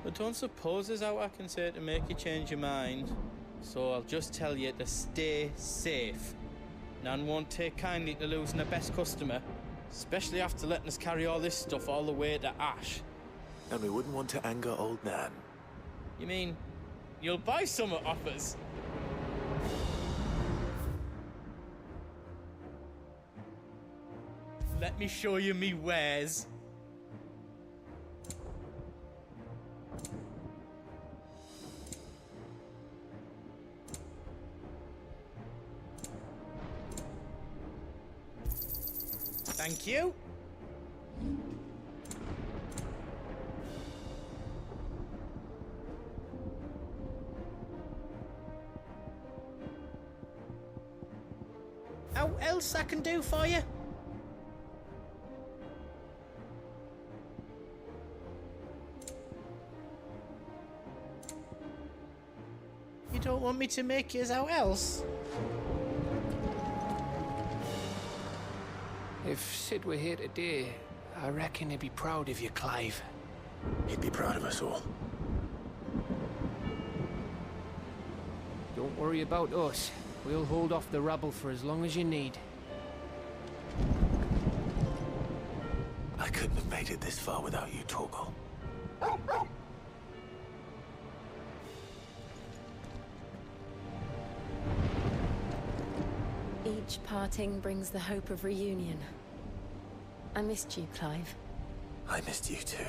I don't suppose there's out I can say to make you change your mind. So I'll just tell you to stay safe. Nan won't take kindly to losing her best customer, especially after letting us carry all this stuff all the way to Ash. And we wouldn't want to anger old Nan. You mean, you'll buy some off us? Let me show you me wares. Thank you. How else I can do for you? You don't want me to make yours out else? If Sid were here today, I reckon he'd be proud of you, Clive. He'd be proud of us all. Don't worry about us. We'll hold off the rabble for as long as you need. I couldn't have made it this far without you, Torgal. Each parting brings the hope of reunion. I missed you, Clive. I missed you too.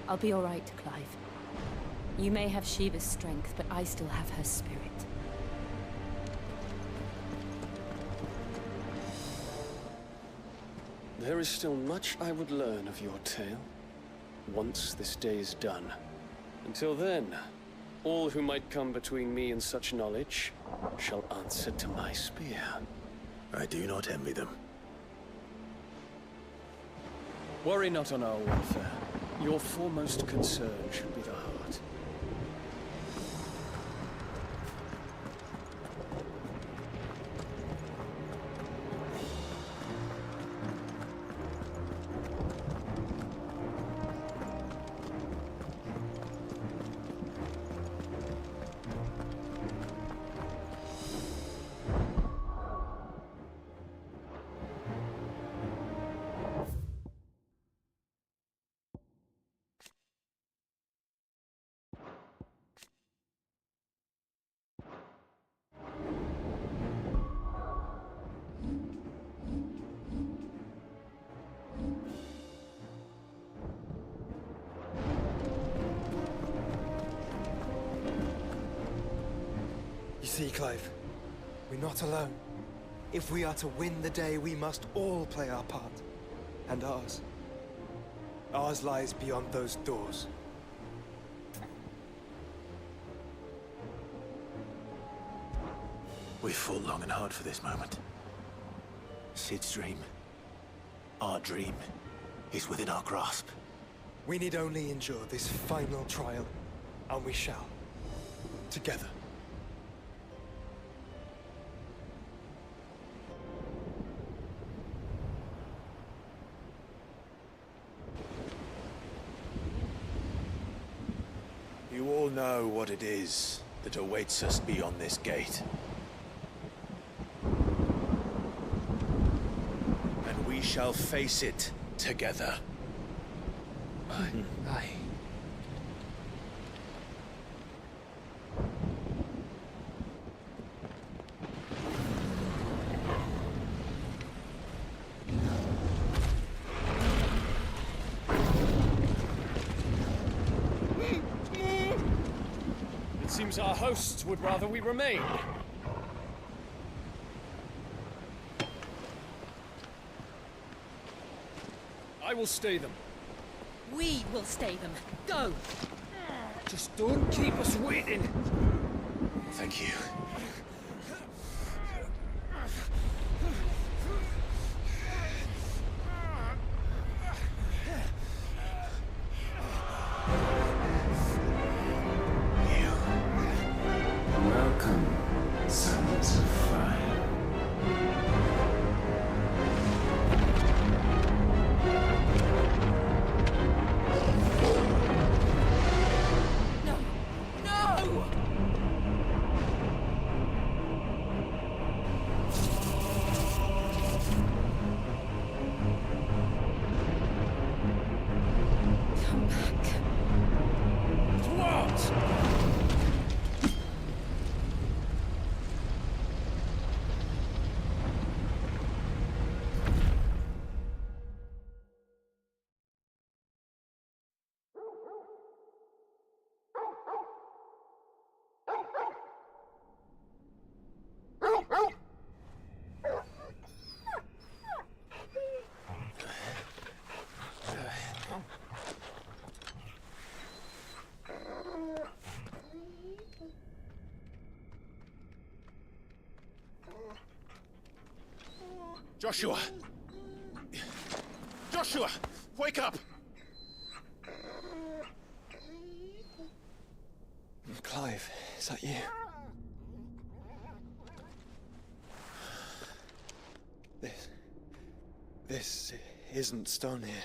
I'll be all right, Clive. You may have Shiva's strength, but I still have her spirit. There is still much I would learn of your tale, once this day is done. Until then, all who might come between me and such knowledge shall answer to my spear. I do not envy them. Worry not on our welfare. Your foremost concern should be the heart. See, Clive, we're not alone. If we are to win the day, we must all play our part. And ours. Ours lies beyond those doors. We've fought long and hard for this moment. Sid's dream, our dream, is within our grasp. We need only endure this final trial, and we shall. Together. You all know what it is that awaits us beyond this gate. And we shall face it together. Aye. Seems our hosts would rather we remain. I will stay them. We will stay them. Go! Just don't keep us waiting. Thank you. Joshua! Joshua! Wake up! Clive, is that you? This isn't stone here.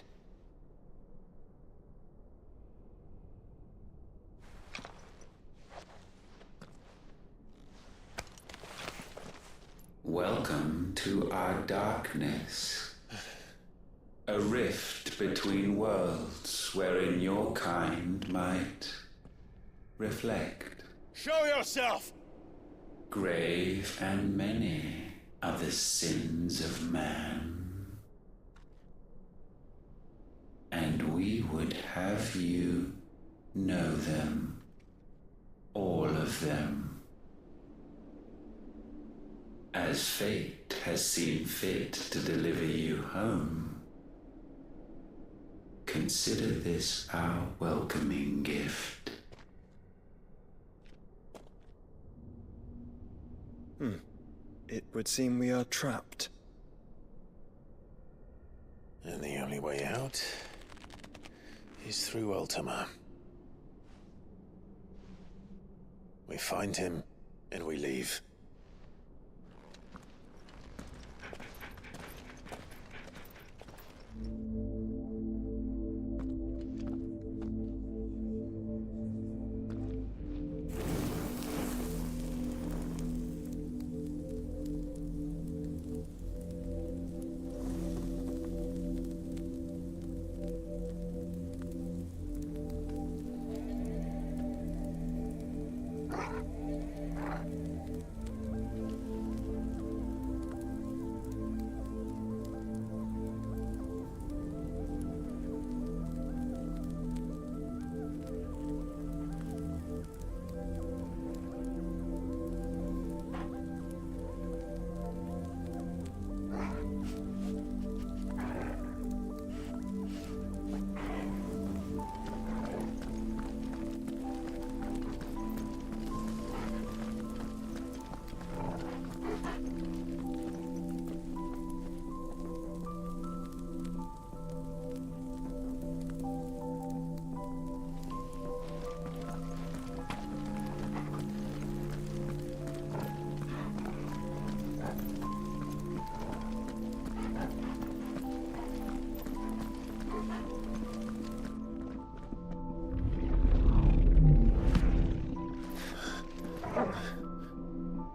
Welcome to our darkness. A rift between worlds wherein your kind might reflect. Show yourself! Grave and many are the sins of man. And we would have you know them. All of them. As fate has seen fit to deliver you home, consider this our welcoming gift. It would seem we are trapped. And the only way out is through Ultima. We find him, and we leave.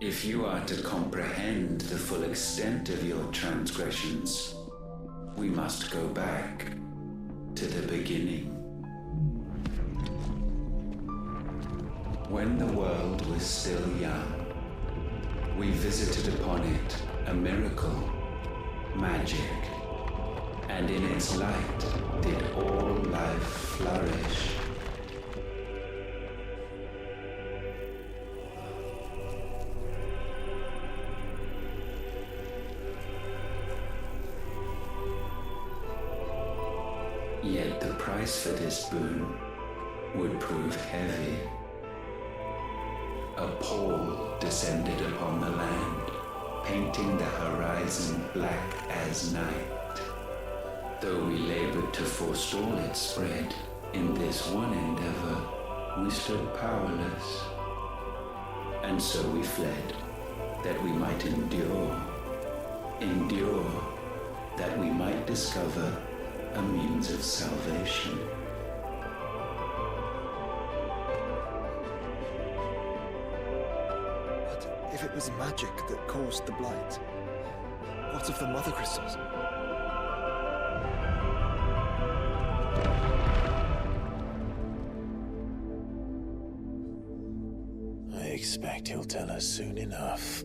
If you are to comprehend the full extent of your transgressions, we must go back to the beginning. When the world was still young, we visited upon it a miracle, magic, and in its light did all life flourish. Yet the price for this boon would prove heavy. A pall descended upon the land, painting the horizon black as night. Though we labored to forestall its spread, in this one endeavor we stood powerless. And so we fled, that we might endure, that we might discover a means of salvation. But if it was magic that caused the blight, what of the mother crystals? I expect he'll tell us soon enough.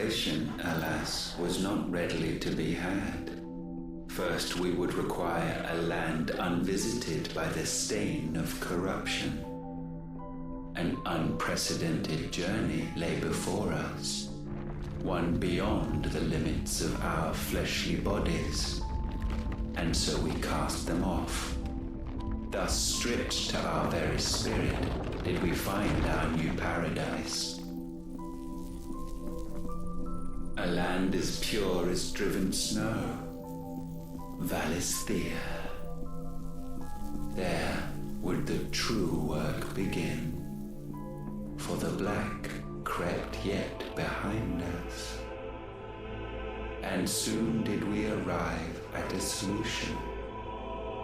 salvation, alas, was not readily to be had. First, we would require a land unvisited by the stain of corruption. An unprecedented journey lay before us, one beyond the limits of our fleshly bodies, and so we cast them off. Thus, stripped to our very spirit, did we find our new paradise. A land as pure as driven snow, Valisthea. There would the true work begin, for the black crept yet behind us. And soon did we arrive at a solution,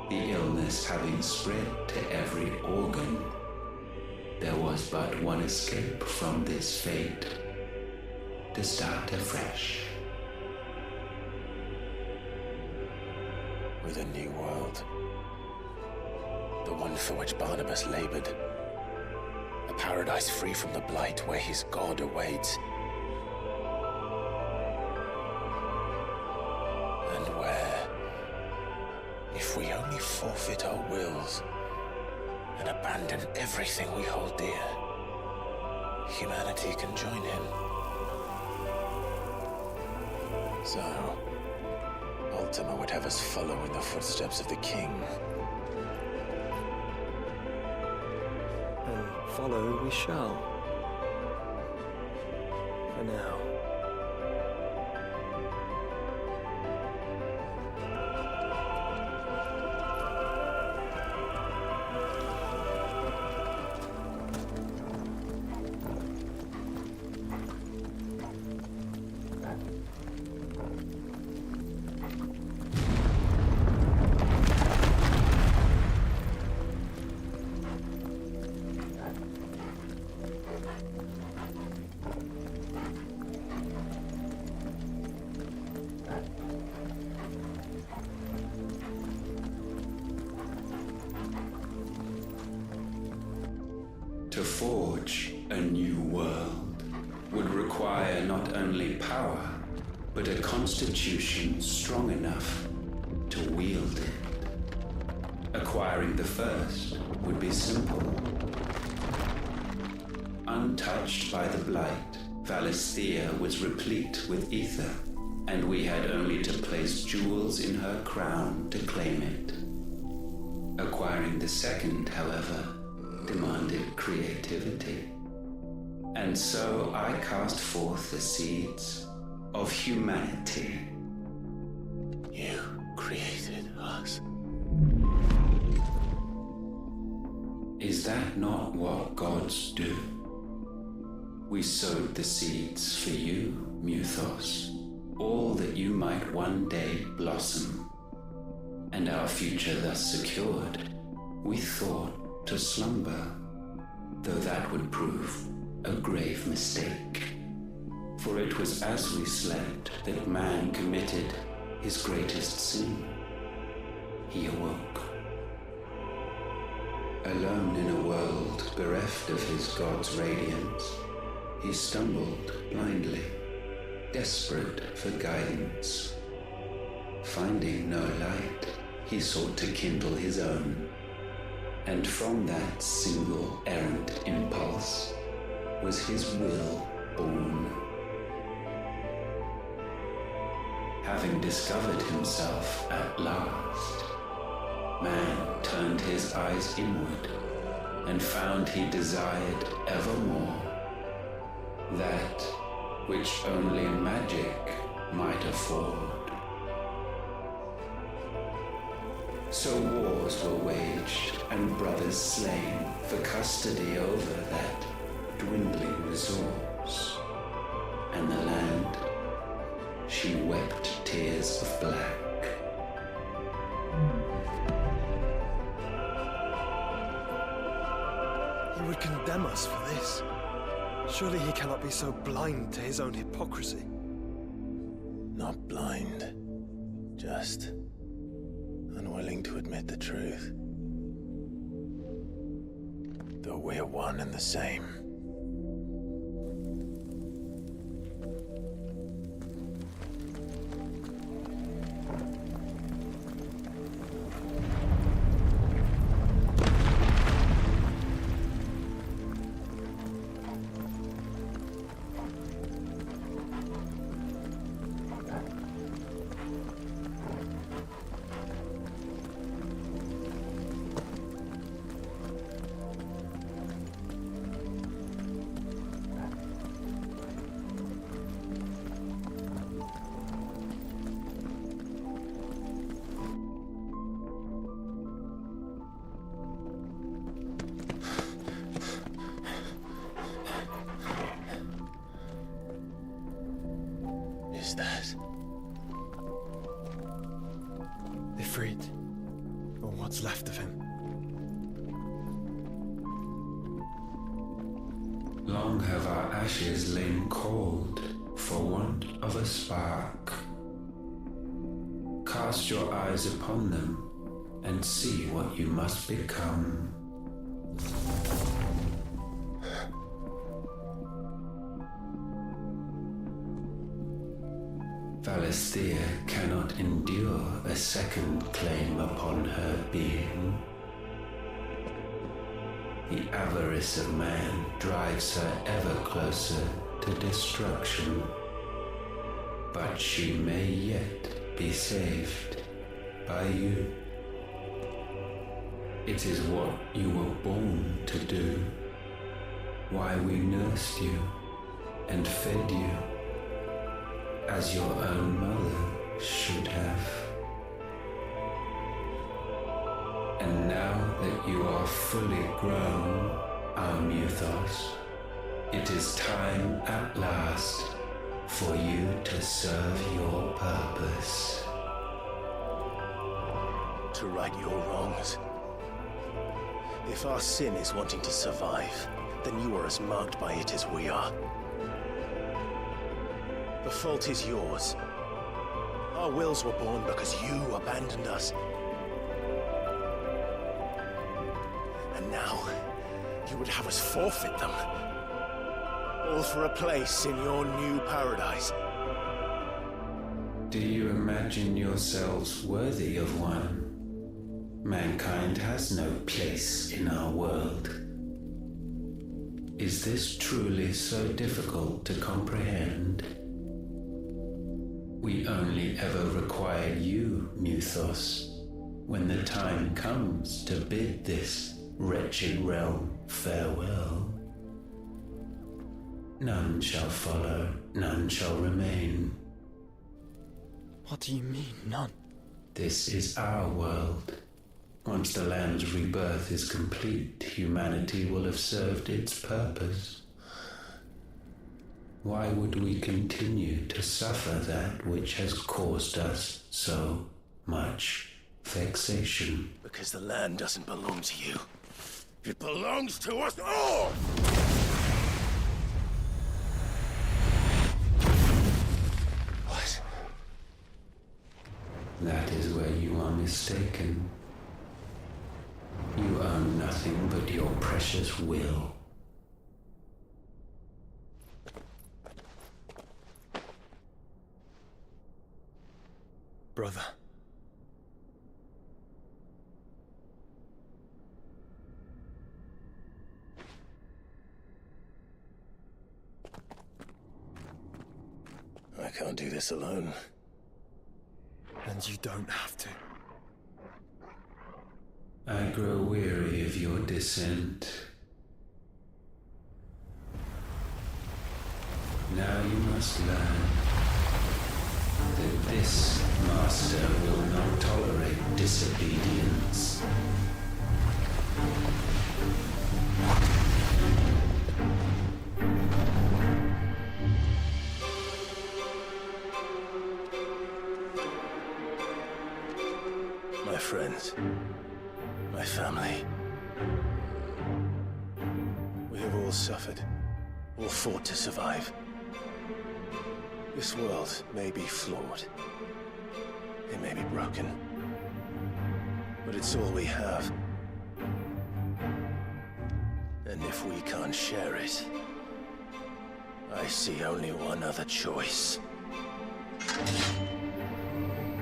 the illness having spread to every organ. There was but one escape from this fate, to start afresh. With a new world. The one for which Barnabas labored. A paradise free from the blight where his God awaits. And where, if we only forfeit our wills and abandon everything we hold dear, humanity can join him. So, Ultima would have us follow in the footsteps of the king. And follow we shall. For now. To forge a new world would require not only power, but a constitution strong enough to wield it. Acquiring the first would be simple. Untouched by the blight, Valisthea was replete with ether, and we had only to place jewels in her crown to claim it. Acquiring the second, however, demanded creativity. And so I cast forth the seeds of humanity. You created us. Is that not what gods do? We sowed the seeds for you, Muthos, all that you might one day blossom. And our future thus secured, we thought to slumber, though that would prove a grave mistake. For it was as we slept that man committed his greatest sin. He awoke. Alone in a world bereft of his God's radiance, he stumbled blindly, desperate for guidance. Finding no light, he sought to kindle his own. And from that single errant impulse was his will born. Having discovered himself at last, man turned his eyes inward and found he desired evermore that which only magic might afford. So wars were waged and brothers slain for custody over that dwindling resource. And the land, she wept tears of black. He would condemn us for this. Surely he cannot be so blind to his own hypocrisy. Not blind, just unwilling to admit the truth. Though we're one and the same. Siegfried, or what's left of him. Long have our ashes lain cold for want of a spark. Cast your eyes upon them and see what you must become. Valisthea cannot endure a second claim upon her being. The avarice of man drives her ever closer to destruction. But she may yet be saved by you. It is what you were born to do, why we nursed you and fed you, as your own mother should have. And now that you are fully grown, our Mythos, it is time at last for you to serve your purpose. To right your wrongs. If our sin is wanting to survive, then you are as marked by it as we are. The fault is yours. Our wills were born because you abandoned us. And now, you would have us forfeit them. All for a place in your new paradise. Do you imagine yourselves worthy of one? Mankind has no place in our world. Is this truly so difficult to comprehend? We only ever require you, Mythos, when the time comes to bid this wretched realm farewell. None shall follow, none shall remain. What do you mean, none? This is our world. Once the land's rebirth is complete, humanity will have served its purpose. Why would we continue to suffer that which has caused us so much vexation? Because the land doesn't belong to you. It belongs to us all! What? That is where you are mistaken. You own nothing but your precious will. Brother. I can't do this alone. And you don't have to. I grow weary of your dissent. Now you must learn that this master will not tolerate disobedience. My friends, my family, we have all suffered, all fought to survive. This world may be flawed, it may be broken, but it's all we have. And if we can't share it, I see only one other choice.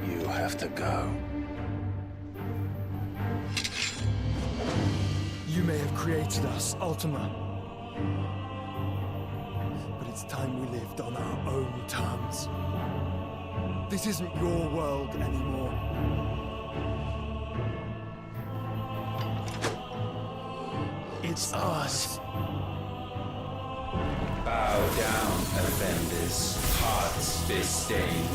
You have to go. You may have created us, Ultima. But it's time we lived on our own terms. This isn't your world anymore. It's ours. Bow down, offenders, hearts disdain.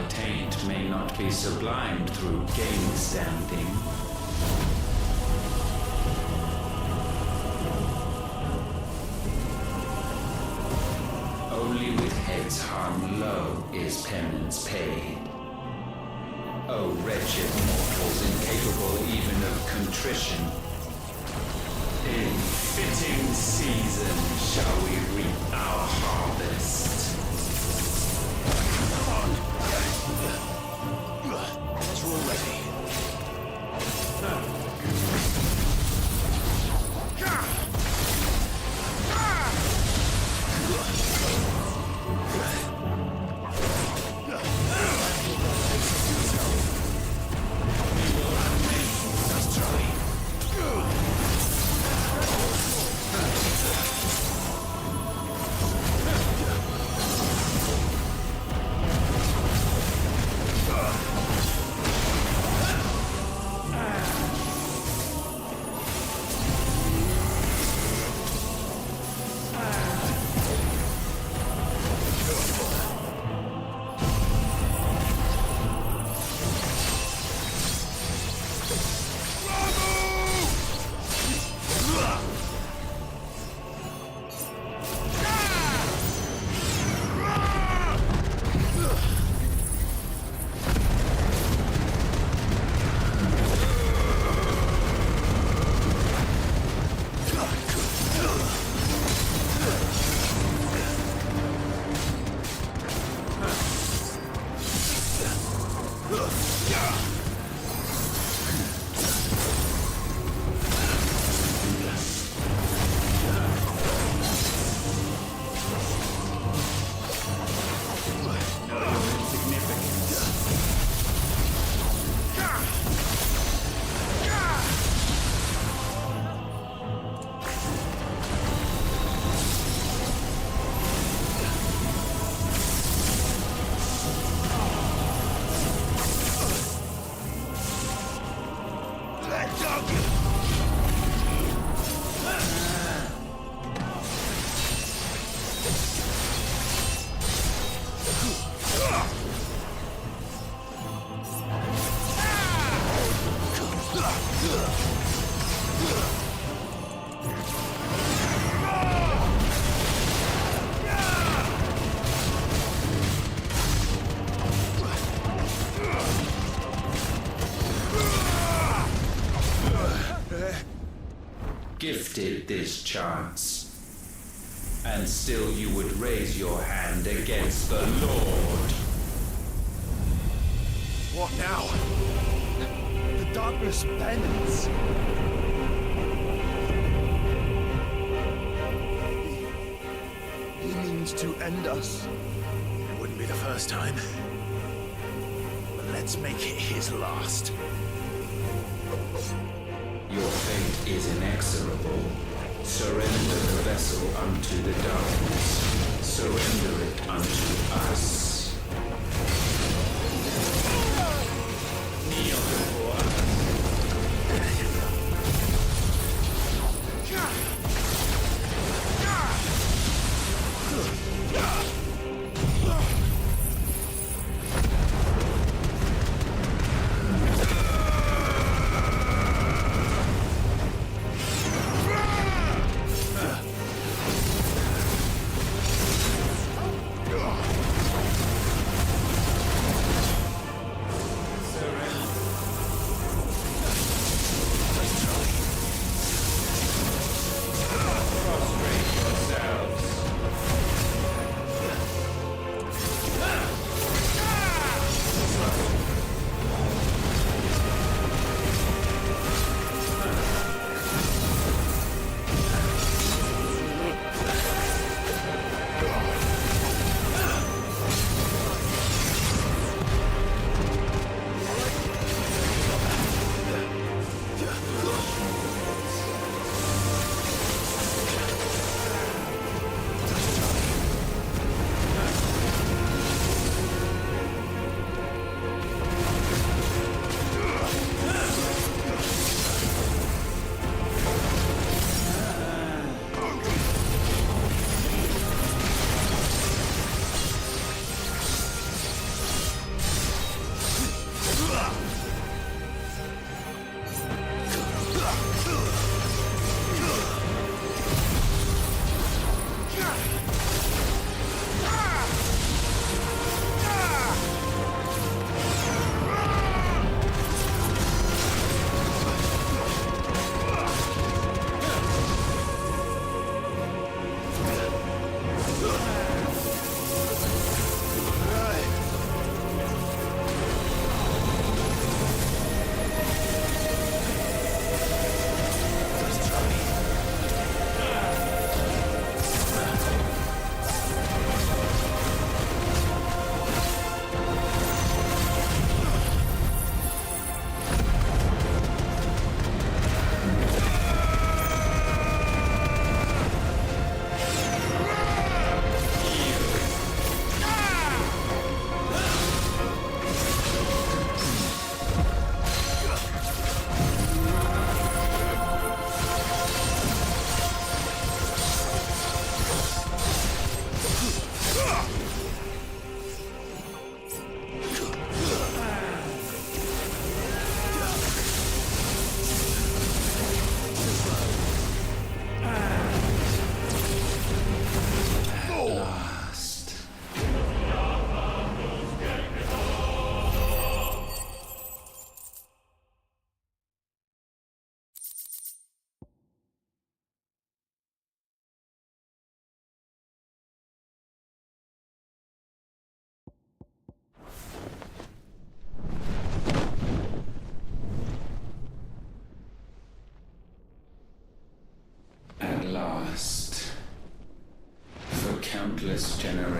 attained may not be sublimed through game standing. Only with heads hung low is penance paid. O wretched mortals incapable even of contrition, in fitting season shall we reap our harvest. Come on. As we're ready. Gifted this chance, and still you would raise your hand against the Lord. What now? The darkness bends. He means to end us. It wouldn't be the first time. But let's make it his last. Your fate is inexorable. Surrender the vessel unto the darkness. Surrender it unto us. Kneel before us.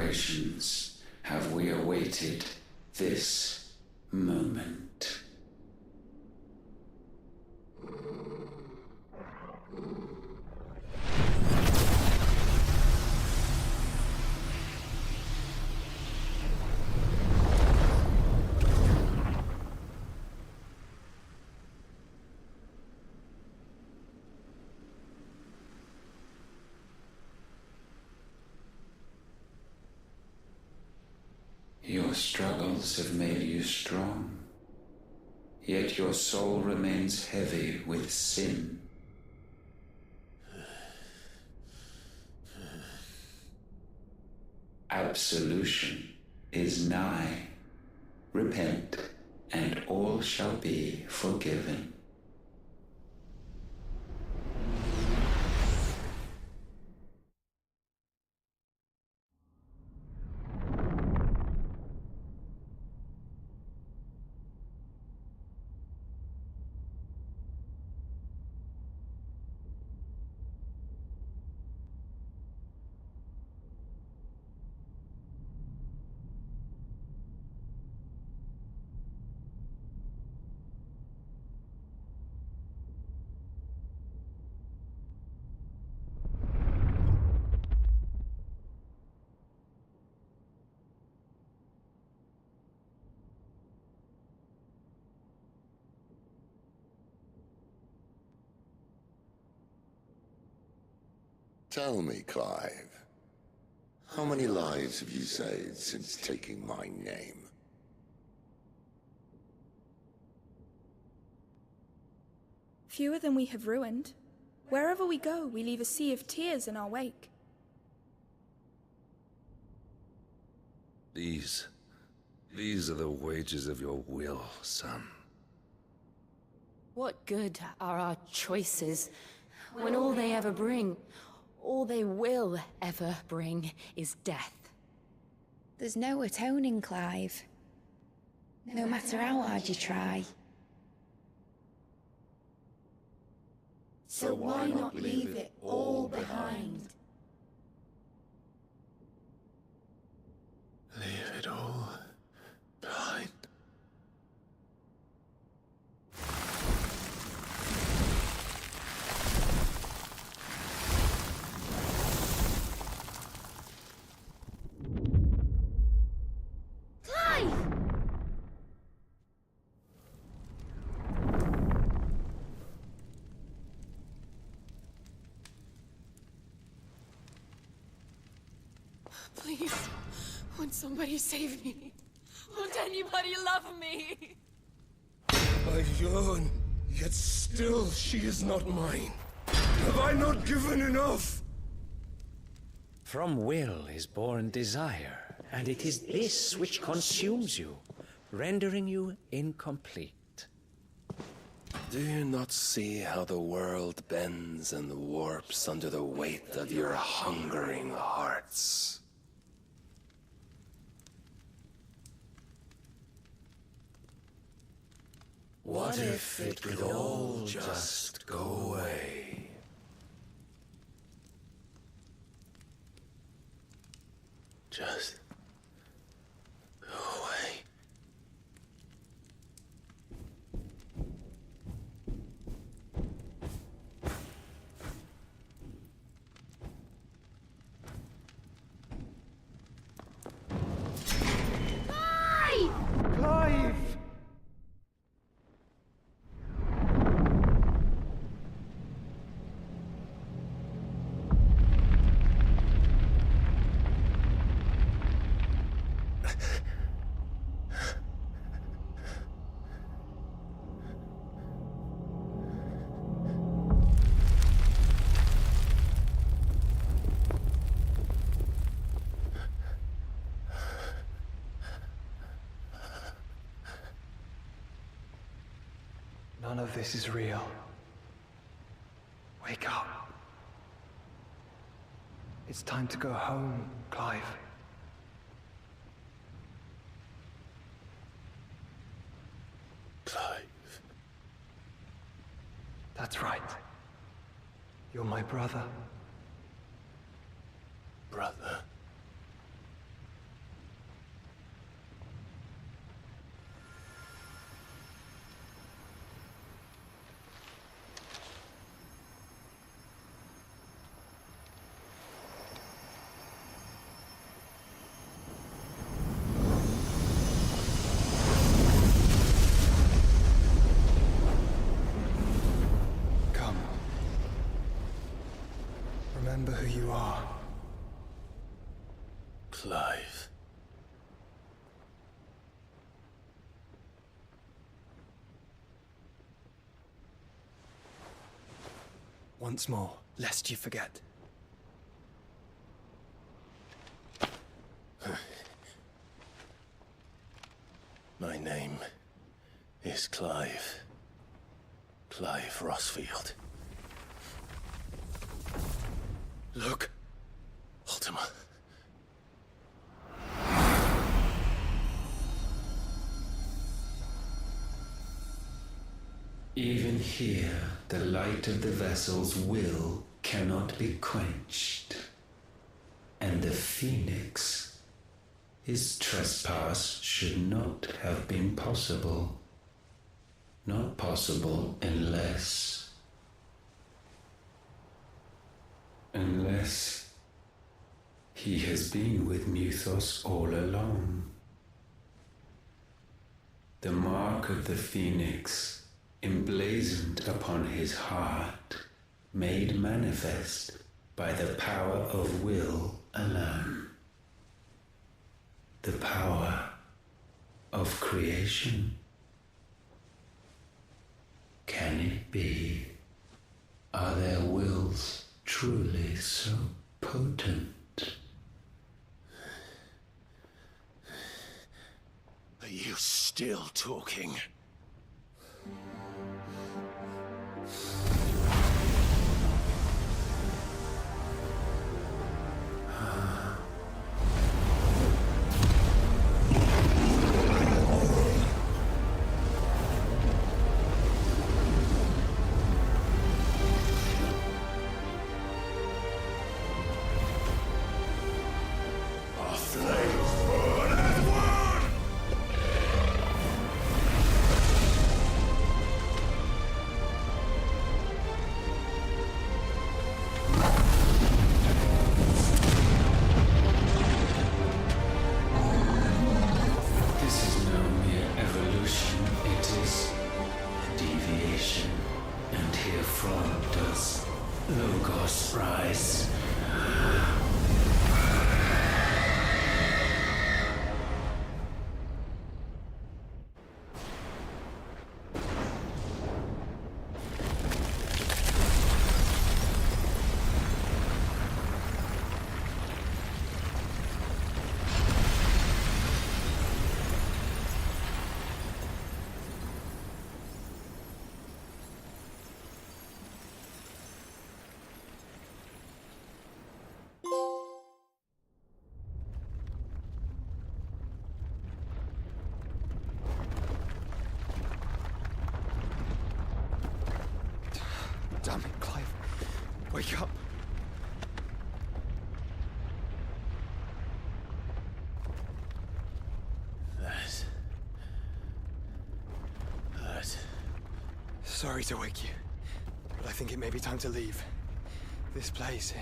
generations have we awaited this moment. Your struggles have made you strong, yet your soul remains heavy with sin. Absolution is nigh. Repent, and all shall be forgiven. Tell me, Clive, how many lives have you saved since taking my name? Fewer than we have ruined. Wherever we go, we leave a sea of tears in our wake. These are the wages of your will, son. What good are our choices when all they ever bring, all they will ever bring, is death? There's no atoning, Clive. No matter how hard you try. So why not leave it all behind? Leave it all behind. Please, won't somebody save me? Won't anybody love me? I yearn, yet still she is not mine. Have I not given enough? From will is born desire, and it is this which consumes you, rendering you incomplete. Do you not see how the world bends and warps under the weight of your hungering hearts? What if it could all just go away? Just go away. Clive! None of this is real. Wake up. It's time to go home, Clive. Clive. That's right. You're my brother. Brother. who you are. Clive. Once more, lest you forget. My name is Clive. Clive Rossfield. Look, Ultima. Even here, the light of the vessel's will cannot be quenched. And the Phoenix, his trespass should not have been possible. Not possible unless he has been with Muthos all along. The mark of the Phoenix, emblazoned upon his heart, made manifest by the power of will alone. The power of creation. Can it be? Are their wills truly so potent? Are you still talking? Damn it, Clive. Wake up. That... Sorry to wake you, but I think it may be time to leave. This place.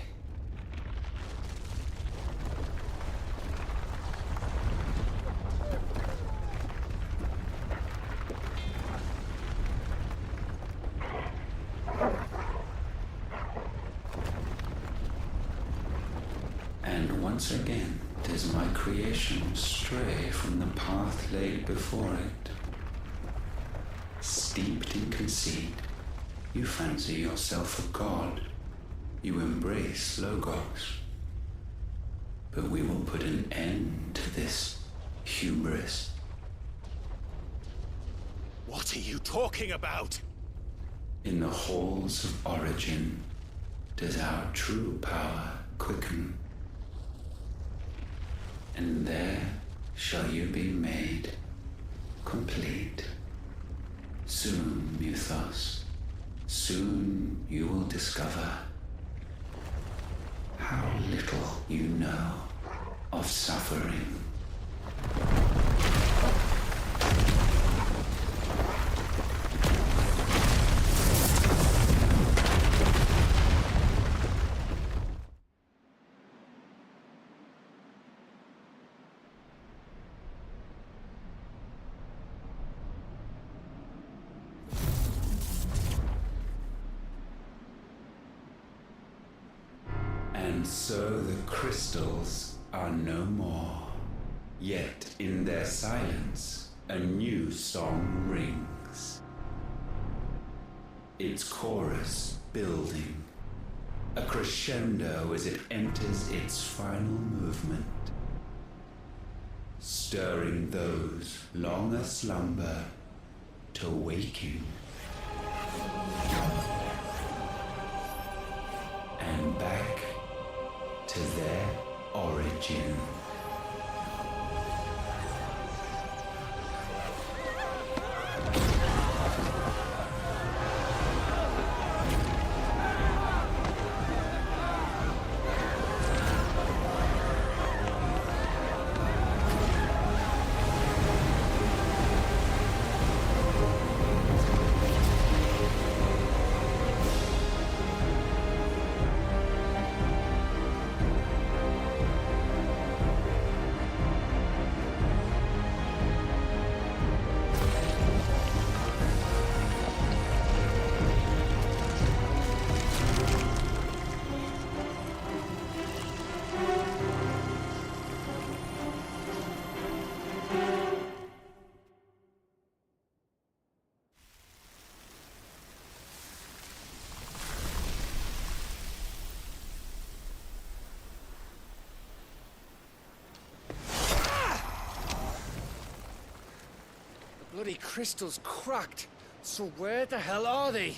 Once again, does my creation stray from the path laid before it? Steeped in conceit, you fancy yourself a god. You embrace Logos. But we will put an end to this hubris. What are you talking about? In the halls of origin, does our true power quicken? And there shall you be made complete. Soon, Muthos, soon you will discover how little you know of suffering. And so the crystals are no more. Yet in their silence, a new song rings. Its chorus building, a crescendo as it enters its final movement, stirring those long aslumber to waking. And back to their origin. Bloody crystal's cracked. So where the hell are they?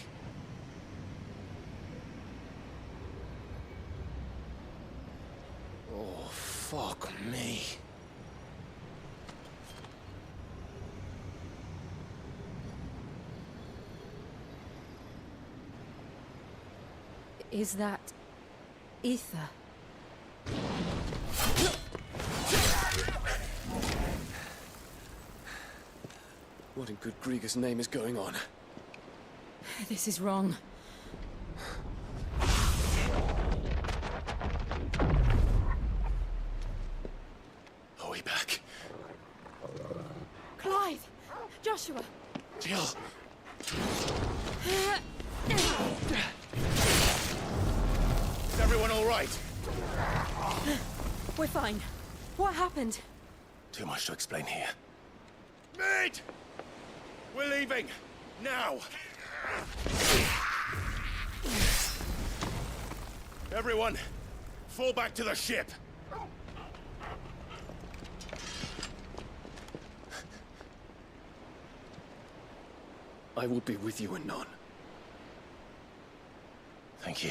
Oh, fuck me. Is that ether? What in good Grieger's name is going on? This is wrong. Are we back? Clive! Joshua! Jill! Is everyone all right? We're fine. What happened? Too much to explain here. Mate! We're leaving! Now! Everyone, fall back to the ship! I will be with you anon. Thank you.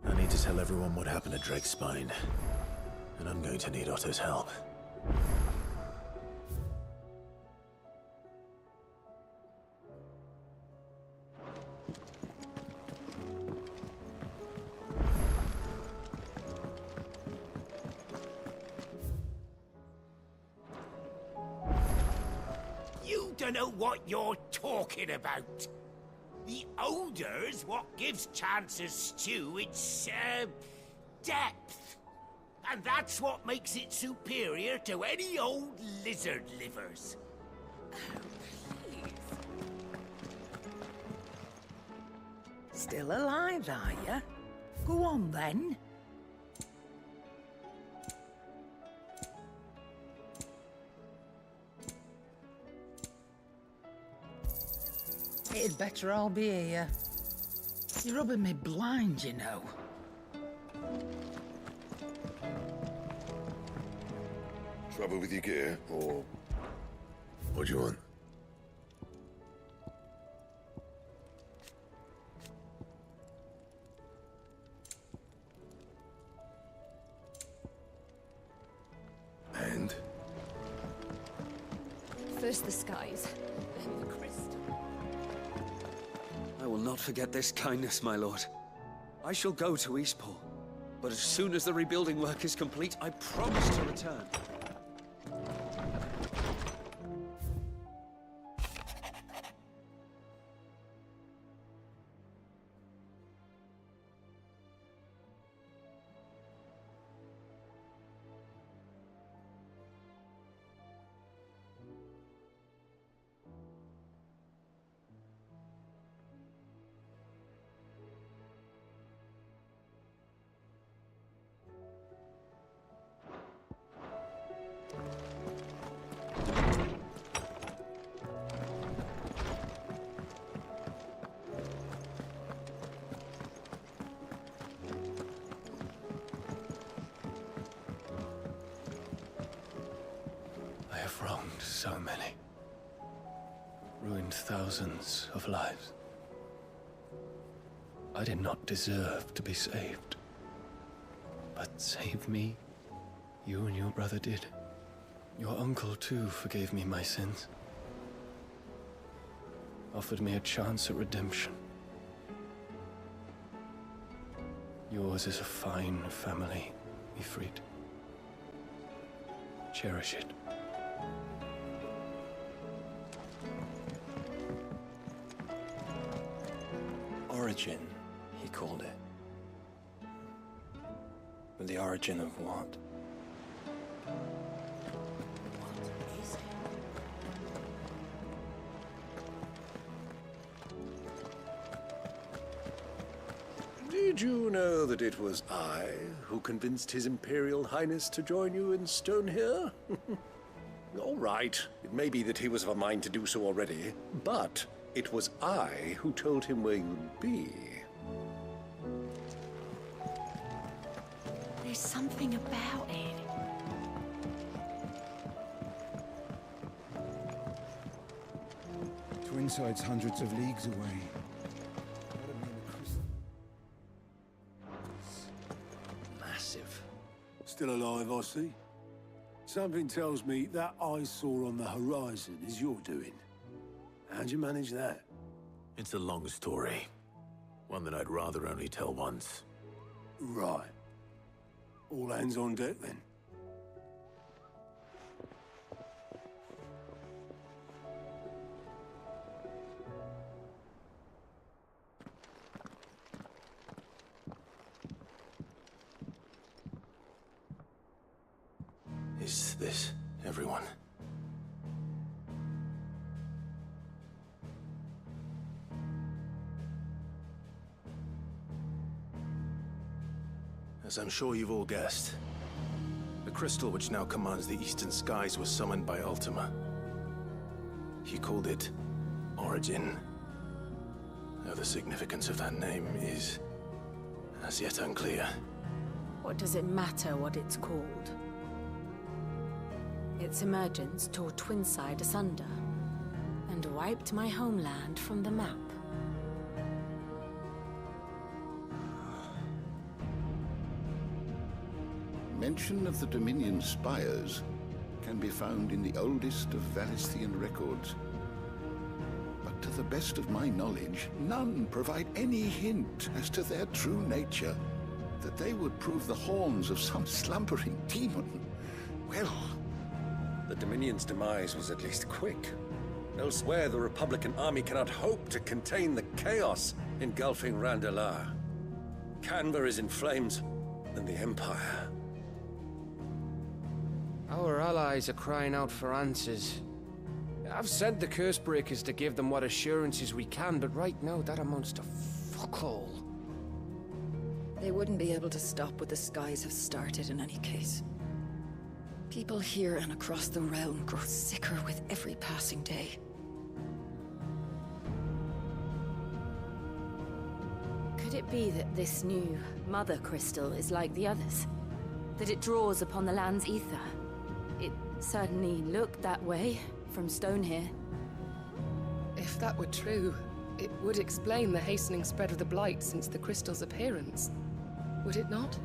I need to tell everyone what happened at Drake's Spine. And I'm going to need Otto's help. You don't know what you're talking about. The odor's what gives Chance's stew its, depth. And that's what makes it superior to any old lizard livers. Still alive, are you? Go on, then. It'd better all be here. You're rubbing me blind, you know. Trouble with your gear, or what do you want? And? First the skies, then the crystal. I will not forget this kindness, my lord. I shall go to Eastport, but as soon as the rebuilding work is complete, I promise to return. I have wronged so many. Ruined thousands of lives. I did not deserve to be saved. But save me, you and your brother did. Your uncle, too, forgave me my sins. Offered me a chance at redemption. Yours is a fine family, Ifrit. Cherish it. Origin, he called it. But the origin of what? Did you know that it was I who convinced His Imperial Highness to join you in stone here? All right, it may be that he was of a mind to do so already, but it was I who told him where you'd be. There's something about it. Twinside's hundreds of leagues away. Massive. Still alive, I see. Something tells me that eyesore on the horizon is your doing. How'd you manage that? It's a long story. One that I'd rather only tell once. Right. All hands on deck, then. Is this everyone? As I'm sure you've all guessed, the crystal which now commands the eastern skies was summoned by Ultima. He called it Origin. Now the significance of that name is as yet unclear. What does it matter what it's called? Its emergence tore Twinside asunder and wiped my homeland from the map. Mention of the Dominion spires can be found in the oldest of Valisthian records. But to the best of my knowledge, none provide any hint as to their true nature. That they would prove the horns of some slumbering demon. Well, the Dominion's demise was at least quick. Elsewhere, the Republican army cannot hope to contain the chaos engulfing Randalar. Canberra is in flames, and the Empire. Our allies are crying out for answers. I've sent the Cursebreakers to give them what assurances we can, but right now that amounts to fuck all. They wouldn't be able to stop what the skies have started in any case. People here and across the realm grow sicker with every passing day. Could it be that this new Mother Crystal is like the others? That it draws upon the land's ether? It certainly looked that way from stone here. If that were true, it would explain the hastening spread of the Blight since the crystal's appearance. Would it not?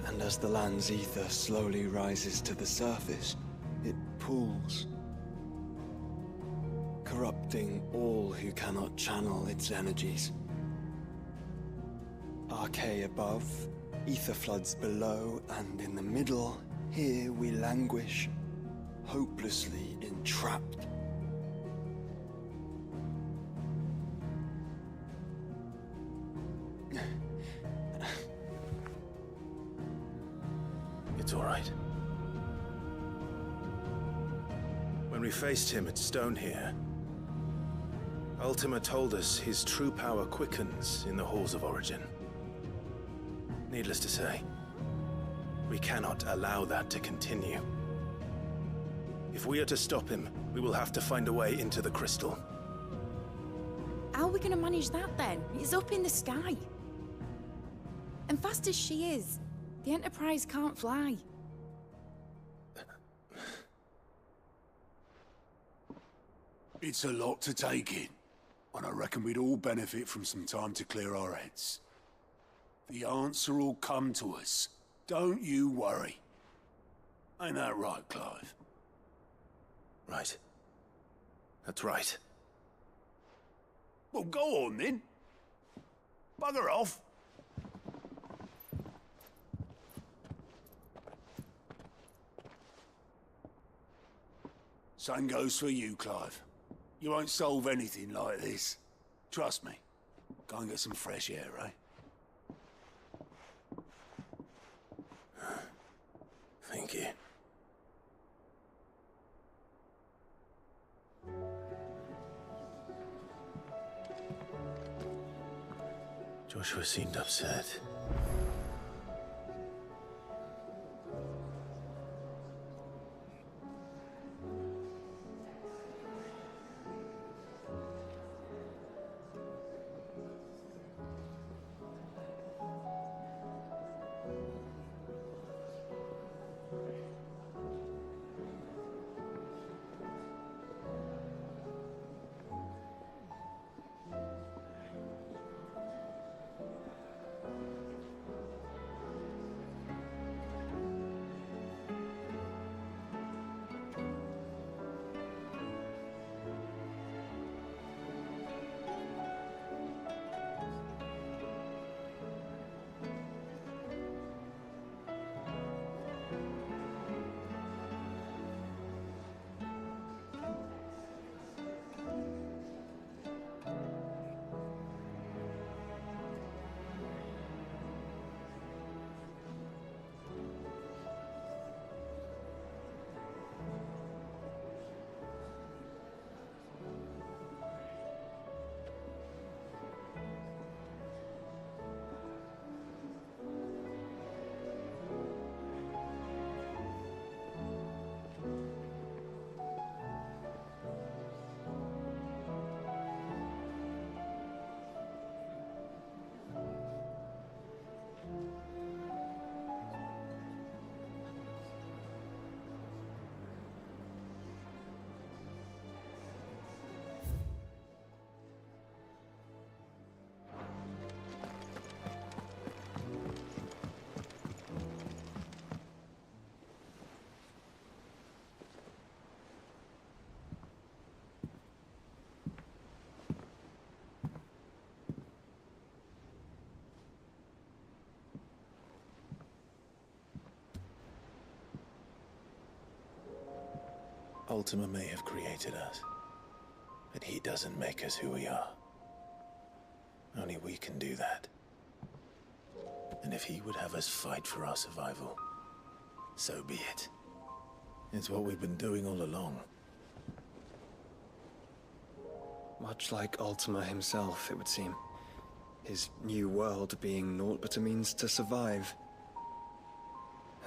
And as the land's ether slowly rises to the surface, it pools, corrupting all who cannot channel its energies. Archay above, ether floods below, and in the middle, here we languish, hopelessly entrapped. It's all right. When we faced him at Stone here, Ultima told us his true power quickens in the halls of origin. Needless to say, we cannot allow that to continue. If we are to stop him, we will have to find a way into the crystal. How are we gonna manage that then? It's up in the sky. And fast as she is, the Enterprise can't fly. It's a lot to take in, and I reckon we'd all benefit from some time to clear our heads. The answer will come to us. Don't you worry. Ain't that right, Clive? Right. That's right. Well, go on then. Bugger off. Same goes for you, Clive. You won't solve anything like this. Trust me. Go and get some fresh air, eh? Thank you. Joshua seemed upset. Ultima may have created us, but he doesn't make us who we are. Only we can do that. And if he would have us fight for our survival, so be it. It's what we've been doing all along. Much like Ultima himself, it would seem. His new world being naught but a means to survive.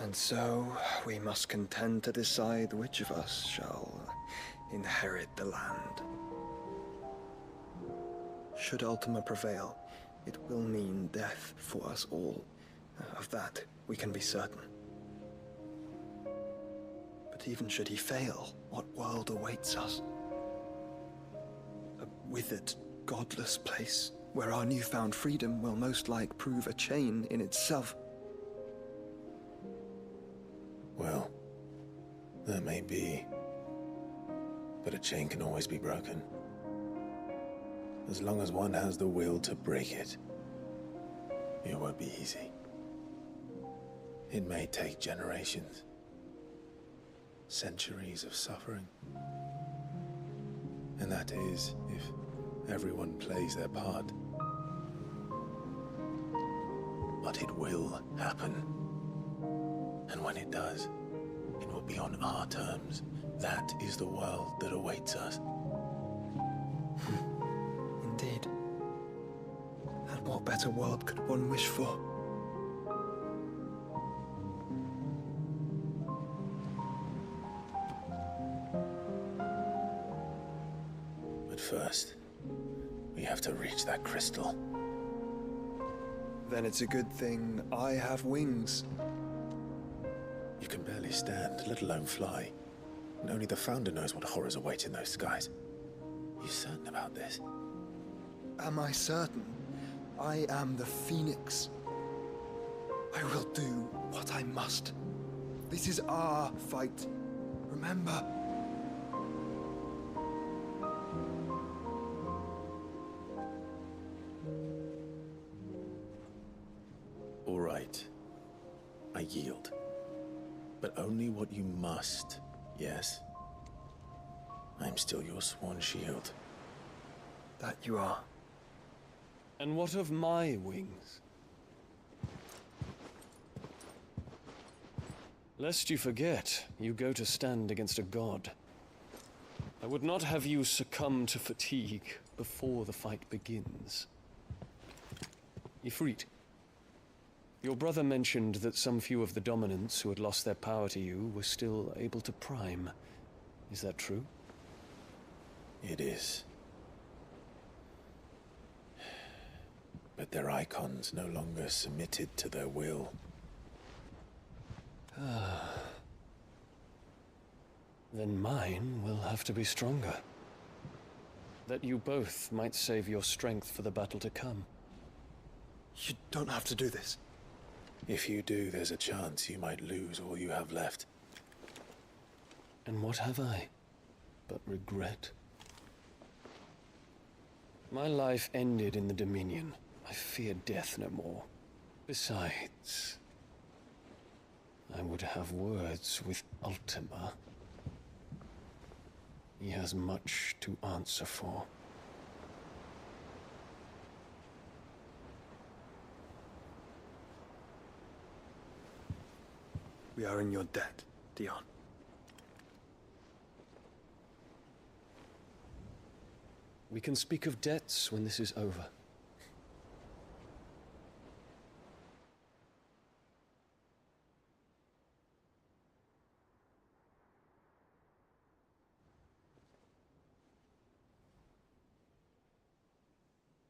And so, we must contend to decide which of us shall inherit the land. Should Ultima prevail, it will mean death for us all. Of that, we can be certain. But even should he fail, what world awaits us? A withered, godless place where our newfound freedom will most like prove a chain in itself. Well, that may be, but a chain can always be broken. As long as one has the will to break it, it won't be easy. It may take generations, centuries of suffering. And that is if everyone plays their part. But it will happen. And when it does, it will be on our terms. That is the world that awaits us. Indeed. And what better world could one wish for? But first, we have to reach that crystal. Then it's a good thing I have wings. You can barely stand, let alone fly. And only the Founder knows what horrors await in those skies. You certain about this? Am I certain? I am the Phoenix. I will do what I must. This is our fight. Remember? All right. I yield. But only what you must, yes? I'm still your sworn shield. That you are. And what of my wings? Lest you forget, you go to stand against a god. I would not have you succumb to fatigue before the fight begins. Ifrit, your brother mentioned that some few of the dominants who had lost their power to you were still able to prime. Is that true? It is. But their icons no longer submitted to their will. Then mine will have to be stronger. That you both might save your strength for the battle to come. You don't have to do this. If you do, there's a chance you might lose all you have left. And what have I but regret? My life ended in the Dominion. I fear death no more. Besides, I would have words with Ultima. He has much to answer for. We are in your debt, Dion. We can speak of debts when this is over.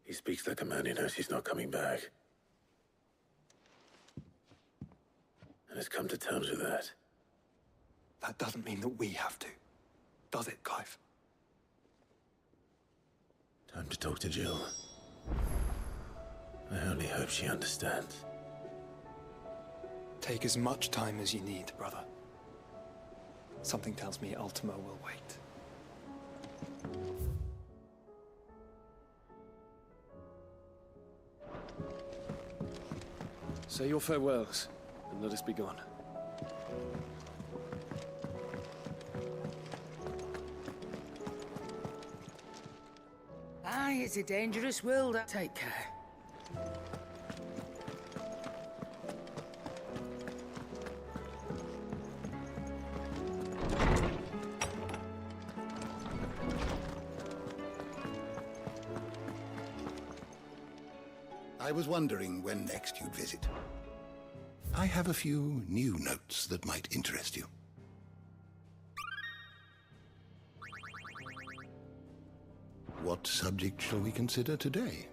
He speaks like a man who knows he's not coming back. And has come to terms with that. That doesn't mean that we have to, does it, Clive? Time to talk to Jill. I only hope she understands. Take as much time as you need, brother. Something tells me Ultima will wait. Say your farewells, and let us be gone. Aye, it's a dangerous world. Take care. I was wondering when next you'd visit. I have a few new notes that might interest you. What subject shall we consider today?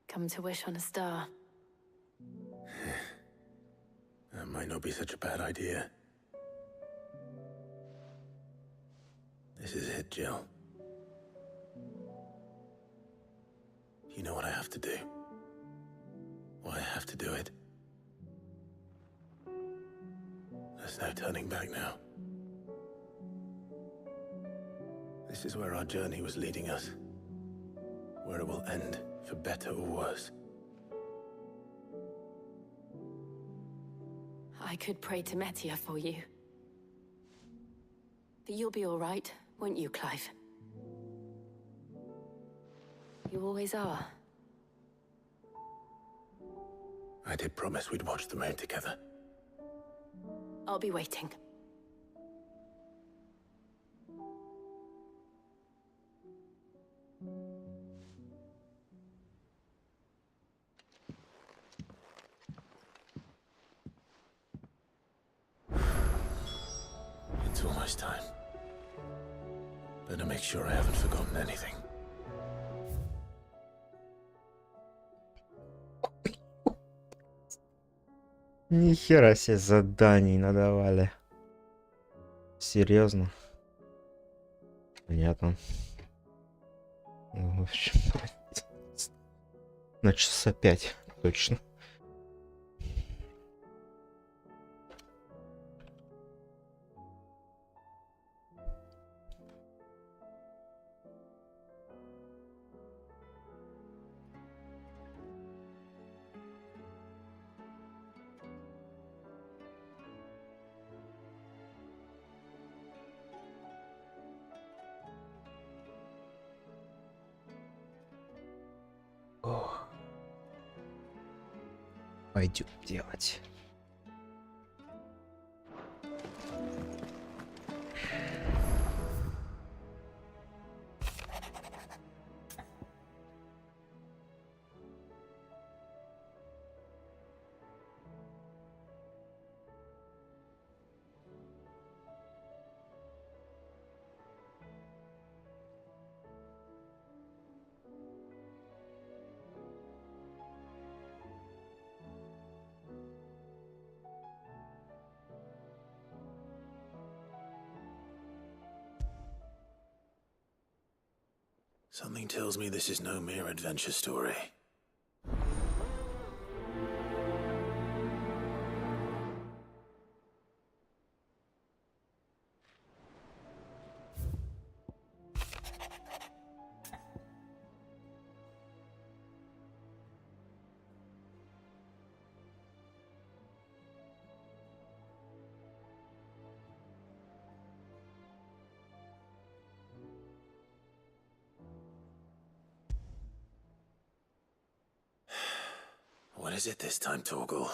Come to wish on a star. That might not be such a bad idea. This is it, Jill. You know what I have to do. Why I have to do it. There's no turning back now. This is where our journey was leading us. Where it will end, for better or worse. I could pray to Metia for you. But you'll be all right, won't you, Clive? You always are. I did promise we'd watch the moon together. I'll be waiting. It's almost time. Better make sure I haven't forgotten anything. Нихера себе заданий надавали. Серьезно? Понятно. Ну, в общем, на часа 5 точно. Пойдем делать. Something tells me this is no mere adventure story. What is it this time, Torgal?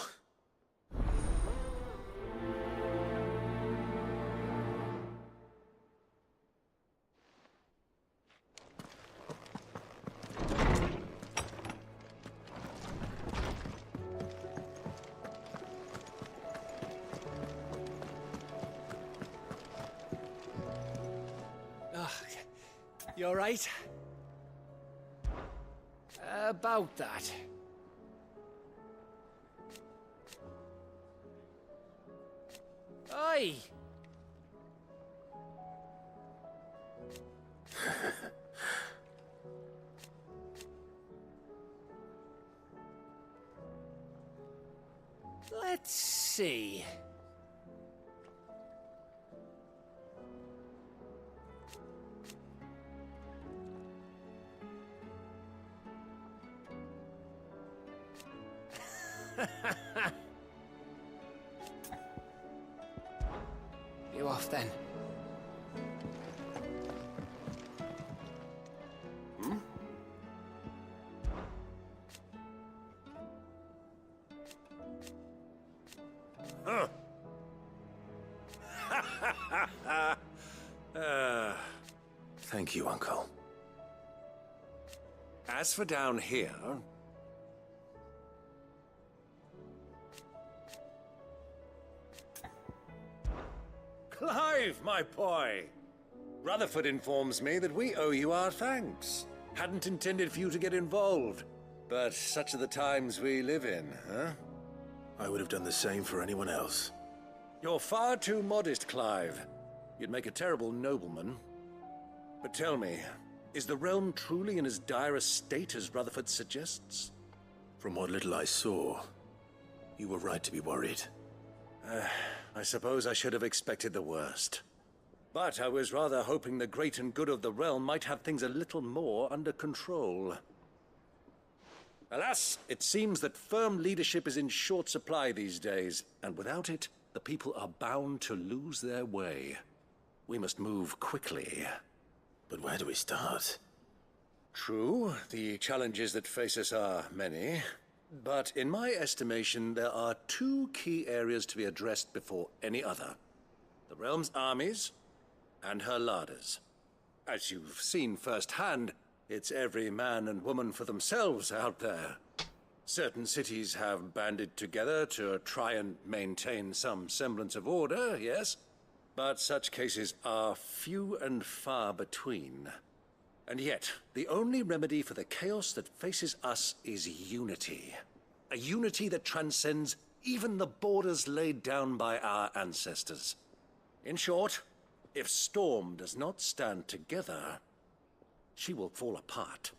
You all right? About that. Oi! Let's see. You off then? Hmm? Huh. Thank you, Uncle. As for down here... Clive, my boy! Rutherford informs me that we owe you our thanks. Hadn't intended for you to get involved, but such are the times we live in, huh? I would have done the same for anyone else. You're far too modest, Clive. You'd make a terrible nobleman. But tell me, is the realm truly in as dire a state as Rutherford suggests? From what little I saw, you were right to be worried. I suppose I should have expected the worst. But I was rather hoping the great and good of the realm might have things a little more under control. Alas, it seems that firm leadership is in short supply these days, and without it, the people are bound to lose their way. We must move quickly. But where do we start? True, the challenges that face us are many. But in my estimation, there are two key areas to be addressed before any other. The realm's armies and her larders. As you've seen firsthand, it's every man and woman for themselves out there. Certain cities have banded together to try and maintain some semblance of order, yes? But such cases are few and far between. And yet, the only remedy for the chaos that faces us is unity. A unity that transcends even the borders laid down by our ancestors. In short, if Storm does not stand together, she will fall apart.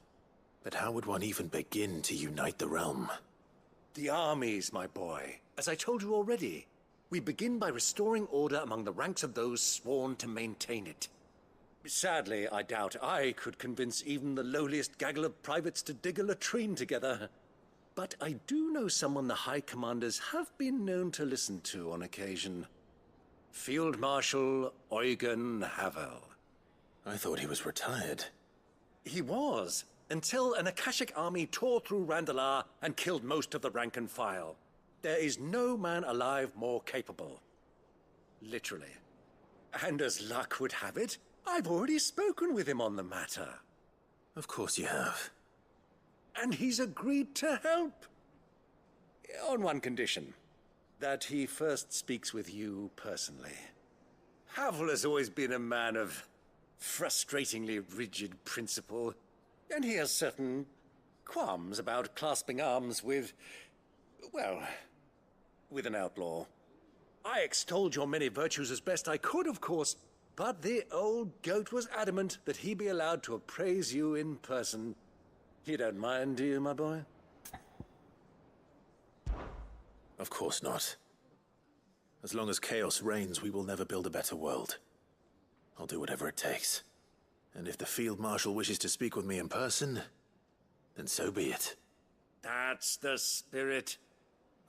But how would one even begin to unite the realm? The armies, my boy. As I told you already, we begin by restoring order among the ranks of those sworn to maintain it. Sadly, I doubt I could convince even the lowliest gaggle of privates to dig a latrine together. But I do know someone the High Commanders have been known to listen to on occasion. Field Marshal Eugen Havel. I thought he was retired. He was, until an Akashic army tore through Randalar and killed most of the rank and file. There is no man alive more capable. Literally. And as luck would have it, I've already spoken with him on the matter. Of course you have. And he's agreed to help. On one condition. That he first speaks with you personally. Havel has always been a man of frustratingly rigid principle, and he has certain qualms about clasping arms with, well, with an outlaw. I extolled your many virtues as best I could, of course, but the old goat was adamant that he be allowed to appraise you in person. You don't mind, do you, my boy? Of course not. As long as chaos reigns, we will never build a better world. I'll do whatever it takes. And if the Field Marshal wishes to speak with me in person, then so be it. That's the spirit.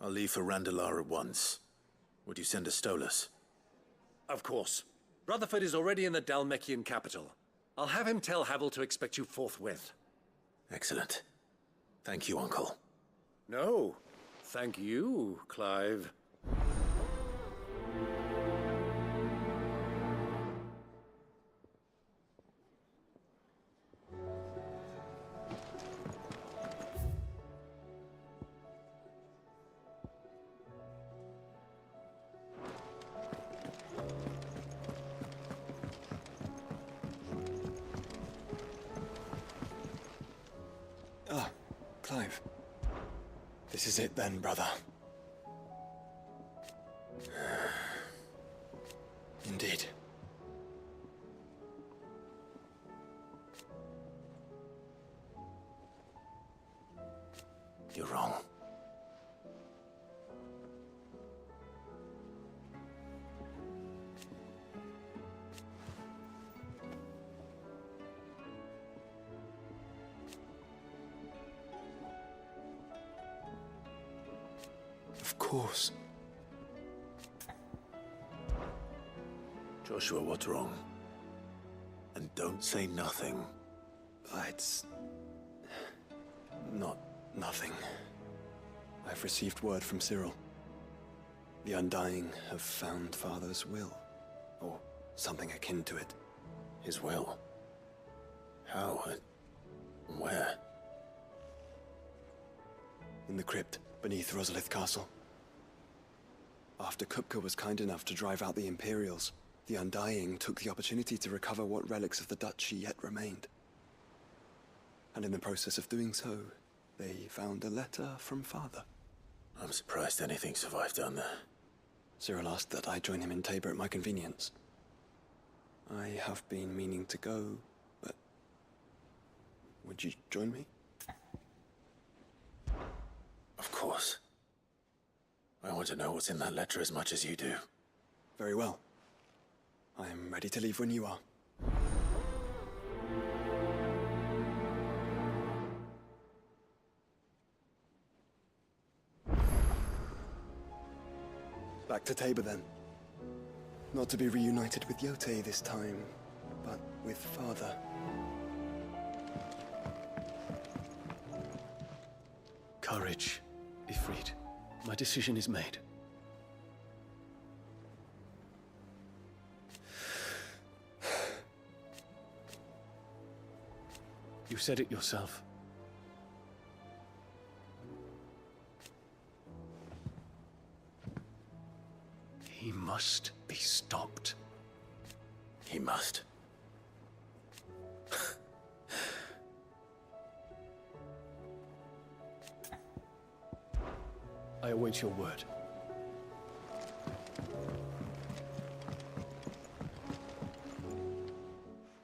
I'll leave for Randalar at once. Would you send a Stolas? Of course. Rutherford is already in the Dalmekian capital. I'll have him tell Havel to expect you forthwith. Excellent. Thank you, Uncle. No, thank you, Clive. Ah, Clive. This is it then, brother. You're wrong. Of course. Joshua, what's wrong? And don't say nothing. It's not nothing. I've received word from Cyril. The Undying have found Father's will, or something akin to it. His will? How and where? In the crypt beneath Rosalith Castle. After Kupka was kind enough to drive out the Imperials, the Undying took the opportunity to recover what relics of the Duchy yet remained. And in the process of doing so, they found a letter from Father. I'm surprised anything survived down there. Cyril asked that I join him in Tabor at my convenience. I have been meaning to go, but... would you join me? Of course. I want to know what's in that letter as much as you do. Very well. I am ready to leave when you are. Back to Tabor then. Not to be reunited with Yote this time, but with Father. Courage, Ifrit. My decision is made. You said it yourself. He must be stopped. He must. I await your word.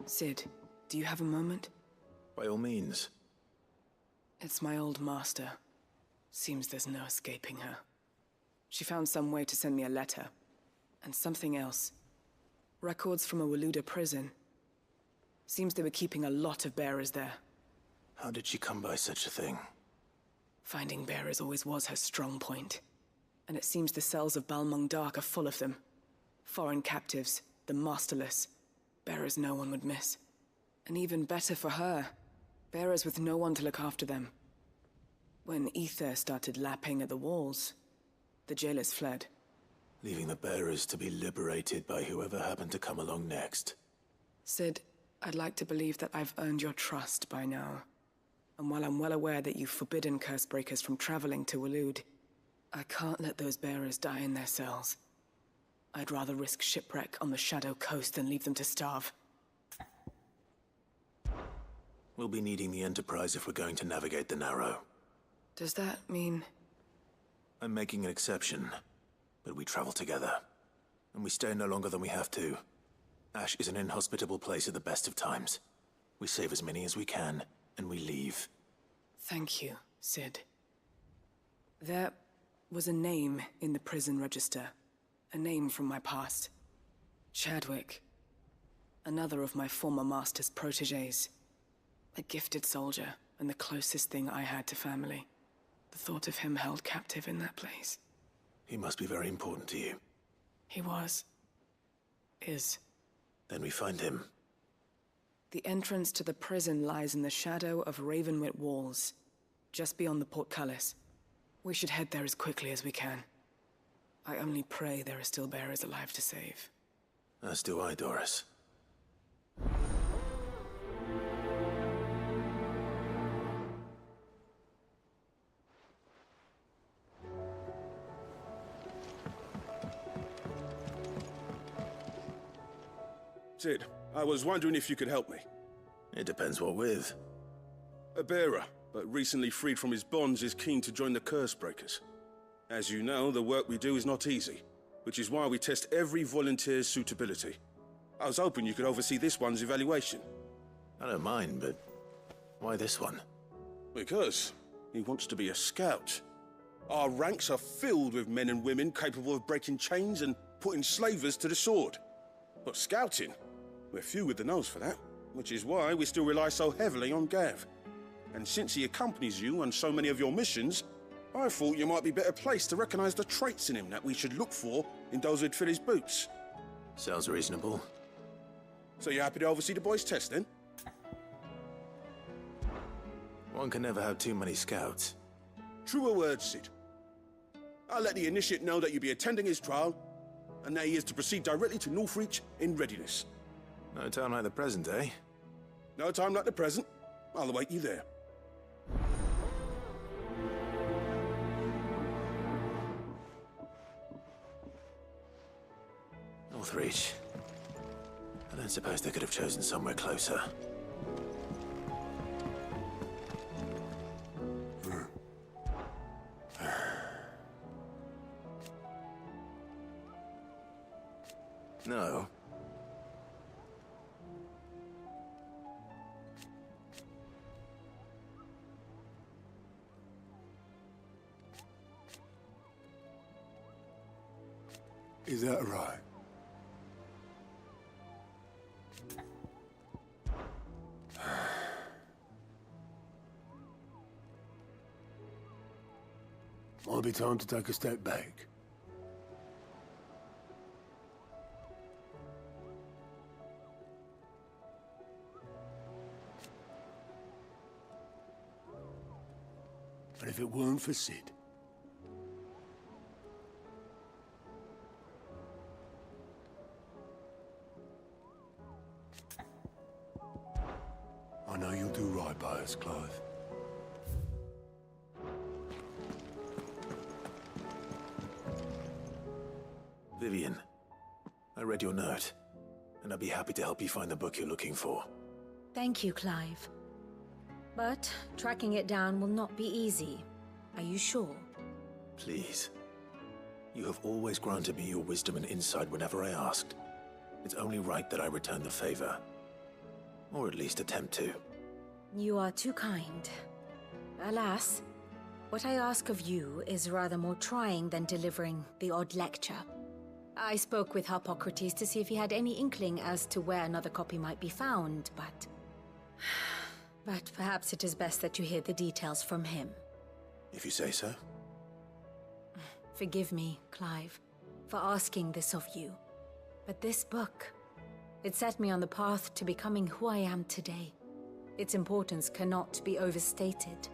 Sid, do you have a moment? By all means. It's my old master. Seems there's no escaping her. She found some way to send me a letter. And something else. Records from a Waluda prison. Seems they were keeping a lot of bearers there. How did she come by such a thing? Finding bearers always was her strong point. And it seems the cells of Balmung Dark are full of them. Foreign captives, the masterless. Bearers no one would miss. And even better for her, bearers with no one to look after them. When ether started lapping at the walls, the jailers fled. Leaving the bearers to be liberated by whoever happened to come along next. Sid, I'd like to believe that I've earned your trust by now. And while I'm well aware that you've forbidden Cursebreakers from traveling to Waloed, I can't let those bearers die in their cells. I'd rather risk shipwreck on the Shadow Coast than leave them to starve. We'll be needing the Enterprise if we're going to navigate the Narrow. Does that mean... I'm making an exception, but we travel together. And we stay no longer than we have to. Ash is an inhospitable place at the best of times. We save as many as we can, and we leave. Thank you, Sid. There was a name in the prison register. A name from my past. Chadwick. Another of my former master's protégés. A gifted soldier, and the closest thing I had to family. The thought of him held captive in that place. He must be very important to you. He was. Is. Then we find him. The entrance to the prison lies in the shadow of Ravenwit Walls, just beyond the portcullis. We should head there as quickly as we can. I only pray there are still bearers alive to save. As do I, Doris. Sid, I was wondering if you could help me. It depends what with. A bearer, but recently freed from his bonds, is keen to join the Cursebreakers. As you know, the work we do is not easy, which is why we test every volunteer's suitability. I was hoping you could oversee this one's evaluation. I don't mind, but why this one? Because He wants to be a scout. Our ranks are filled with men and women capable of breaking chains and putting slavers to the sword. But scouting, we're few with the nose for that, which is why we still rely so heavily on Gav. And since he accompanies you on so many of your missions, I thought you might be better placed to recognize the traits in him that we should look for in those who'd fill his boots. Sounds reasonable. So you happy to oversee the boys' test, then? One can never have too many scouts. Truer words, Sid. I'll let the initiate know that you'll be attending his trial, and that he is to proceed directly to Northreach in readiness. No time like the present, eh? No time like the present. I'll await you there. Northreach. I don't suppose they could have chosen somewhere closer. No. Is that right? Might be time to take a step back. And if it weren't for Sid, I know you'll do right by us, Clive. Vivian, I read your note, and I'd be happy to help you find the book you're looking for. Thank you, Clive. But tracking it down will not be easy. Are you sure? Please. You have always granted me your wisdom and insight whenever I asked. It's only right that I return the favor. Or at least attempt to. You are too kind. Alas, what I ask of you is rather more trying than delivering the odd lecture. I spoke with Hippocrates to see if he had any inkling as to where another copy might be found, but... But perhaps it is best that you hear the details from him. If you say so. Forgive me, Clive, for asking this of you. But this book, it set me on the path to becoming who I am today. Its importance cannot be overstated.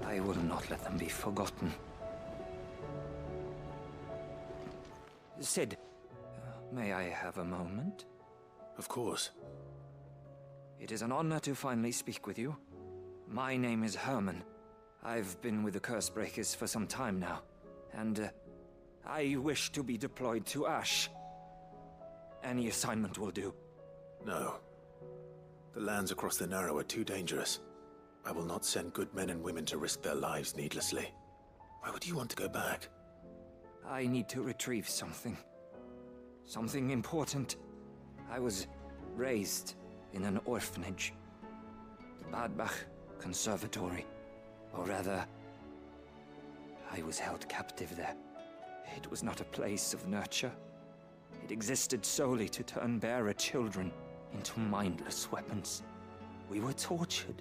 I will not let them be forgotten. Sid, may I have a moment? Of course. It is an honor to finally speak with you. My name is Herman. I've been with the Cursebreakers for some time now, and I wish to be deployed to Ash. Any assignment will do. No. The lands across the Narrow are too dangerous. I will not send good men and women to risk their lives needlessly. Why would you want to go back? I need to retrieve something. Something important. I was raised in an orphanage. The Badbach Conservatory. Or rather, I was held captive there. It was not a place of nurture. It existed solely to turn bearer children into mindless weapons. We were tortured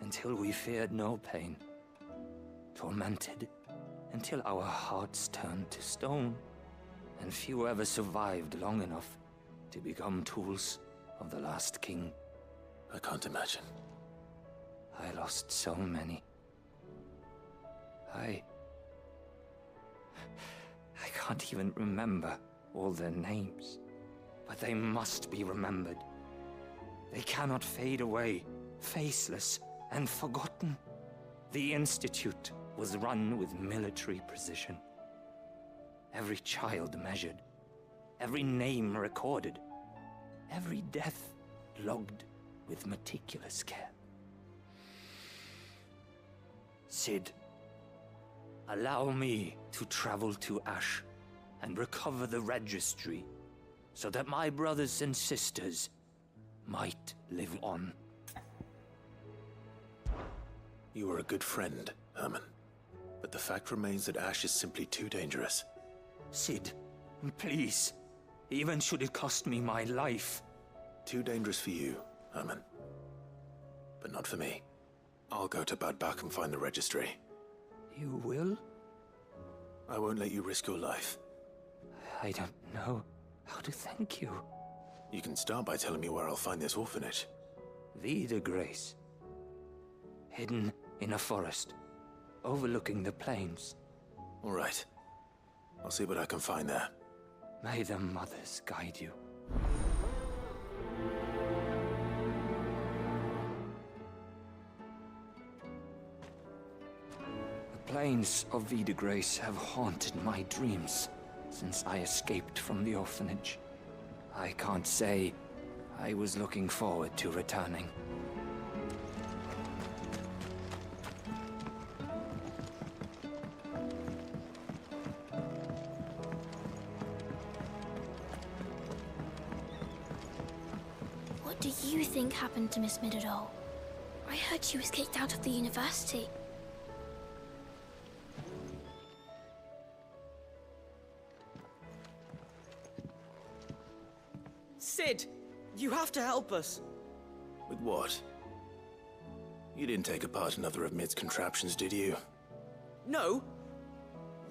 until we feared no pain. Tormented until our hearts turned to stone. And few ever survived long enough to become tools of the last king. I can't imagine. I lost so many. I can't even remember all their names. but they must be remembered. They cannot fade away, faceless and forgotten. The Institute was run with military precision. Every child measured, every name recorded, every death logged with meticulous care. Sid, allow me to travel to Ash and recover the registry so that my brothers and sisters might live on. You were a good friend, Herman. But the fact remains that Ash is simply too dangerous. Sid, please. Even should it cost me my life. Too dangerous for you, Herman. But not for me. I'll go to Bad Bach and find the registry. You will? I won't let you risk your life. I don't know how to thank you. You can start by telling me where I'll find this orphanage. Vida Grace. Hidden in a forest, overlooking the plains. All right. I'll see what I can find there. May the mothers guide you. The plains of Vida Grace have haunted my dreams since I escaped from the orphanage. I can't say I was looking forward to returning. What do you think happened to Miss Middledore? I heard she was kicked out of the university. Sid, you have to help us. With what? You didn't take apart another of Mid's contraptions, did you? No.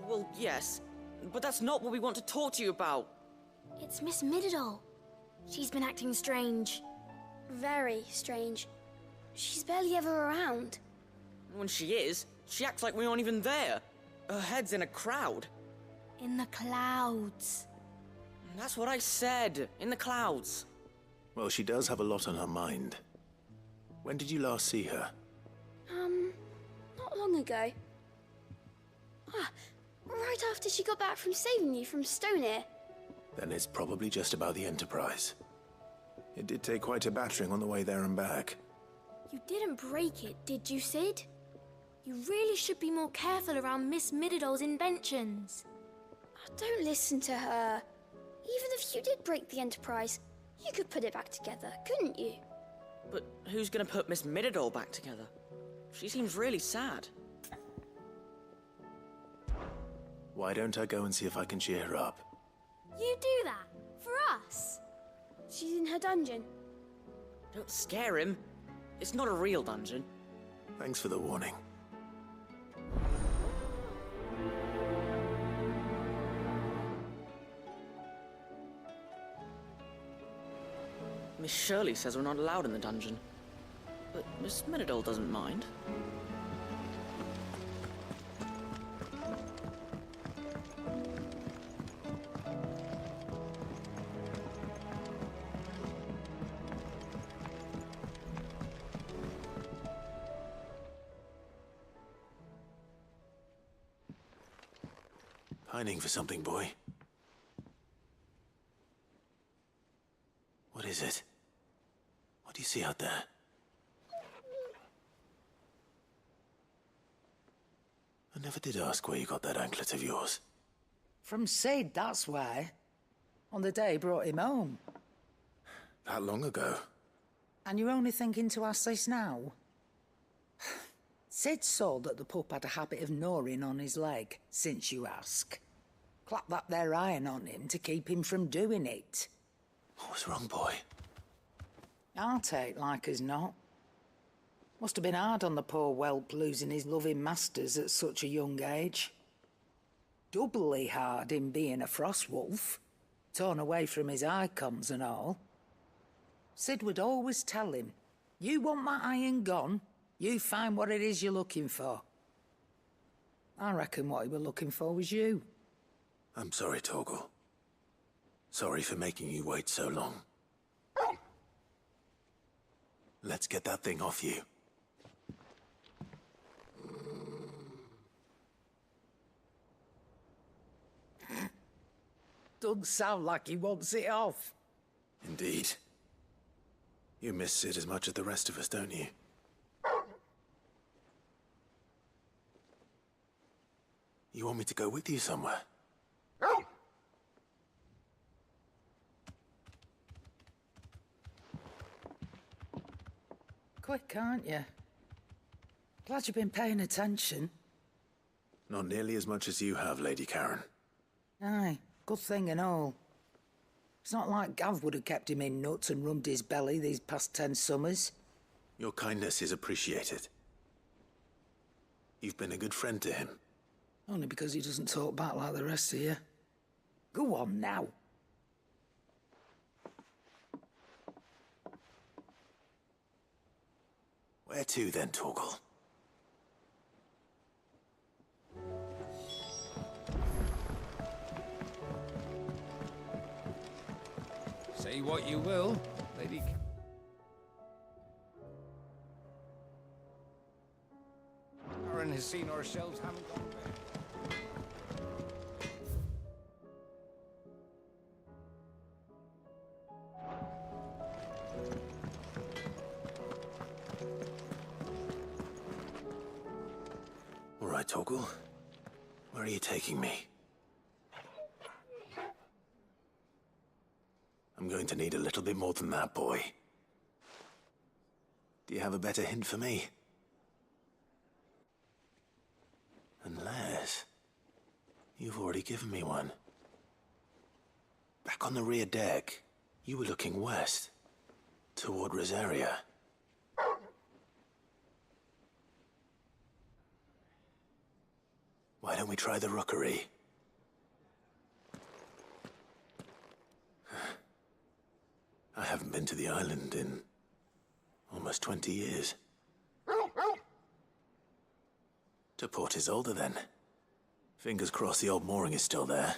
Well, yes, but that's not what we want to talk to you about. It's Miss Middledore. She's been acting strange. Very strange. She's barely ever around. When she is, she acts like we aren't even there. Her head's in a crowd. In the clouds. That's what I said. In the clouds. Well, she does have a lot on her mind. When did you last see her? Not long ago. Right after she got back from saving you from Stoneir. Then it's probably just about the Enterprise. It did take quite a battering on the way there and back. You didn't break it, did you, Sid? You really should be more careful around Miss Middeldore's inventions. Don't listen to her. Even if you did break the Enterprise, you could put it back together, couldn't you? But who's gonna put Miss Middledore back together? She seems really sad. Why don't I go and see if I can cheer her up? You do that? For us? She's in her dungeon. Don't scare him. It's not a real dungeon. Thanks for the warning. Miss Shirley says we're not allowed in the dungeon. But Miss Middledore doesn't mind. Pining for something, boy. What is it? What do you see out there? I never did ask where you got that anklet of yours. From Sid, that's why. On the day he brought him home. That long ago? And you're only thinking to ask this now? Sid saw that the pup had a habit of gnawing on his leg, since you ask. Clap that there iron on him to keep him from doing it. What was wrong, boy? I'll take like as not. Must have been hard on the poor whelp losing his loving masters at such a young age. Doubly hard in being a frost wolf, torn away from his icons and all. Sid would always tell him, you want my iron gone, you find what it is you're looking for. I reckon what he was looking for was you. I'm sorry, Torgal. Sorry for making you wait so long. Let's get that thing off you. Doesn't sound like he wants it off. Indeed. You miss Sid as much as the rest of us, don't you? You want me to go with you somewhere? Quick, aren't you? Glad you've been paying attention. Not nearly as much as you have, Lady Karen. Aye, good thing and all. It's not like Gav would have kept him in nuts and rubbed his belly these past 10 summers. Your kindness is appreciated. You've been a good friend to him. Only because he doesn't talk back like the rest of you. Go on now. Where to then, Torgal? Say what you will, Lady... Karen has seen ourselves haven't gone back. All right, Torgal. Where are you taking me? I'm going to need a little bit more than that, boy. Do you have a better hint for me? Unless... you've already given me one. Back on the rear deck, you were looking west, toward Rosaria. Why don't we try the rookery? I haven't been to the island in almost 20 years. To Port Isolde, then. Fingers crossed the old mooring is still there.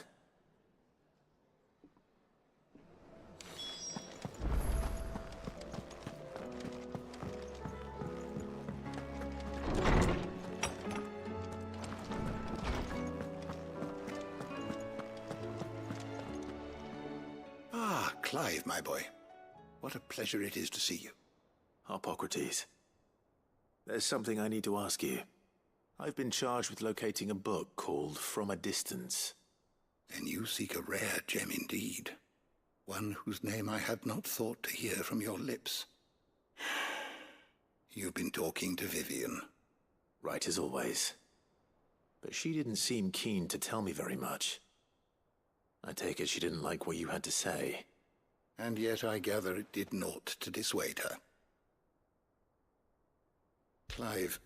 Ah, Clive, my boy. What a pleasure it is to see you. Harpocrates. There's something I need to ask you. I've been charged with locating a book called From a Distance. Then you seek a rare gem indeed. One whose name I had not thought to hear from your lips. You've been talking to Vivian. Right as always. But she didn't seem keen to tell me very much. I take it she didn't like what you had to say. And yet I gather it did naught to dissuade her. Clive,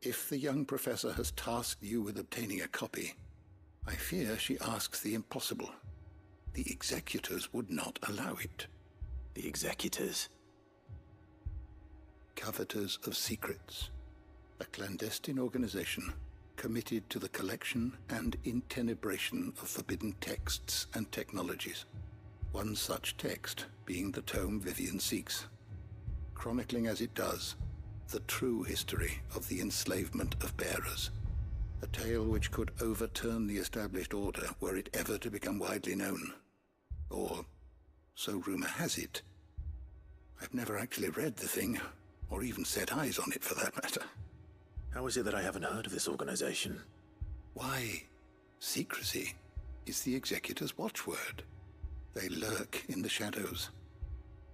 if the young professor has tasked you with obtaining a copy, I fear she asks the impossible. The executors would not allow it. The executors? Coveters of Secrets. A clandestine organization committed to the collection and intenebration of forbidden texts and technologies. One such text being the tome Vivian seeks, chronicling as it does the true history of the enslavement of bearers. A tale which could overturn the established order were it ever to become widely known. Or, so rumor has it. I've never actually read the thing, or even set eyes on it for that matter. How is it that I haven't heard of this organization? Why, secrecy is the executor's watchword. They lurk in the shadows,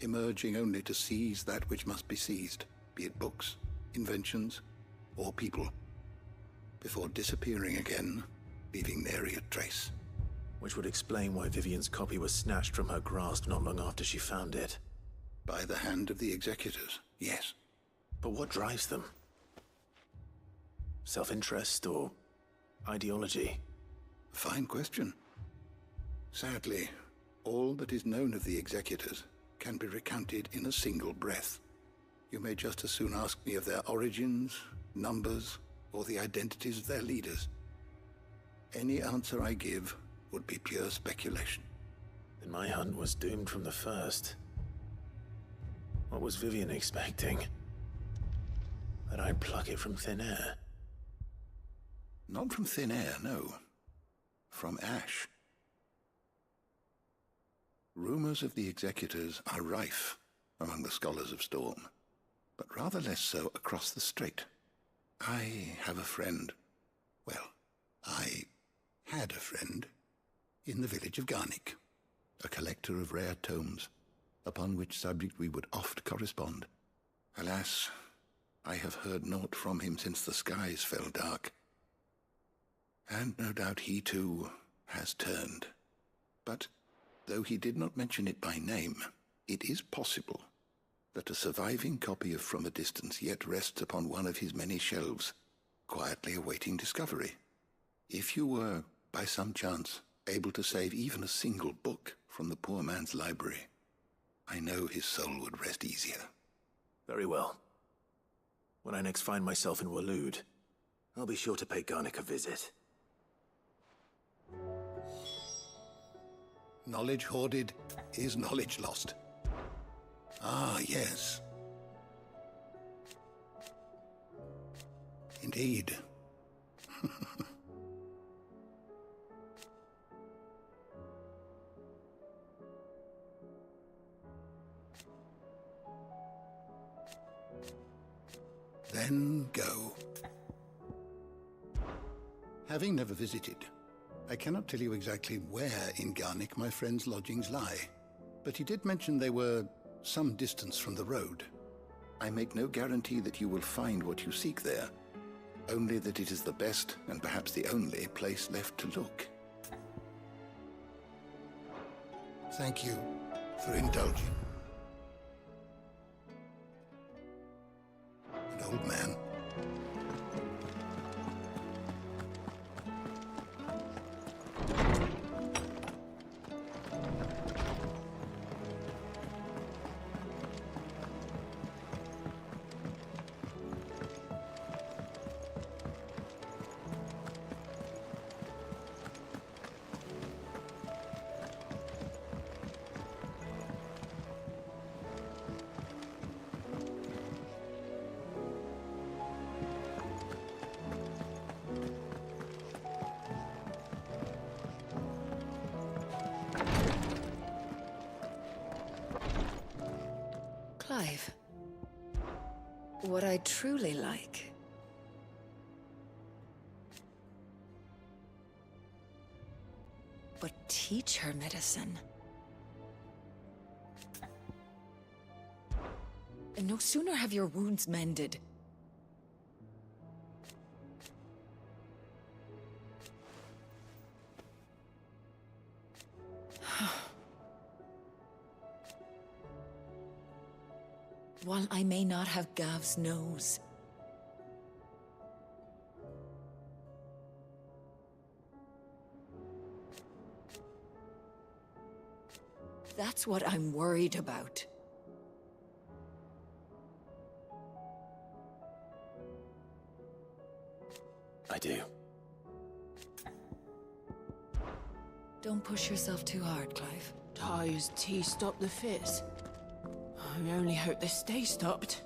emerging only to seize that which must be seized, be it books, inventions, or people, before disappearing again, leaving nary a trace. Which would explain why Vivian's copy was snatched from her grasp not long after she found it. By the hand of the executors, yes. But what drives them? Self-interest or ideology? A fine question. Sadly, all that is known of the executors can be recounted in a single breath. You may just as soon ask me of their origins, numbers, or the identities of their leaders. Any answer I give would be pure speculation. And my hunt was doomed from the first. What was Vivian expecting? That I'd pluck it from thin air? Not from thin air, no. From ash. Rumors of the executors are rife among the scholars of Storm, but rather less so across the strait. I have a friend. Well, I had a friend in the village of Garnick, a collector of rare tomes, upon which subject we would oft correspond. Alas, I have heard naught from him since the skies fell dark. And no doubt he too has turned. But though he did not mention it by name, it is possible that a surviving copy of From a Distance yet rests upon one of his many shelves, quietly awaiting discovery. If you were, by some chance, able to save even a single book from the poor man's library, I know his soul would rest easier. Very well. When I next find myself in Waloed, I'll be sure to pay Garnick a visit. Knowledge hoarded is knowledge lost. Ah, yes. Indeed. Then go. Having never visited, I cannot tell you exactly where in Garnick my friend's lodgings lie, but he did mention they were some distance from the road. I make no guarantee that you will find what you seek there, only that it is the best and perhaps the only place left to look. Thank you for indulging. An old man. Clive, what I truly like but teach her medicine. And no sooner have your wounds mended while I may not have Gav's nose. That's what I'm worried about. I do. Don't push yourself too hard, Clive. Ty's tea stopped the fits. I only hope they stay stopped.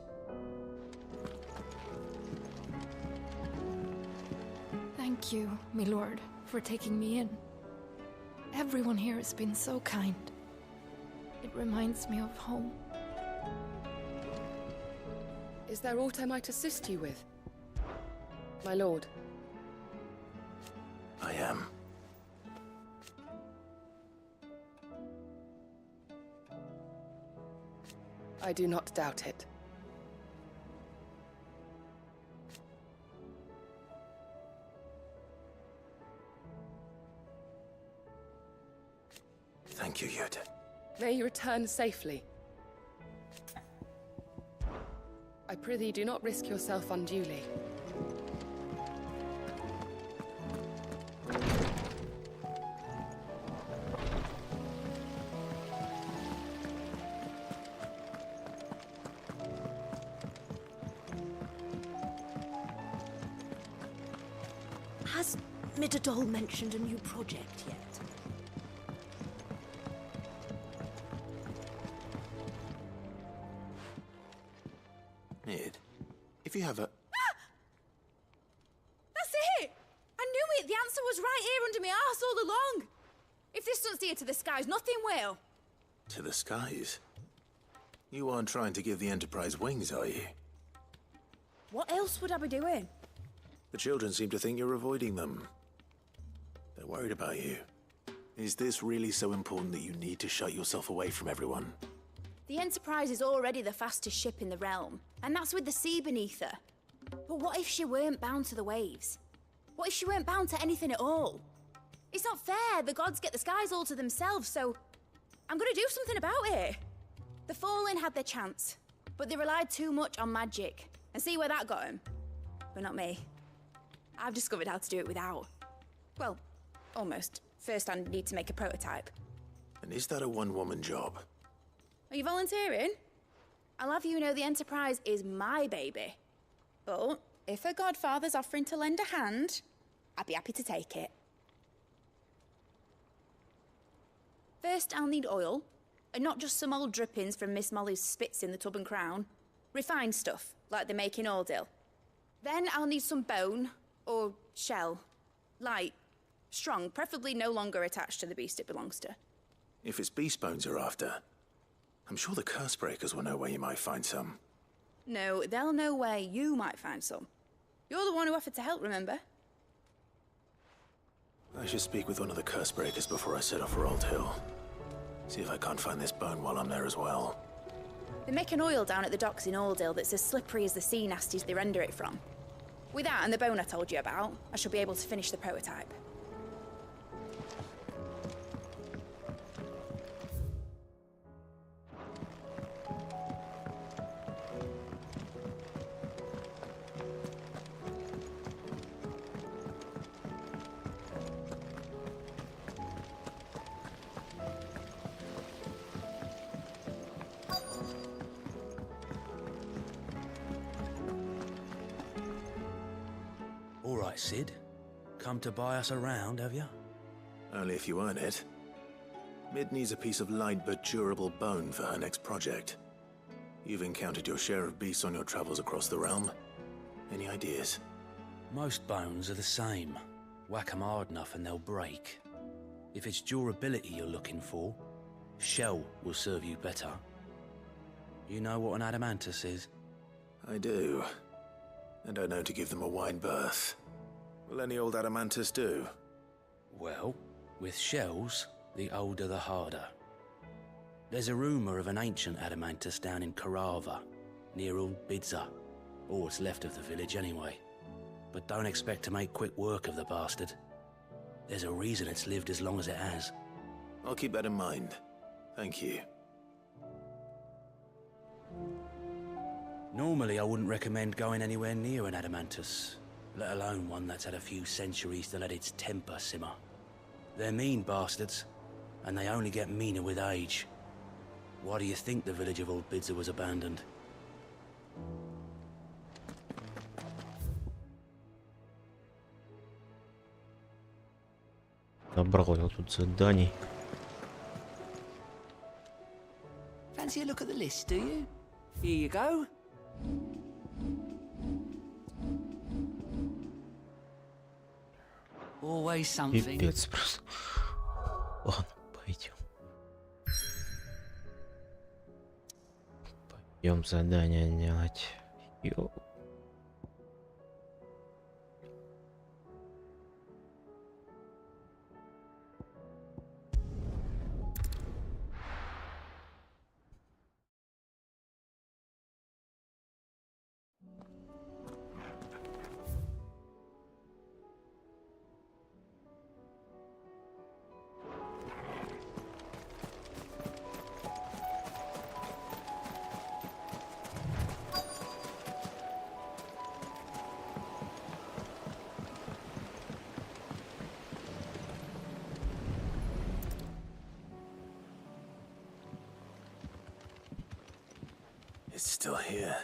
Thank you, my lord, for taking me in. Everyone here has been so kind. It reminds me of home. Is there aught I might assist you with, my lord? I am. I do not doubt it. Thank you, Yud. May you return safely. I prithee do not risk yourself unduly. Has Midadol mentioned a new project yet? Id, if you have a... That's it! I knew it! The answer was right here under my arse all along! If this doesn't steer to the skies, nothing will! To the skies? You aren't trying to give the Enterprise wings, are you? What else would I be doing? The children seem to think you're avoiding them. They're worried about you. Is this really so important that you need to shut yourself away from everyone? The Enterprise is already the fastest ship in the realm, and that's with the sea beneath her. But what if she weren't bound to the waves? What if she weren't bound to anything at all? It's not fair. The gods get the skies all to themselves, so I'm gonna do something about it. The Fallen had their chance, but they relied too much on magic. And see where that got them? But not me. I've discovered how to do it without. Well, almost. First, I need to make a prototype. And is that a one-woman job? Are you volunteering? I'll have you know the Enterprise is my baby. But if a godfather's offering to lend a hand, I'd be happy to take it. First, I'll need oil, and not just some old drippings from Miss Molly's spits in the tub and crown. Refined stuff, like they make in Ordill. Then I'll need some bone, or shell. Light, strong, preferably no longer attached to the beast it belongs to. If it's beast bones you're after, I'm sure the curse breakers will know where you might find some. No, they'll know where you might find some. You're the one who offered to help, remember? I should speak with one of the curse breakers before I set off for Old Hill. See if I can't find this bone while I'm there as well. They make an oil down at the docks in Ordill that's as slippery as the sea nasties they render it from. With that and the bone I told you about, I shall be able to finish the prototype. All right, Sid. Come to buy us around, have you? Only if you earn it. Mid needs a piece of light but durable bone for her next project. You've encountered your share of beasts on your travels across the realm. Any ideas? Most bones are the same. Whack 'em hard enough and they'll break. If it's durability you're looking for, shell will serve you better. You know what an adamantus is? I do. I don't know to give them a wide berth. Will any old adamantus do? Well, with shells, the older the harder. There's a rumour of an ancient adamantus down in Karava, near Old Bidza, or what's left of the village anyway. But don't expect to make quick work of the bastard. There's a reason it's lived as long as it has. I'll keep that in mind. Thank you. Normally I wouldn't recommend going anywhere near an adamantus, let alone one that's had a few centuries to let its temper simmer. They're mean bastards, and they only get meaner with age. Why do you think the village of Old Bidza was abandoned? Набрал я тут заданий. Fancy a look at the list, do you? Here you go. Always something. Пипец просто. Ладно, пойдем. Пойдем задание делать. Йоу. It's still here.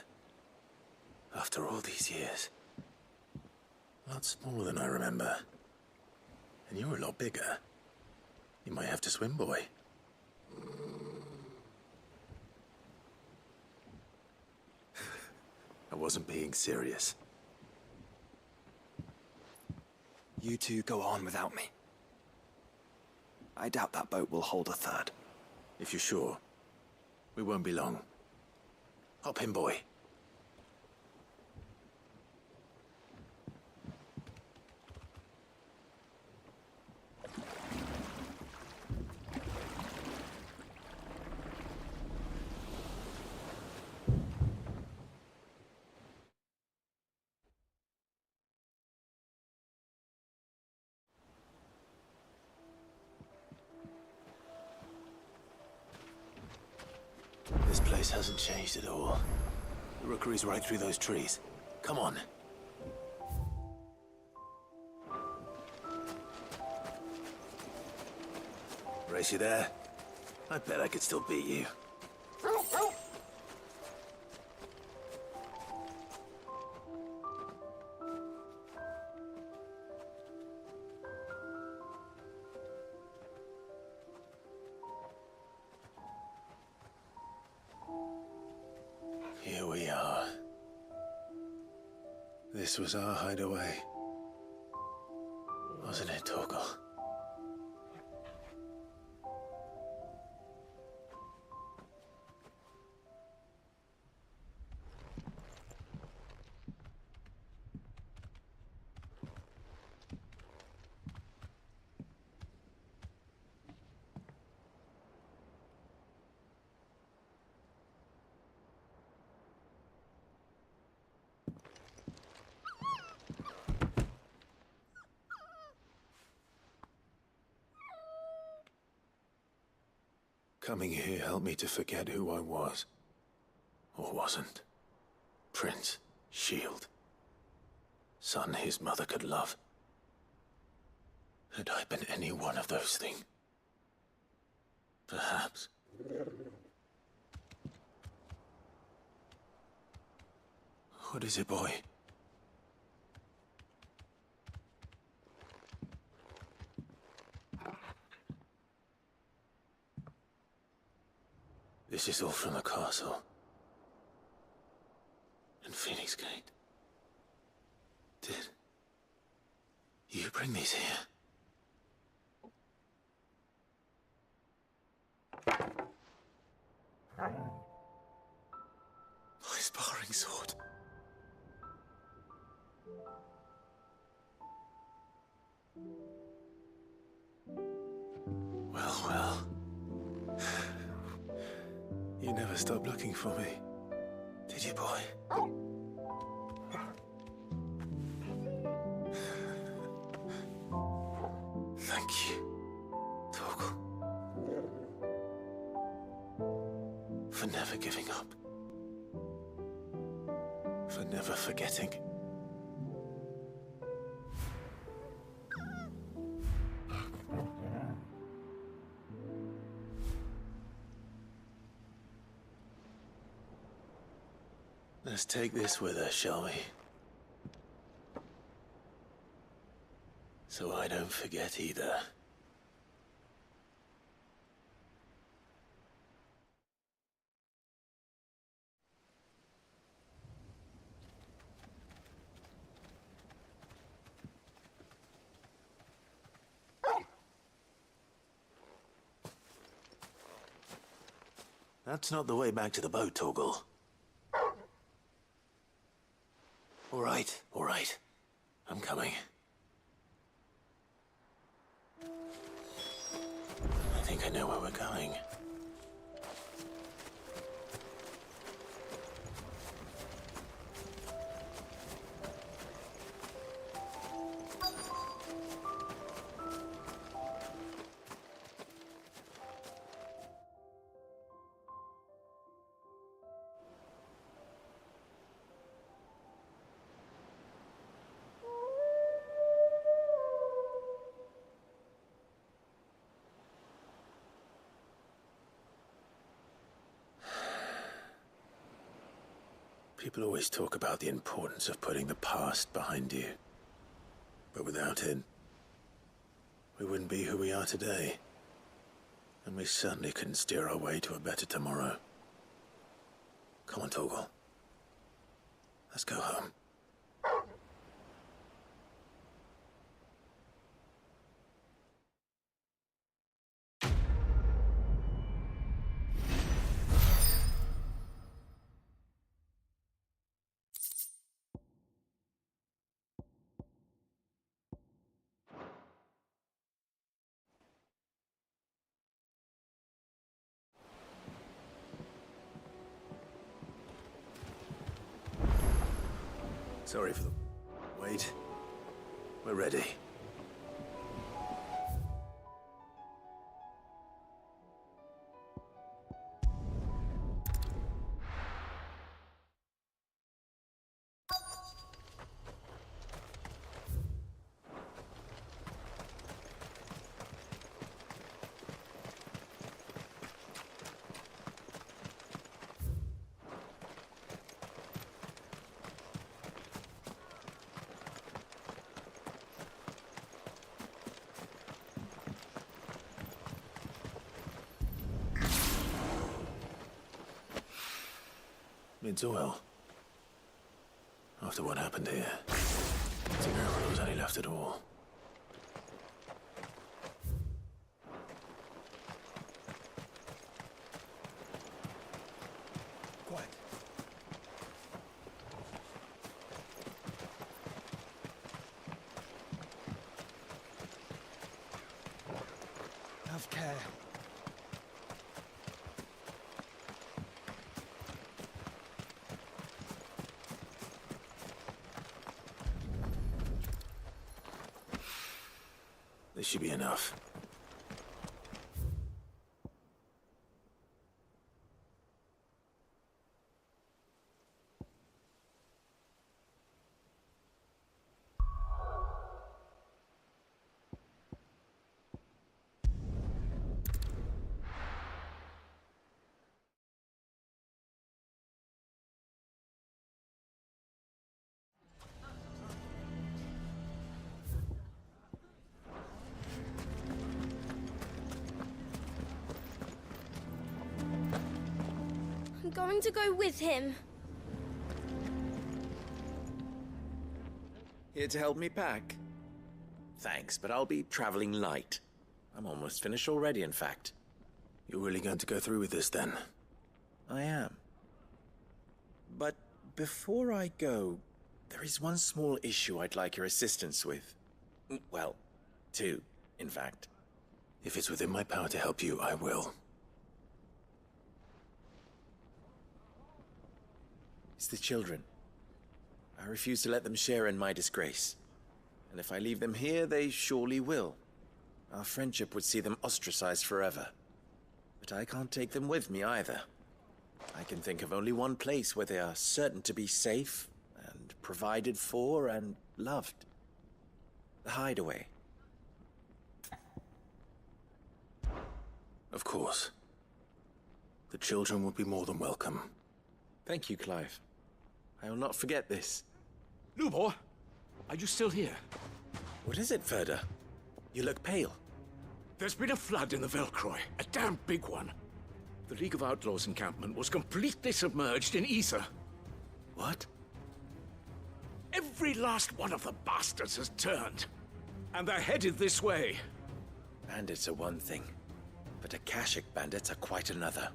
After all these years. A lot smaller than I remember. And you're a lot bigger. You might have to swim, boy. wasn't being serious. You two go on without me. I doubt that boat will hold a third. If you're sure, we won't be long. Hop in, boy. This place hasn't changed at all. The rookery's right through those trees. Come on. Race you there? I bet I could still beat you. Here we are. This was our hideaway. Wasn't it, Torgal? Coming here helped me to forget who I was. Or wasn't. Prince, shield. Son his mother could love. Had I been any one of those things? Perhaps. What is it, boy? This is all from the castle. And Phoenix Gate. Did you bring these here? My sparring sword. Well, well. You never stopped looking for me, did you, boy? Thank you, Torgal, for never giving up, for never forgetting. Let's take this with us, shall we? So I don't forget either. That's not the way back to the boat, Torgal. All right. I'm coming. I think I know where we're going. People always talk about the importance of putting the past behind you. But without it, we wouldn't be who we are today. And we certainly couldn't steer our way to a better tomorrow. Come on, Torgal. Let's go home. Sorry for the wait. We're ready. It's well. After what happened here, it's a miracle there was any left at all. Quiet. Have care. This should be enough. I'm going to go with him. Here to help me pack? Thanks, but I'll be traveling light. I'm almost finished already, in fact. You're really going to go through with this, then? I am. But before I go, there is one small issue I'd like your assistance with. Well, two, in fact. If it's within my power to help you, I will. It's the children. I refuse to let them share in my disgrace. And if I leave them here, they surely will. Our friendship would see them ostracized forever. But I can't take them with me either. I can think of only one place where they are certain to be safe, and provided for, and loved. The hideaway. Of course. The children will be more than welcome. Thank you, Clive. I will not forget this. Lubor, are you still here? What is it, Ferda? You look pale. There's been a flood in the Velcroy, a damn big one. The League of Outlaws encampment was completely submerged in ether. What? Every last one of the bastards has turned, and they're headed this way. Bandits are one thing, but Akashic bandits are quite another.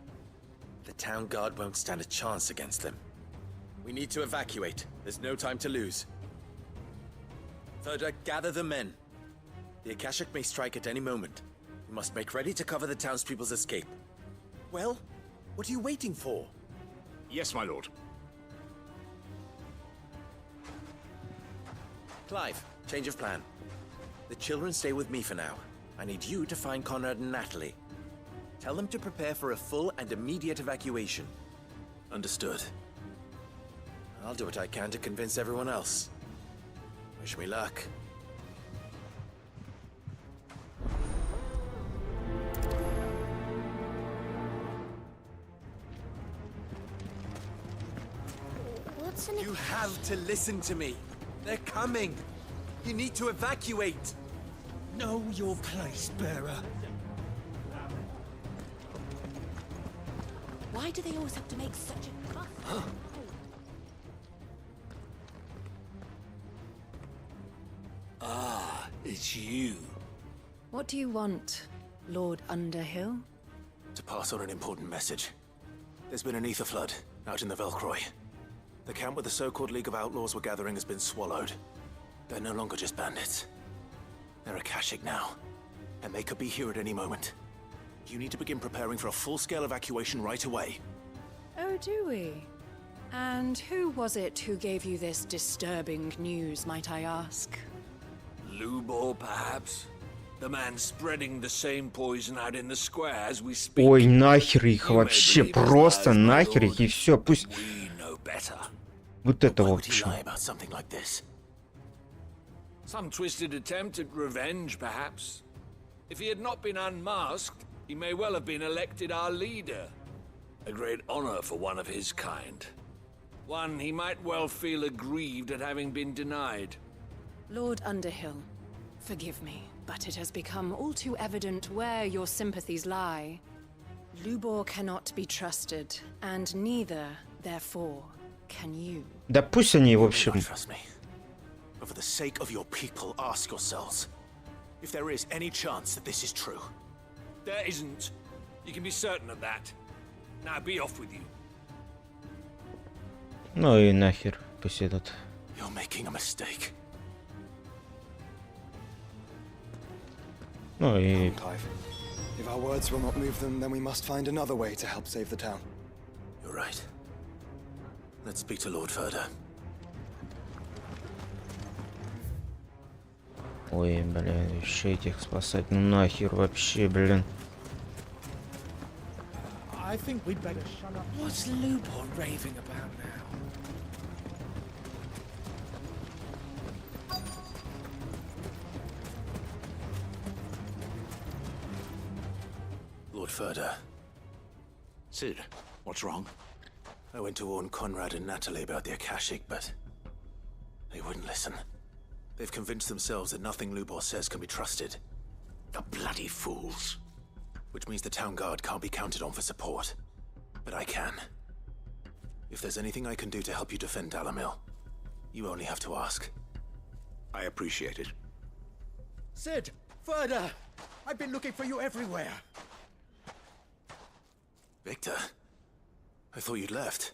The town guard won't stand a chance against them. We need to evacuate. There's no time to lose. Ferda, gather the men. The Akashic may strike at any moment. We must make ready to cover the townspeople's escape. Well, what are you waiting for? Yes, my lord. Clive, change of plan. The children stay with me for now. I need you to find Conrad and Natalie. Tell them to prepare for a full and immediate evacuation. Understood. I'll do what I can to convince everyone else. Wish me luck. What's in it? You have to listen to me. They're coming. You need to evacuate. Know your place, bearer. Why do they always have to make such a fuss? It's you. What do you want, Lord Underhill? To pass on an important message. There's been an ether flood out in the Velcroy. The camp where the so-called League of Outlaws were gathering has been swallowed. They're no longer just bandits. They're Akashic now, and they could be here at any moment. You need to begin preparing for a full-scale evacuation right away. Oh, do we? And who was it who gave you this disturbing news, might I ask? Lubor, perhaps? The man spreading the same poison out in the square as we speak. Ой, нахер их вообще, просто нахер их и все, пусть... Вот это в общем. Some twisted attempt at revenge, perhaps. If he had not been unmasked, he may well have been elected our leader. A great honor for one of his kind. One he might well feel aggrieved at having been denied. Lord Underhill, forgive me, but it has become all too evident where your sympathies lie. Lubor cannot be trusted, and neither, therefore, can you. Да пусть они, в общем... But for the sake of your people, ask yourselves if there is any chance that this is true. There isn't. You can be certain of that. Now be off with you. Ну и нахер, пусть этот... You're making a mistake. Ну и... If our words will not move them, then we must find another way to help save the town. You're right. Let's speak to Lord Furder. Ой, блин, еще этих спасать, ну нахер вообще, блин. I think we'd better shut up. What's Lubor raving about now? Lord Furder. Sid, what's wrong? I went to warn Conrad and Natalie about the Akashic, but they wouldn't listen. They've convinced themselves that nothing Lubor says can be trusted. The bloody fools. Which means the town guard can't be counted on for support. But I can. If there's anything I can do to help you defend Dalamil, you only have to ask. I appreciate it. Sid! Further! I've been looking for you everywhere. Victor? I thought you'd left.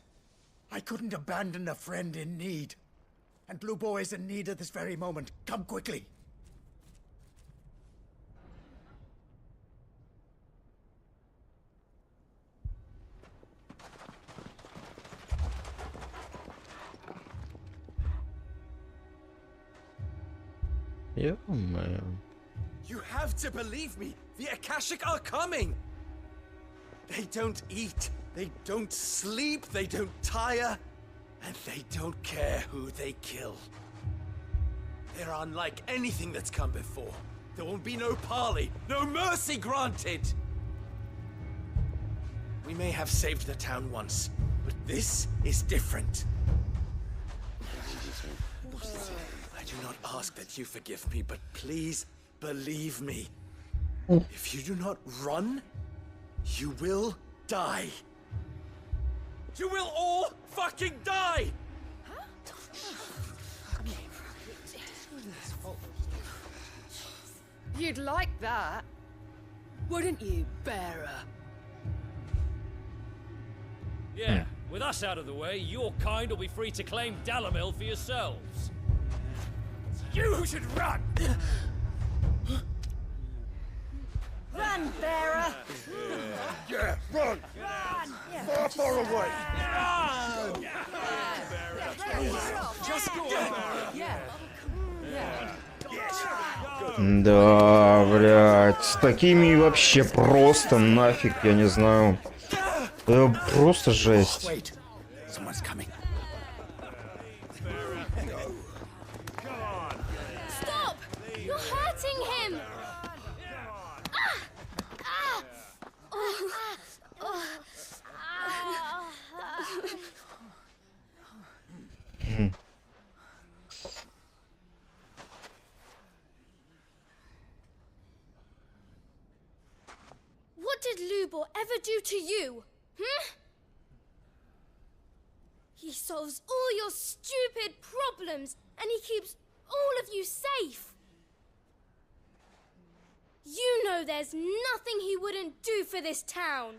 I couldn't abandon a friend in need. And Blue Boy is in need at this very moment. Come quickly. Ё-моё. You have to believe me. The Akashic are coming. They don't eat, they don't sleep, they don't tire, and they don't care who they kill. They're unlike anything that's come before. There won't be no parley, no mercy granted. We may have saved the town once, but this is different. I do not ask that you forgive me, but please believe me. If you do not run, you will die. You will all fucking die! You'd like that, wouldn't you, bearer? Yeah, with us out of the way, your kind will be free to claim Dalamil for yourselves. You should run! Run, bearer! Yeah, run! Run! Far, far away! Run! Just go Да, блядь, с такими вообще просто нафиг, я не знаю. Это просто жесть. Someone's coming. Stop! You're hurting him! What did Lubor ever do to you? He solves all your stupid problems, and he keeps all of you safe. You know there's nothing he wouldn't do for this town.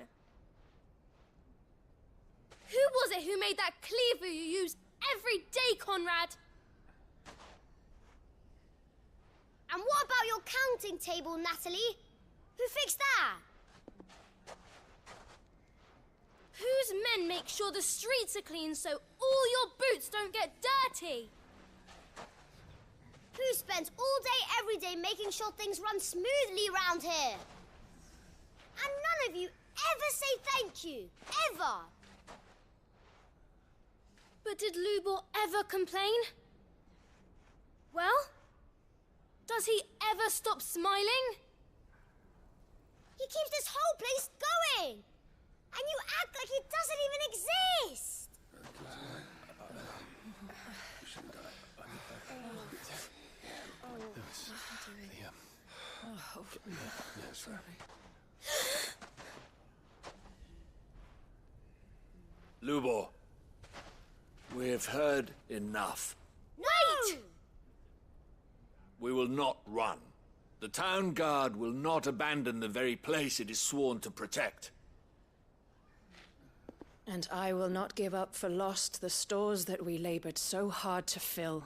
Who was it who made that cleaver you use every day, Conrad? And what about your counting table, Natalie? Who fixed that? Whose men make sure the streets are clean so all your boots don't get dirty? Who spends all day, every day making sure things run smoothly around here? And none of you ever say thank you. Ever. But did Lubor ever complain? Well, does he ever stop smiling? He keeps this whole place going. And you act like it doesn't even exist. Lubor, we've heard enough. Wait! We will not run. The town guard will not abandon the very place it is sworn to protect. And I will not give up for lost the stores that we labored so hard to fill.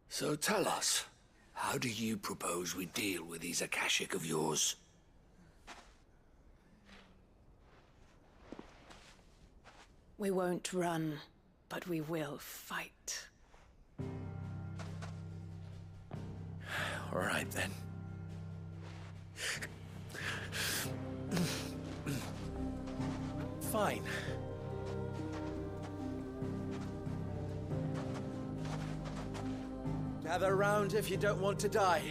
So tell us, how do you propose we deal with these Akashic of yours? We won't run, but we will fight. All right, then. Fine. Gather round if you don't want to die.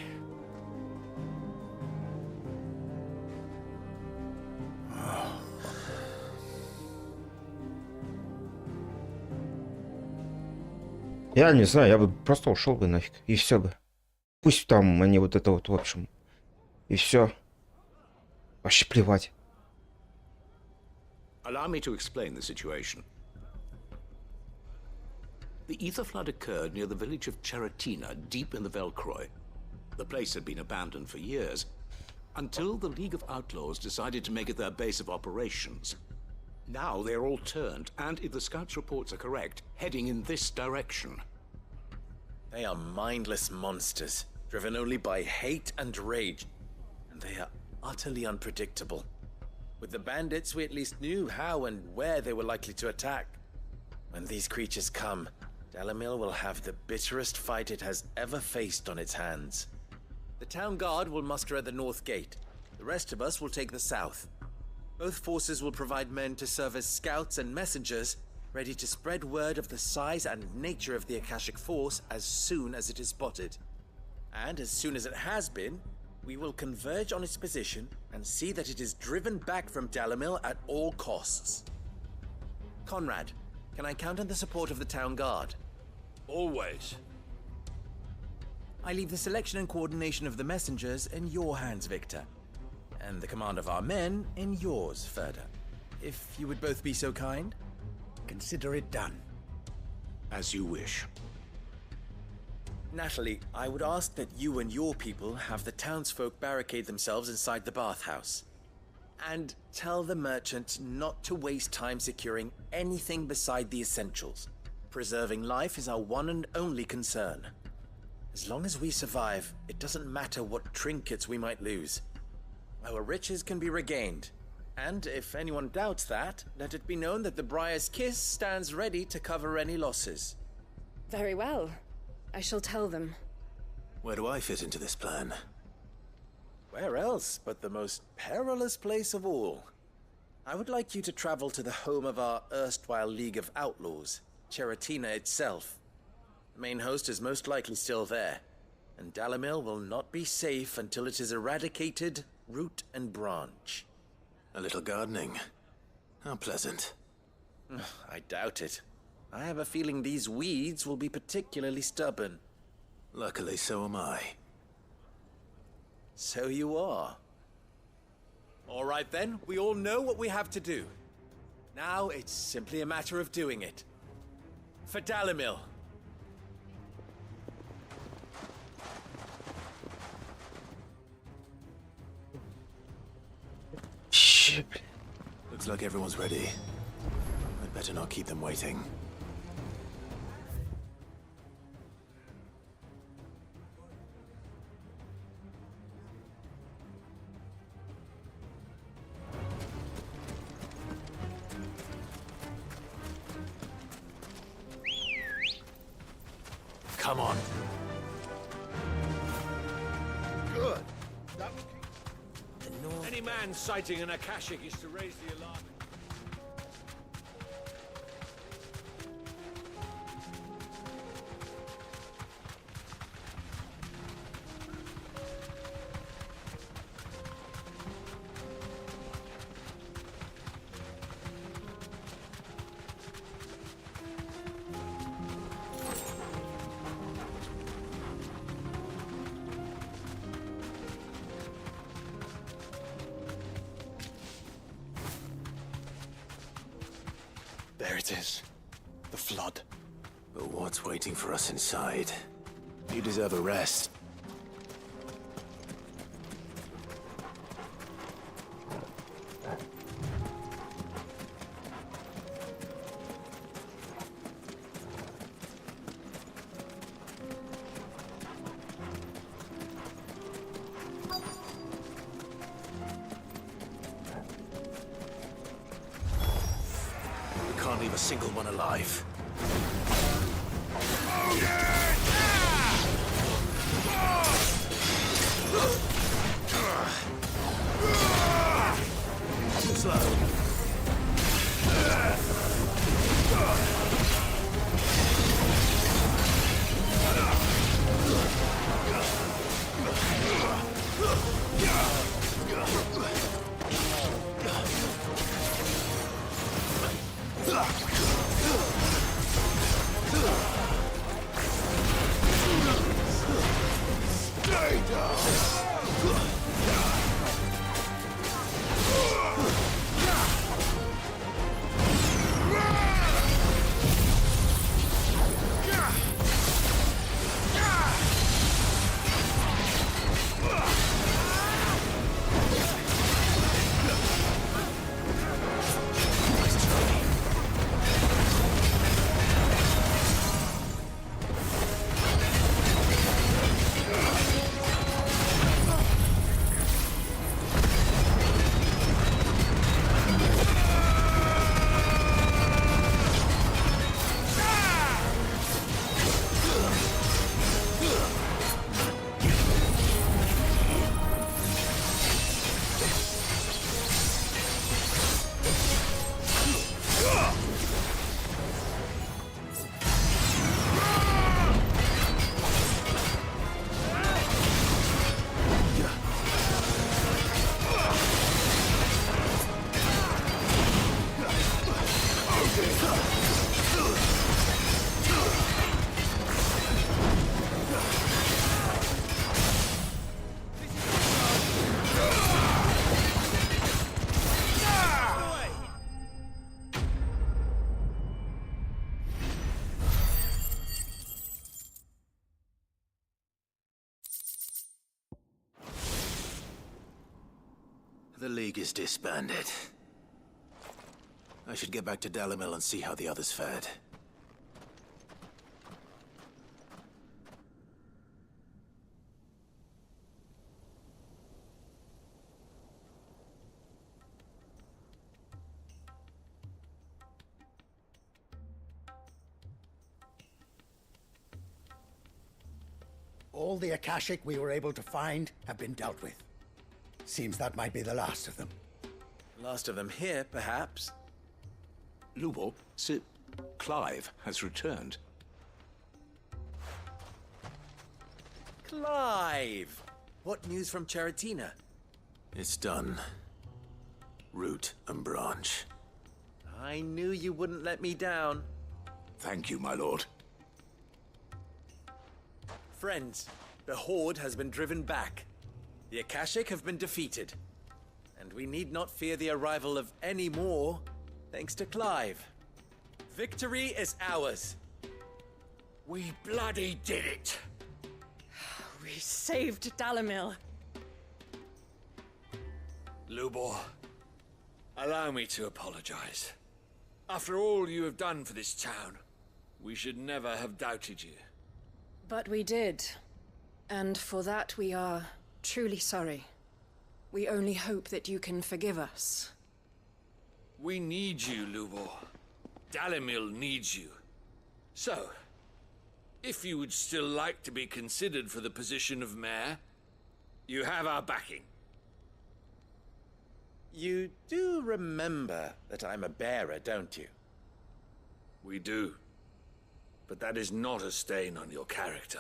Я не знаю, я бы просто ушел бы нафиг. И все бы. Пусть там они вот это вот, в общем. И все. Вообще плевать. Allow me to explain the situation. The ether flood occurred near the village of Cheratina, deep in the Velcroy. The place had been abandoned for years, until the League of Outlaws decided to make it their base of operations. Now they're all turned, and if the scouts' reports are correct, heading in this direction. They are mindless monsters, driven only by hate and rage, and they are utterly unpredictable. With the bandits, we at least knew how and where they were likely to attack. When these creatures come, Dalamil will have the bitterest fight it has ever faced on its hands. The town guard will muster at the north gate. The rest of us will take the south. Both forces will provide men to serve as scouts and messengers, ready to spread word of the size and nature of the Akashic force as soon as it is spotted. And as soon as it has been, we will converge on its position and see that it is driven back from Dalamil at all costs. Conrad, can I count on the support of the town guard? Always. I leave the selection and coordination of the messengers in your hands, Victor. And the command of our men in yours, Ferda. If you would both be so kind. Consider it done. As you wish. Natalie, I would ask that you and your people have the townsfolk barricade themselves inside the bathhouse. And tell the merchant not to waste time securing anything beside the essentials. Preserving life is our one and only concern. As long as we survive, it doesn't matter what trinkets we might lose. Our riches can be regained. And if anyone doubts that, let it be known that the Briar's Kiss stands ready to cover any losses. Very well. I shall tell them. Where do I fit into this plan? Where else but the most perilous place of all? I would like you to travel to the home of our erstwhile League of Outlaws, Cheratina itself. The main host is most likely still there, and Dalamil will not be safe until it is eradicated, root and branch. A little gardening. How pleasant. I doubt it. I have a feeling these weeds will be particularly stubborn. Luckily, so am I. So you are. All right then, we all know what we have to do. Now it's simply a matter of doing it. For Dalimil. Shit. Looks like everyone's ready. I'd better not keep them waiting. Come on. Good. Any man sighting an Akashic is to raise the alarm. There it is. The flood. But what's waiting for us inside? You deserve a rest. Can't leave a single one alive. Too slow. The League is disbanded. I should get back to Dalimil and see how the others fared. All the Akashic we were able to find have been dealt with. Seems that might be the last of them. Last of them here, perhaps. Lubo, Sir Clive has returned. Clive! What news from Charatina? It's done. Root and branch. I knew you wouldn't let me down. Thank you, my lord. Friends, the Horde has been driven back. The Akashic have been defeated. And we need not fear the arrival of any more Thanks to Clive. Victory is ours. We bloody did it! We saved Dalimil. Lubor, allow me to apologize. After all you have done for this town, we should never have doubted you. But we did. And for that we are truly sorry. We only hope that you can forgive us. We need you, Lubor. Dalimil needs you. So, if you would still like to be considered for the position of mayor, you have our backing. You do remember that I'm a bearer, don't you? We do. But that is not a stain on your character.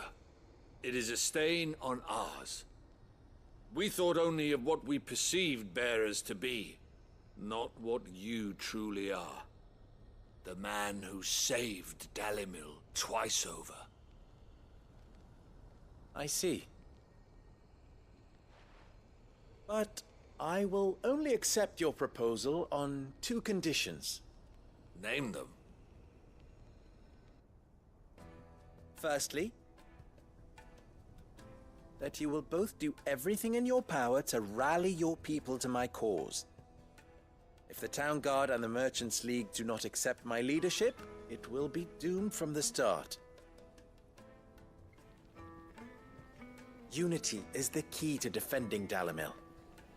It is a stain on ours. We thought only of what we perceived bearers to be, not what you truly are. The man who saved Dalimil twice over. I see. But I will only accept your proposal on 2 conditions. Name them. Firstly, that you will both do everything in your power to rally your people to my cause. If the Town Guard and the Merchants League do not accept my leadership, it will be doomed from the start. Unity is the key to defending Dalimil,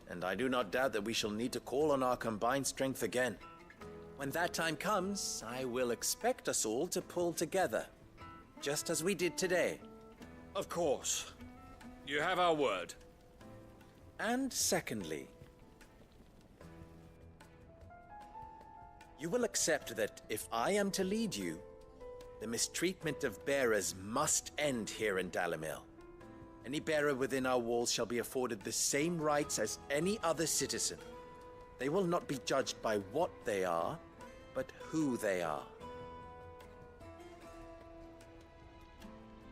and I do not doubt that we shall need to call on our combined strength again. When that time comes, I will expect us all to pull together, just as we did today. Of course. You have our word. And secondly, you will accept that if I am to lead you, the mistreatment of bearers must end here in Dalimil. Any bearer within our walls shall be afforded the same rights as any other citizen. They will not be judged by what they are, but who they are.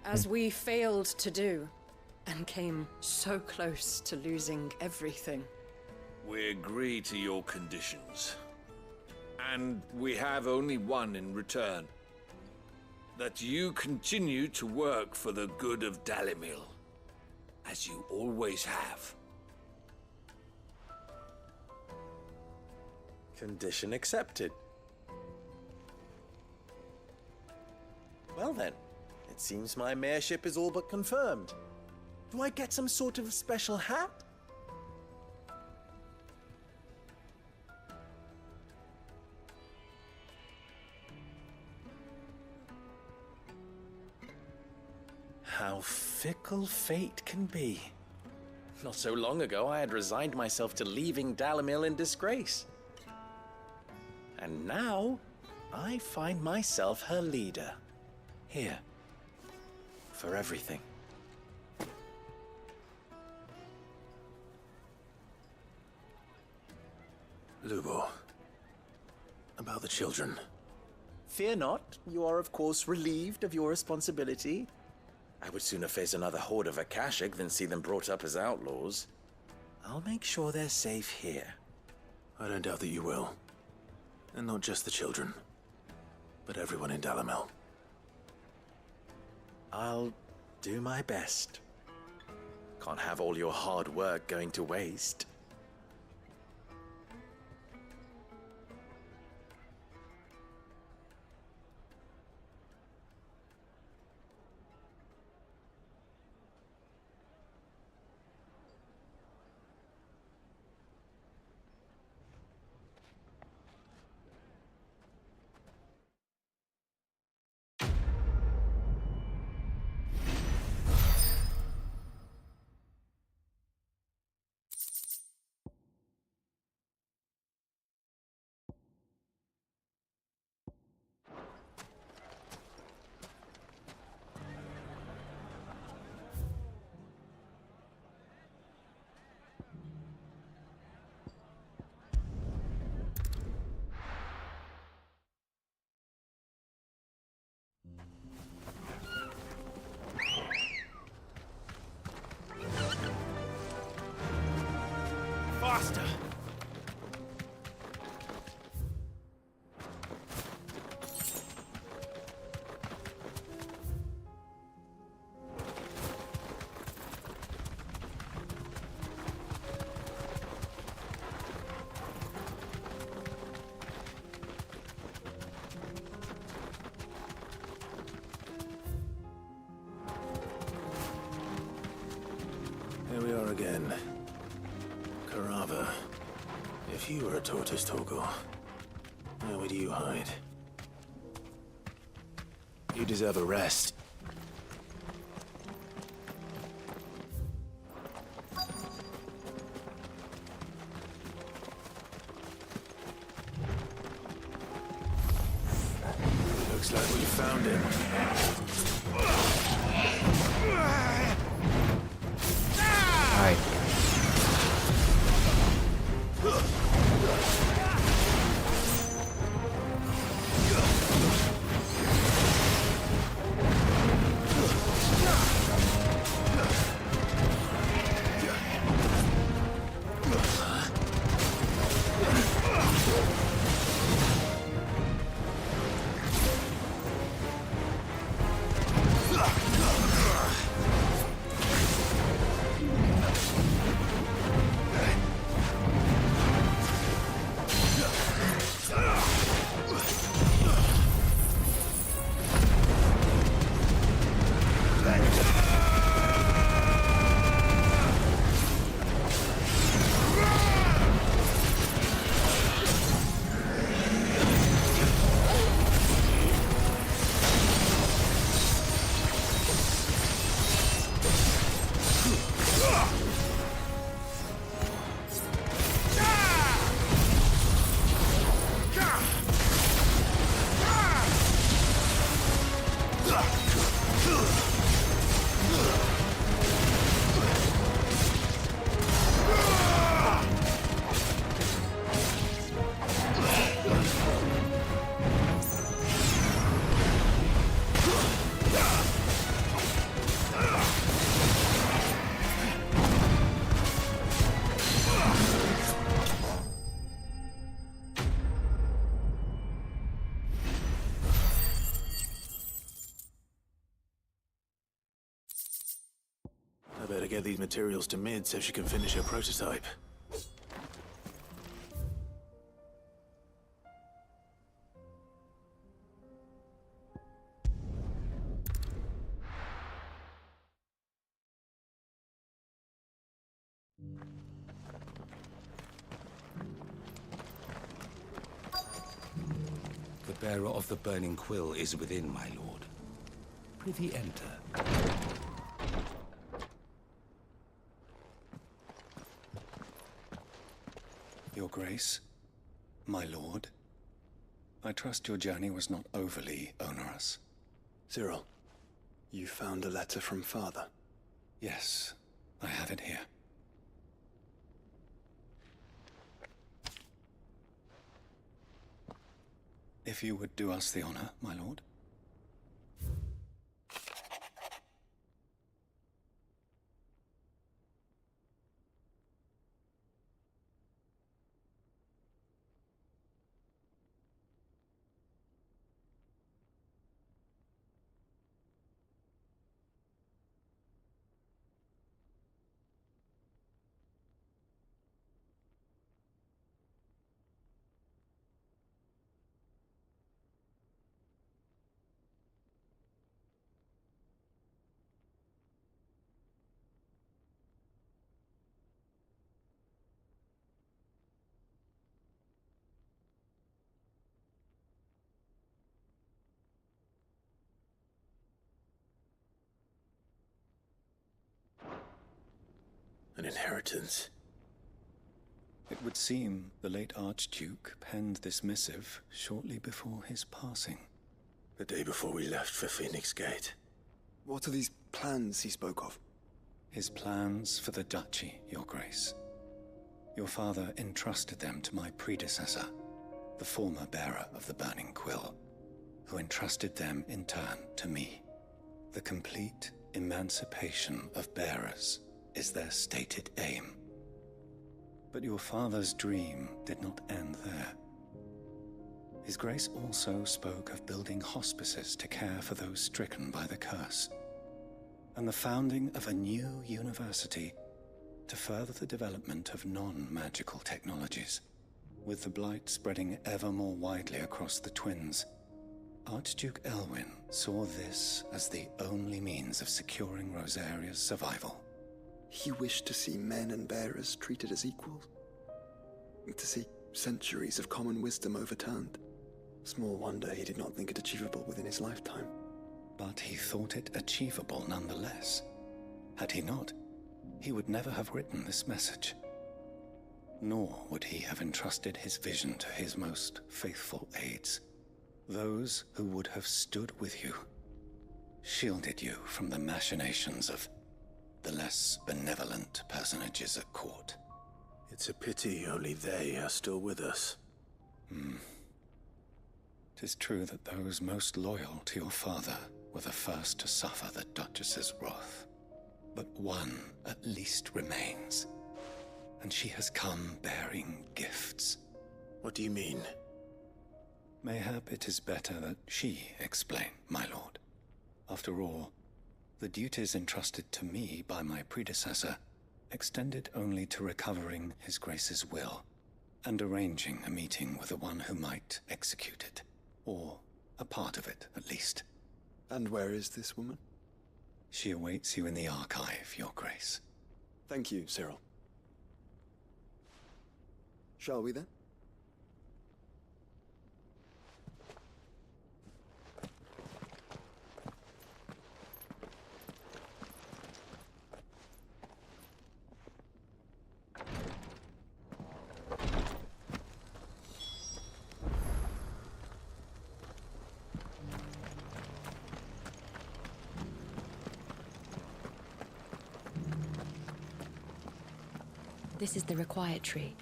As we failed to do, and came so close to losing everything. We agree to your conditions. And we have only one in return. That you continue to work for the good of Dalimil, as you always have. Condition accepted. Well then, it seems my mayorship is all but confirmed. Do I get some sort of special hat? How fickle fate can be. Not so long ago, I had resigned myself to leaving Dalimil in disgrace. And now, I find myself her leader. Here. For everything. Lubor. About the children. Fear not. You are, of course, relieved of your responsibility. I would sooner face another horde of Akashic than see them brought up as outlaws. I'll make sure they're safe here. I don't doubt that you will. And not just the children, but everyone in Dalimil. I'll do my best. Can't have all your hard work going to waste. again. Carava, if you were a tortoise, Torgor, where would you hide? You deserve a rest. Looks like we found him. Ай. I better get these materials to Mid so she can finish her prototype. The bearer of the burning quill is within, my lord. Prithee enter. Your Grace, my lord, I trust your journey was not overly onerous. Cyril, you found a letter from Father? Yes, I have it here. If you would do us the honor, my lord. An inheritance. It would seem the late Archduke penned this missive shortly before his passing. The day before we left for Phoenix Gate. What are these plans he spoke of? His plans for the duchy, Your Grace. Your father entrusted them to my predecessor, the former bearer of the Burning Quill, who entrusted them in turn to me. The complete emancipation of bearers is their stated aim. But your father's dream did not end there. His Grace also spoke of building hospices to care for those stricken by the curse, and the founding of a new university to further the development of non-magical technologies. With the blight spreading ever more widely across the twins, Archduke Elwyn saw this as the only means of securing Rosaria's survival. He wished to see men and bearers treated as equals. To see centuries of common wisdom overturned. Small wonder he did not think it achievable within his lifetime. But he thought it achievable nonetheless. Had he not, he would never have written this message. Nor would he have entrusted his vision to his most faithful aides, those who would have stood with you, shielded you from the machinations of the less benevolent personages at court. It's a pity only they are still with us. 'Tis true that those most loyal to your father were the first to suffer the Duchess's wrath. But one at least remains, and she has come bearing gifts. What do you mean? Mayhap it is better that she explain, my lord. After all, the duties entrusted to me by my predecessor extended only to recovering His Grace's will and arranging a meeting with the one who might execute it, or a part of it at least. And where is this woman? She awaits you in the archive, Your Grace. Thank you, Cyril. Shall we then? This is the Requietry,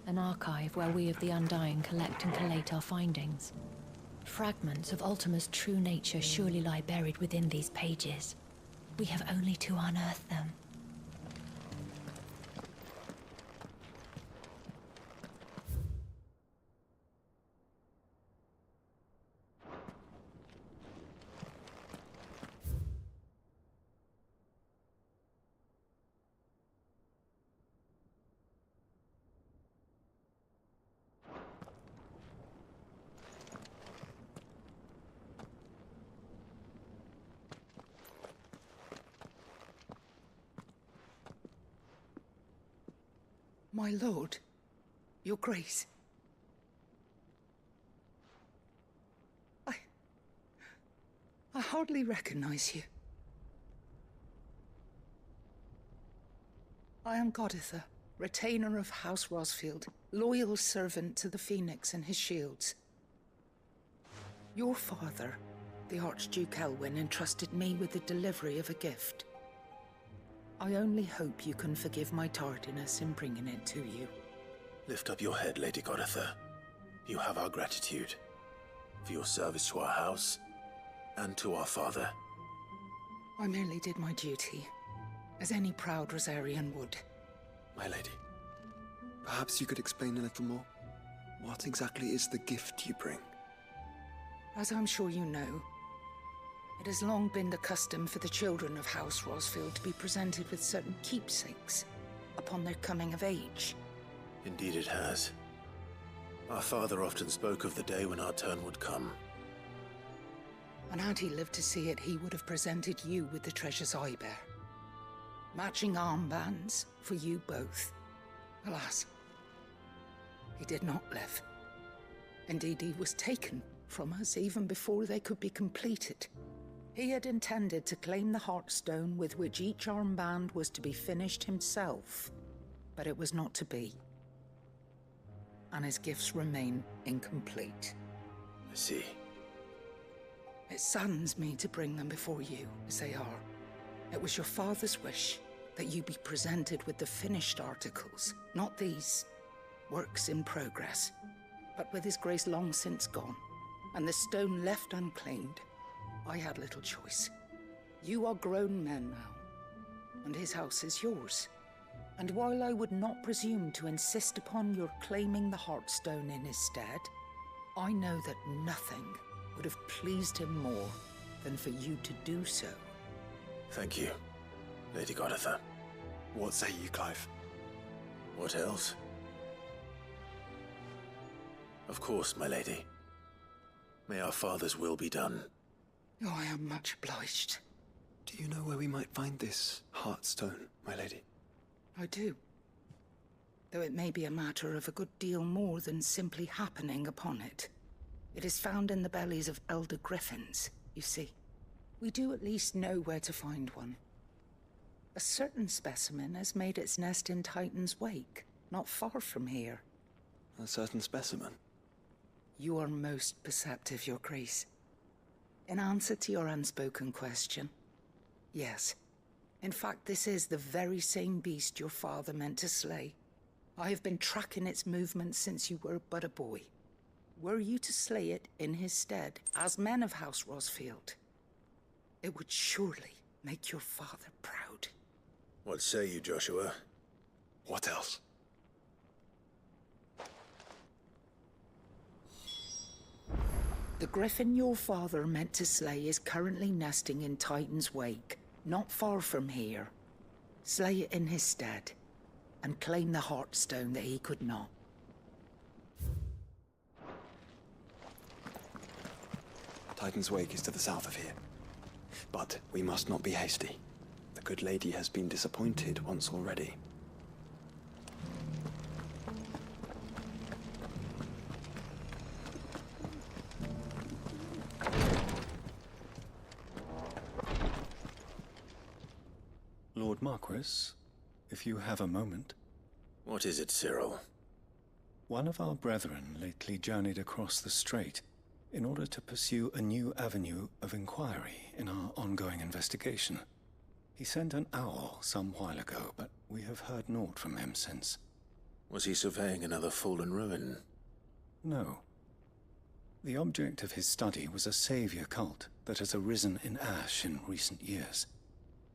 an archive where we of the Undying collect and collate our findings. Fragments of Ultima's true nature surely lie buried within these pages. We have only to unearth them. My lord, Your Grace. I hardly recognize you. I am Goditha, retainer of House Rosfield, loyal servant to the Phoenix and his shields. Your father, the Archduke Elwyn, entrusted me with the delivery of a gift. I only hope you can forgive my tardiness in bringing it to you. Lift up your head, Lady Goditha. You have our gratitude for your service to our house and to our father. I merely did my duty, as any proud Rosarian would. My lady. Perhaps you could explain a little more. What exactly is the gift you bring? As I'm sure you know, it has long been the custom for the children of House Rosfield to be presented with certain keepsakes upon their coming of age. Indeed it has. Our father often spoke of the day when our turn would come. And had he lived to see it, he would have presented you with the treasures I bear. Matching armbands for you both. Alas, he did not live. Indeed, he was taken from us even before they could be completed. He had intended to claim the Heartstone with which each armband was to be finished himself, but it was not to be. And his gifts remain incomplete. I see. It saddens me to bring them before you, as they are. It was your father's wish that you be presented with the finished articles, not these works in progress. But with his grace long since gone, and the stone left unclaimed, I had little choice. You are grown men now, and his house is yours. And while I would not presume to insist upon your claiming the Heartstone in his stead, I know that nothing would have pleased him more than for you to do so. Thank you, Lady Goditha. What say you, Clive? What else? Of course, my lady. May our father's will be done. Oh, I am much obliged. Do you know where we might find this Heartstone, my lady? I do. Though it may be a matter of a good deal more than simply happening upon it. It is found in the bellies of elder griffins, you see. We do at least know where to find one. A certain specimen has made its nest in Titan's Wake, not far from here. A certain specimen? You are most perceptive, Your Grace. In answer to your unspoken question, yes. In fact, this is the very same beast your father meant to slay. I have been tracking its movements since you were but a boy. Were you to slay it in his stead, as men of House Rosfield, it would surely make your father proud. What say you, Joshua? What else? The griffin your father meant to slay is currently nesting in Titan's Wake, not far from here. Slay it in his stead, and claim the Heartstone that he could not. Titan's Wake is to the south of here. But we must not be hasty. The good lady has been disappointed once already. Lord Marquis, if you have a moment. What is it, Cyril? One of our brethren lately journeyed across the strait in order to pursue a new avenue of inquiry in our ongoing investigation. He sent an owl some while ago, but we have heard naught from him since. Was he surveying another fallen ruin? No. The object of his study was a savior cult that has arisen in Ash in recent years.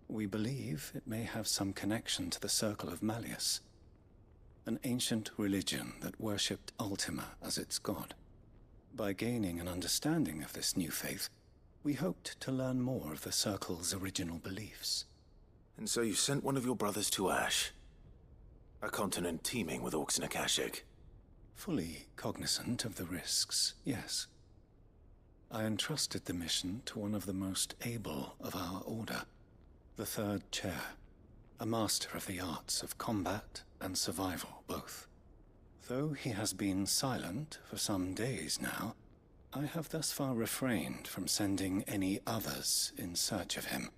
We believe it may have some connection to the Circle of Malleus, an ancient religion that worshipped Ultima as its god. By gaining an understanding of this new faith, we hoped to learn more of the Circle's original beliefs. And so you sent one of your brothers to Ash? A continent teeming with orcs and Akashic? Fully cognizant of the risks, yes. I entrusted the mission to one of the most able of our order, the Third Chair, a master of the arts of combat and survival both. Though he has been silent for some days now, I have thus far refrained from sending any others in search of him,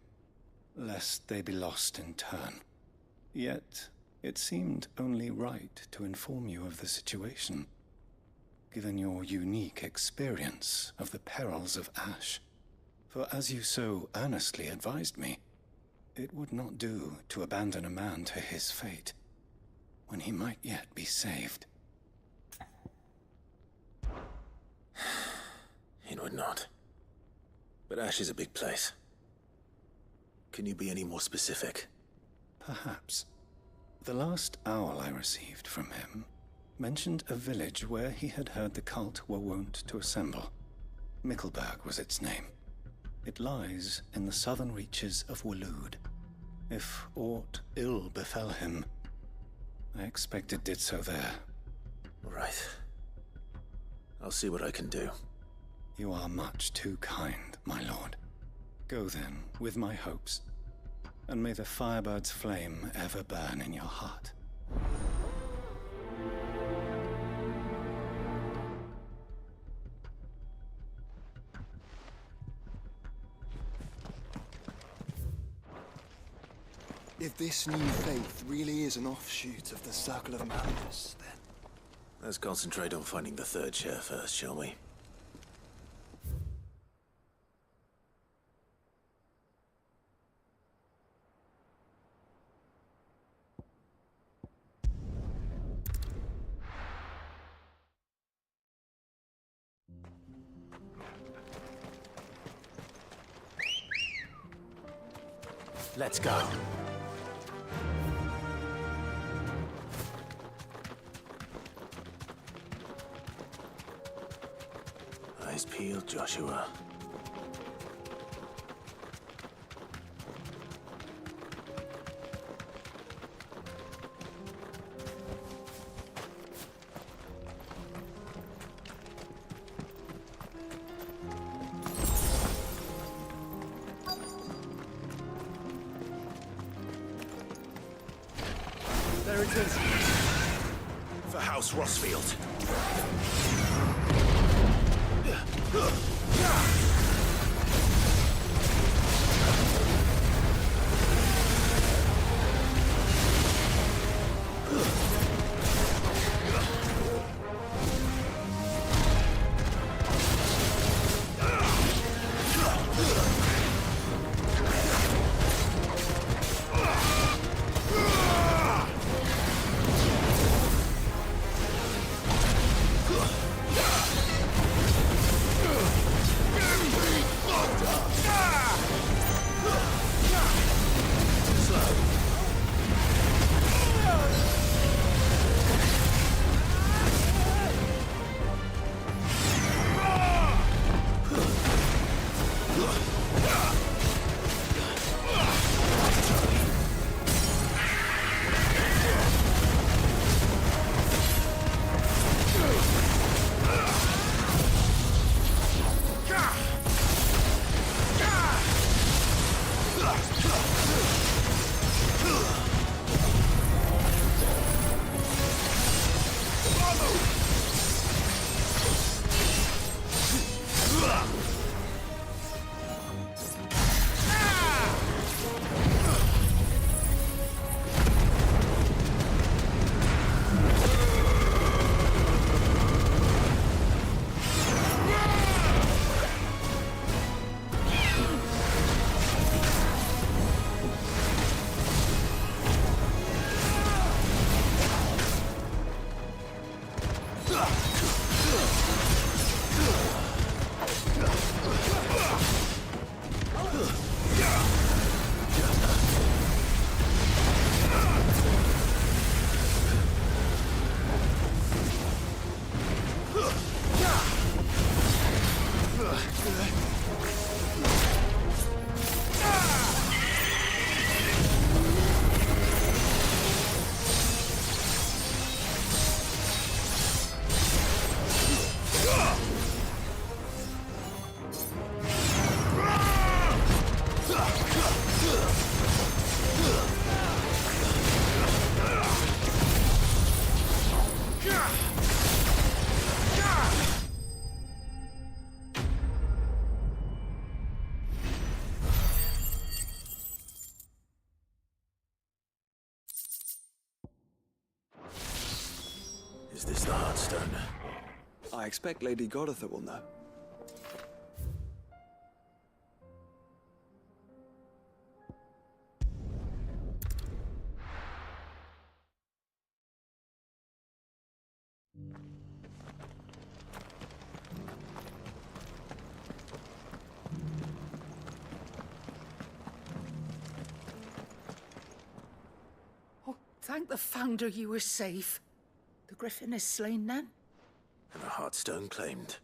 lest they be lost in turn. Yet, it seemed only right to inform you of the situation, given your unique experience of the perils of Ash. For as you so earnestly advised me, it would not do to abandon a man to his fate, when he might yet be saved. It would not. But Ash is a big place. Can you be any more specific? Perhaps. The last owl I received from him mentioned a village where he had heard the cult were wont to assemble. Mickleburg was its name. It lies in the southern reaches of Waloed. If aught ill befell him, I expect it did so there. Right. I'll see what I can do. You are much too kind, my lord. Go then, with my hopes, and may the firebird's flame ever burn in your heart. If this new faith really is an offshoot of the Circle of Malleus, then... Let's concentrate on finding the Third Chair first, shall we? Let's go. Eyes peeled, Joshua. inheritance. For House Rossfield. Is this the Heartstone? I expect Lady Goditha will know. Oh, thank the Founder you were safe. The Griffin is slain now? And the Heartstone claimed.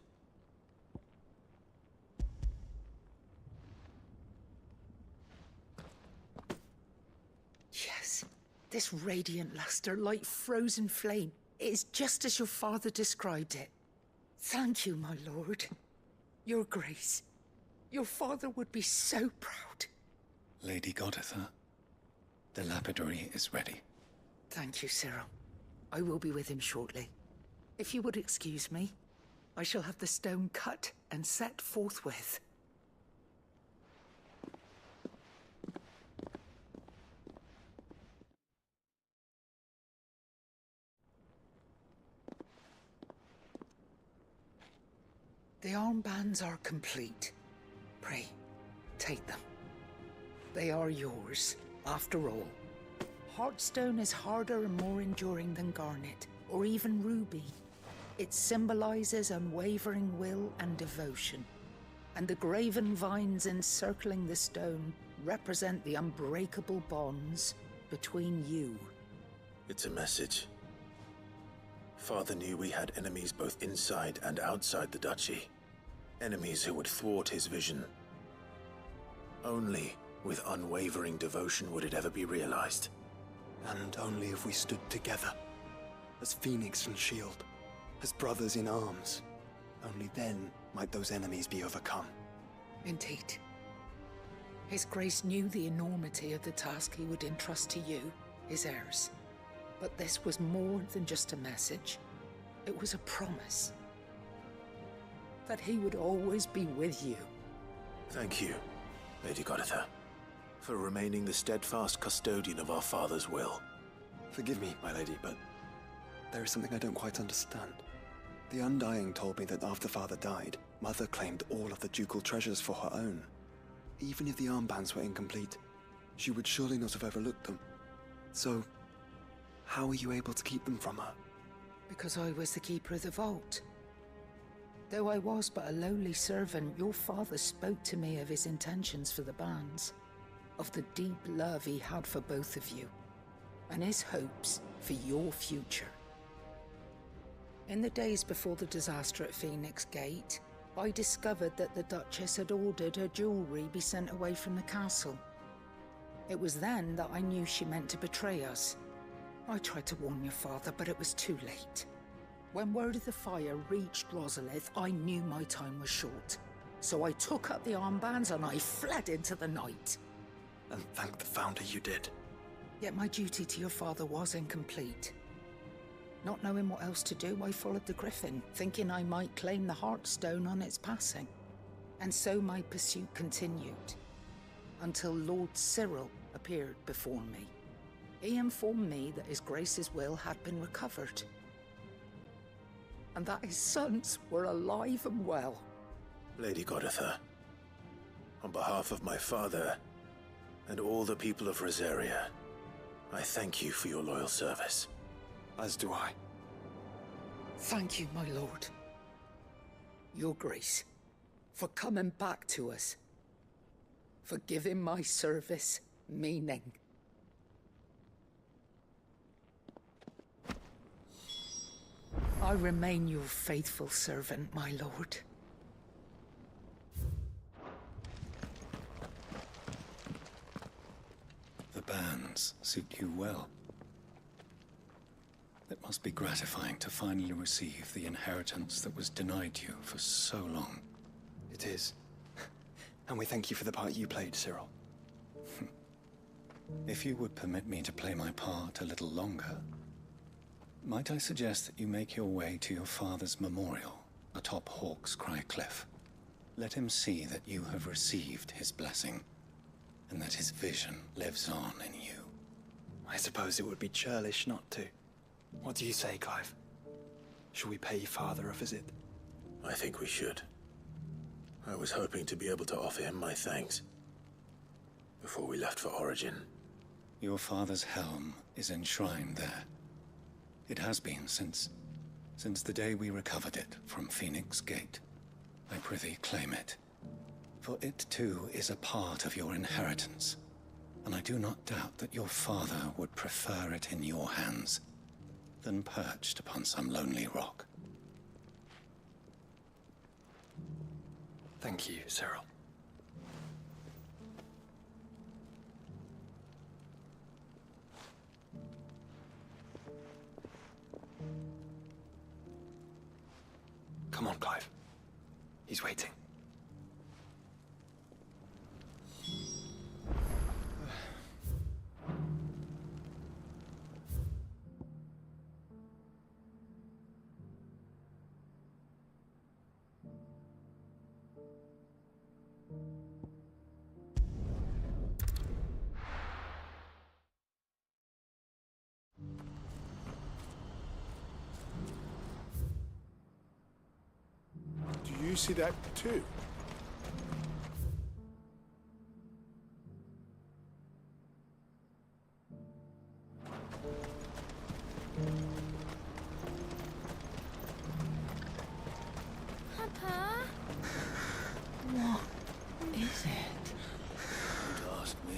Yes. This radiant luster, like frozen flame. It is just as your father described it. Thank you, my lord. Your Grace. Your father would be so proud. Lady Goditha, the lapidary is ready. Thank you, Cyril. I will be with him shortly. If you would excuse me, I shall have the stone cut and set forthwith. The armbands are complete. Pray, take them. They are yours, after all. Heartstone is harder and more enduring than garnet, or even ruby. It symbolizes unwavering will and devotion. And the graven vines encircling the stone represent the unbreakable bonds between you. It's a message. Father knew we had enemies both inside and outside the duchy. Enemies who would thwart his vision. Only with unwavering devotion would it ever be realized. And only if we stood together, as Phoenix and Shield, as brothers in arms. Only then might those enemies be overcome. Indeed. His Grace knew the enormity of the task he would entrust to you, his heirs. But this was more than just a message. It was a promise. That he would always be with you. Thank you, Lady Goditha, for remaining the steadfast custodian of our father's will. Forgive me, my lady, but there is something I don't quite understand. The Undying told me that after Father died, Mother claimed all of the ducal treasures for her own. Even if the armbands were incomplete, she would surely not have overlooked them. So, how were you able to keep them from her? Because I was the keeper of the vault. Though I was but a lowly servant, your father spoke to me of his intentions for the bands, of the deep love he had for both of you, and his hopes for your future. In the days before the disaster at Phoenix Gate, I discovered that the Duchess had ordered her jewelry be sent away from the castle. It was then that I knew she meant to betray us. I tried to warn your father, but it was too late. When word of the fire reached Rosalith, I knew my time was short. So I took up the armbands and I fled into the night. And thank the Founder you did. Yet my duty to your father was incomplete. Not knowing what else to do, I followed the Griffin, thinking I might claim the Heartstone on its passing. And so my pursuit continued, until Lord Cyril appeared before me. He informed me that His Grace's will had been recovered, and that his sons were alive and well. Lady Goditha, on behalf of my father and all the people of Rosaria, I thank you for your loyal service. As do I. Thank you, my lord. Your Grace, for coming back to us, for giving my service meaning. I remain your faithful servant, my lord. The bands suit you well. It must be gratifying to finally receive the inheritance that was denied you for so long. It is. And we thank you for the part you played, Cyril. If you would permit me to play my part a little longer, might I suggest that you make your way to your father's memorial atop Hawk's Cry Cliff? Let him see that you have received his blessing, and that his vision lives on in you. I suppose it would be churlish not to. What do you say, Clive? Shall we pay Father a visit? I think we should. I was hoping to be able to offer him my thanks before we left for Origin. Your father's helm is enshrined there. It has been since the day we recovered it from Phoenix Gate. I prithee claim it, for it too is a part of your inheritance, and I do not doubt that your father would prefer it in your hands than perched upon some lonely rock. Thank you, Cyril. Come on, Clive. He's waiting. Do you see that too? Papa? What is it? Don't ask me.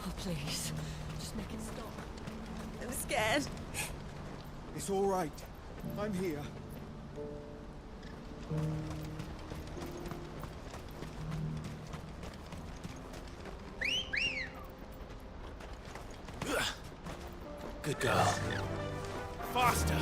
Oh, please. Just make it stop. I'm scared. It's all right. I'm here. Good girl. Faster!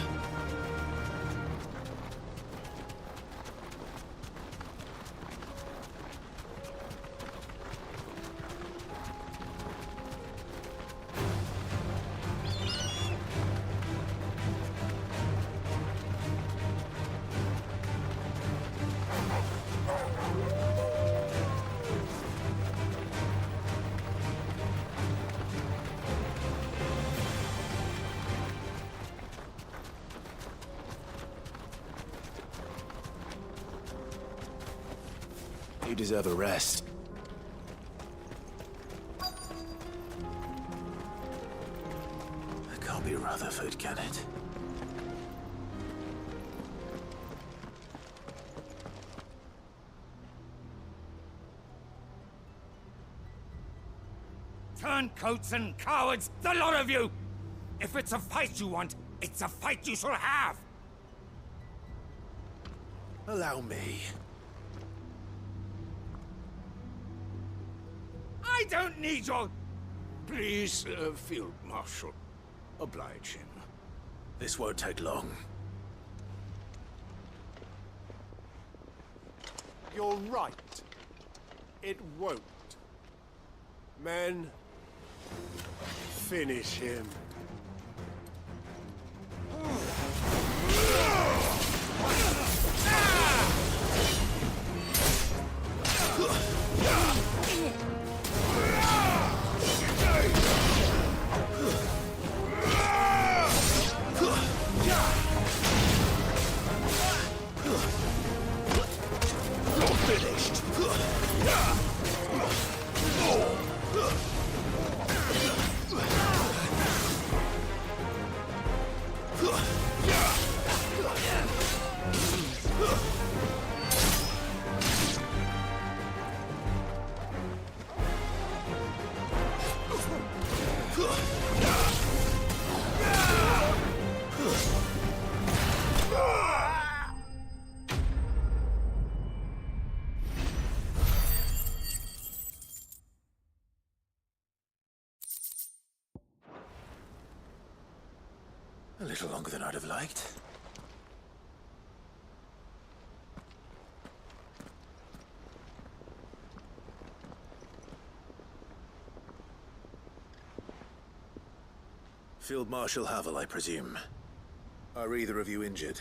You deserve a rest. That can't be Rutherford, can it? Turncoats and cowards, the lot of you! If it's a fight you want, it's a fight you shall have! Allow me. I don't need your... Please, Field Marshal. Oblige him. This won't take long. You're right. It won't. Men, finish him. A little longer than I'd have liked. Field Marshal Havel, I presume. Are either of you injured?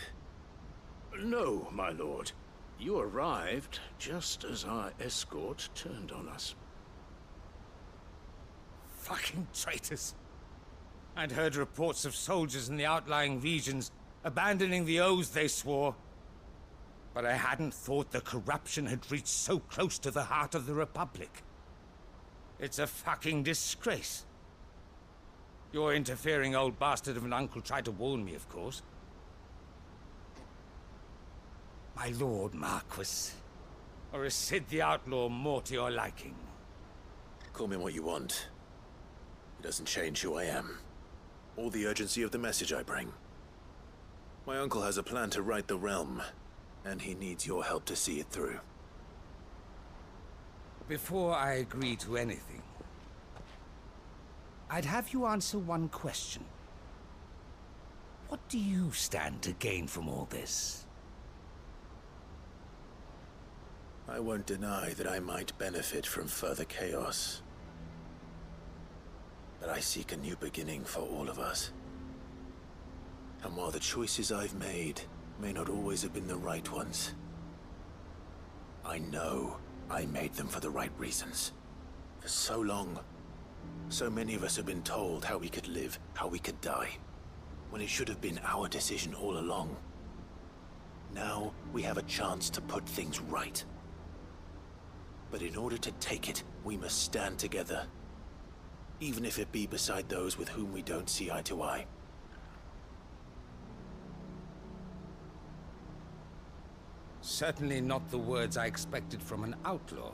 No, my lord. You arrived just as our escort turned on us. Fucking traitors. I'd heard reports of soldiers in the outlying regions abandoning the oaths they swore. But I hadn't thought the corruption had reached so close to the heart of the Republic. It's a fucking disgrace. Your interfering old bastard of an uncle tried to warn me, of course. My lord Marquis. Or is Sid the Outlaw more to your liking? Call me what you want. It doesn't change who I am. Or the urgency of the message I bring. My uncle has a plan to right the realm, and he needs your help to see it through. Before I agree to anything, I'd have you answer one question. What do you stand to gain from all this? I won't deny that I might benefit from further chaos. But I seek a new beginning for all of us. And while the choices I've made may not always have been the right ones, I know I made them for the right reasons. For so long, so many of us have been told how we could live, how we could die, when it should have been our decision all along. Now we have a chance to put things right. But in order to take it, we must stand together. Even if it be beside those with whom we don't see eye to eye. Certainly not the words I expected from an outlaw.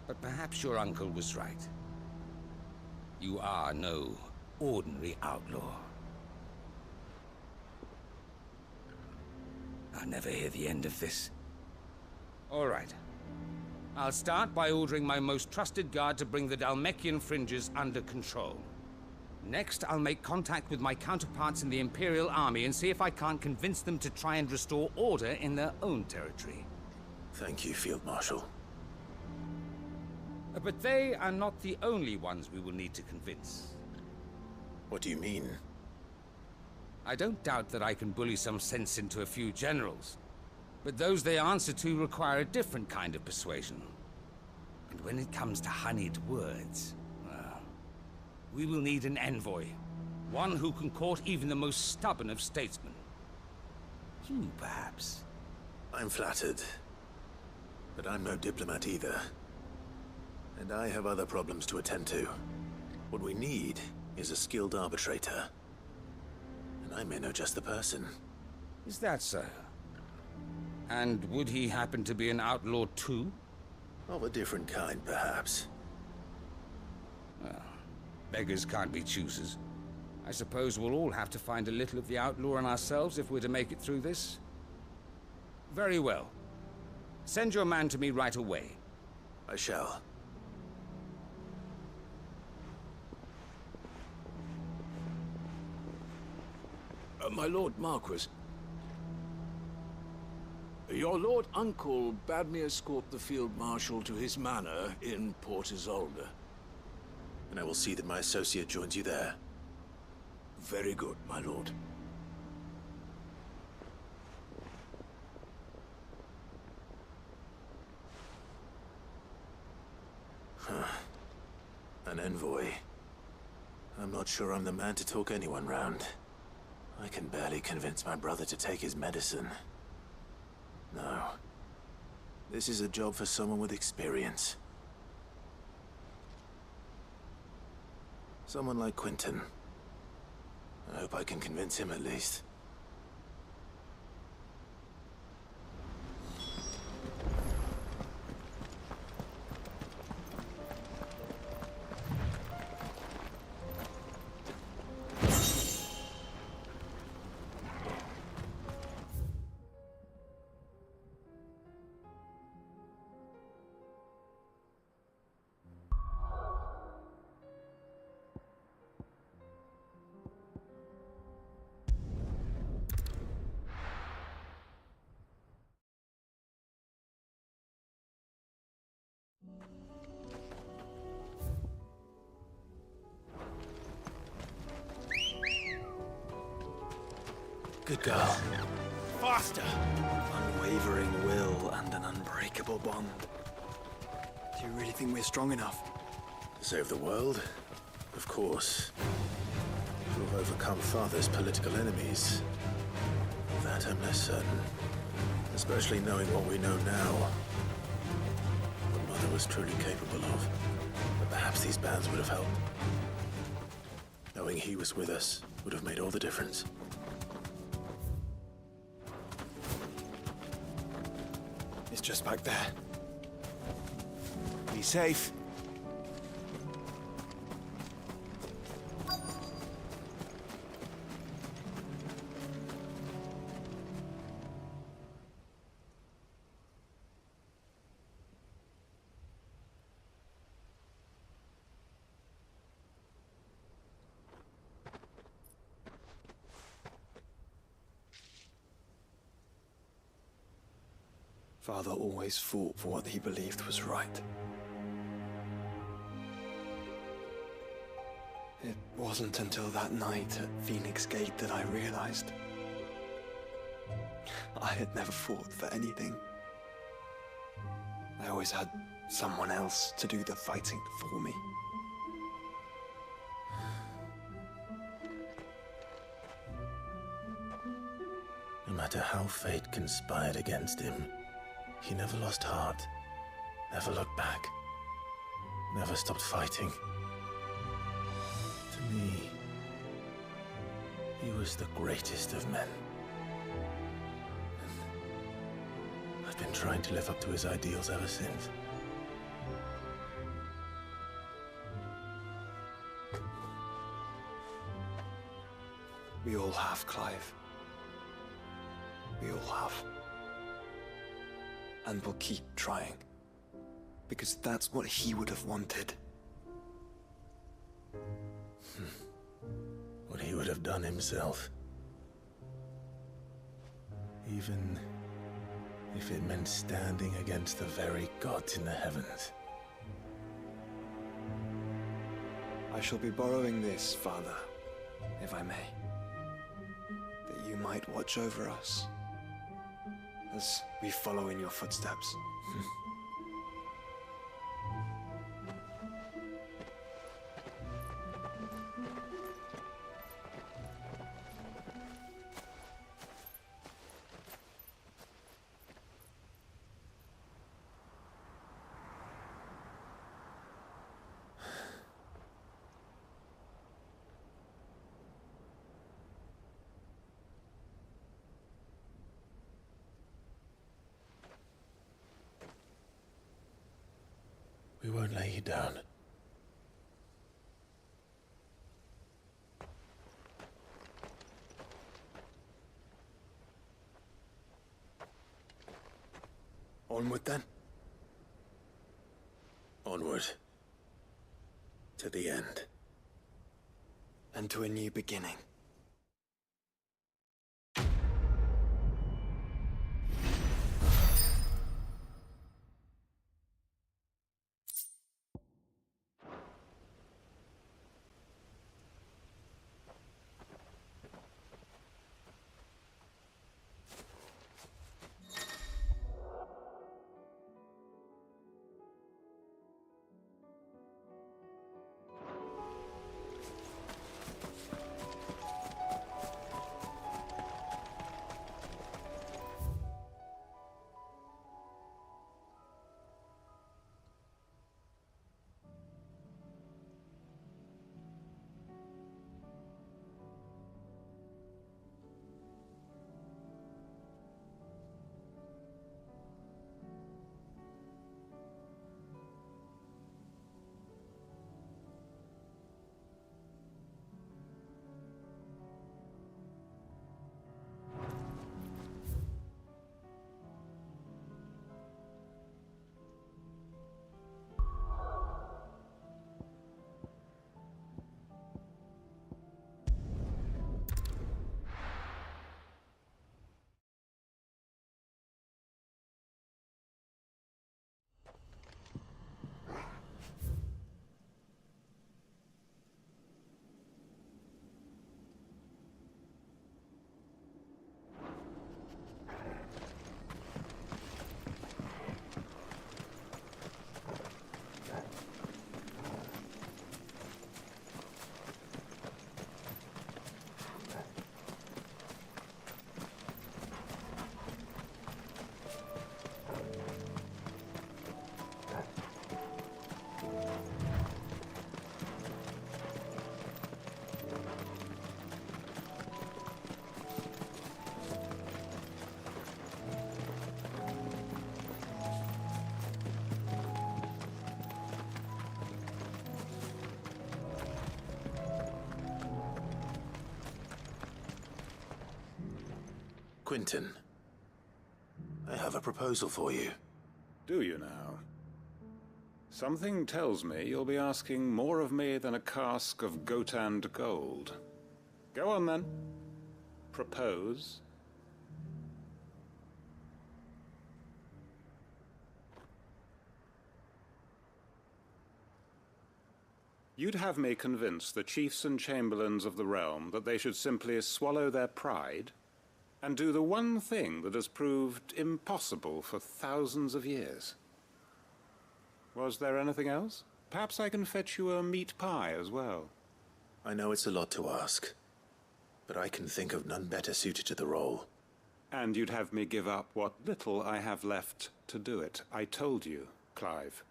But perhaps your uncle was right. You are no ordinary outlaw. I'll never hear the end of this. All right. I'll start by ordering my most trusted guard to bring the Dhalmekian fringes under control. Next, I'll make contact with my counterparts in the Imperial Army and see if I can't convince them to try and restore order in their own territory. Thank you, Field Marshal. But they are not the only ones we will need to convince. What do you mean? I don't doubt that I can bully some sense into a few generals. But those they answer to require a different kind of persuasion. And when it comes to honeyed words, well, we will need an envoy. One who can court even the most stubborn of statesmen. You, perhaps. I'm flattered. But I'm no diplomat either. And I have other problems to attend to. What we need is a skilled arbitrator. And I may know just the person. Is that so? And would he happen to be an outlaw too? Of a different kind, perhaps. Well, beggars can't be choosers. I suppose we'll all have to find a little of the outlaw in ourselves if we're to make it through this. Very well. Send your man to me right away. I shall. My Lord Marquis. Your Lord Uncle bade me escort the Field Marshal to his manor in Port Isolde. And I will see that my associate joins you there. Very good, my lord. An envoy. I'm not sure I'm the man to talk anyone round. I can barely convince my brother to take his medicine. No. This is a job for someone with experience. Someone like Quentin. I hope I can convince him at least. Good girl. Faster! Unwavering will and an unbreakable bond. Do you really think we're strong enough? To save the world? Of course. To have overcome Father's political enemies. Of that I'm less certain. Especially knowing what we know now. What Mother was truly capable of. But perhaps these bands would have helped. Knowing he was with us would have made all the difference. It's just back there. Be safe. Father always fought for what he believed was right. It wasn't until that night at Phoenix Gate that I realized I had never fought for anything. I always had someone else to do the fighting for me. No matter how fate conspired against him, he never lost heart, never looked back, never stopped fighting. To me, he was the greatest of men. And I've been trying to live up to his ideals ever since. We all have, Clive. We all have. And we'll keep trying. Because that's what he would have wanted. What he would have done himself. Even if it meant standing against the very gods in the heavens. I shall be borrowing this, Father, if I may. That you might watch over us as we follow in your footsteps. We won't lay you down. Onward then? Onward. To the end. And to a new beginning. Quentin, I have a proposal for you. Do you now? Something tells me you'll be asking more of me than a cask of Gotand gold. Go on then. Propose. You'd have me convince the chiefs and chamberlains of the realm that they should simply swallow their pride and do the one thing that has proved impossible for thousands of years. Was there anything else? Perhaps I can fetch you a meat pie as well. I know it's a lot to ask, but I can think of none better suited to the role. And you'd have me give up what little I have left to do it. I told you, Clive.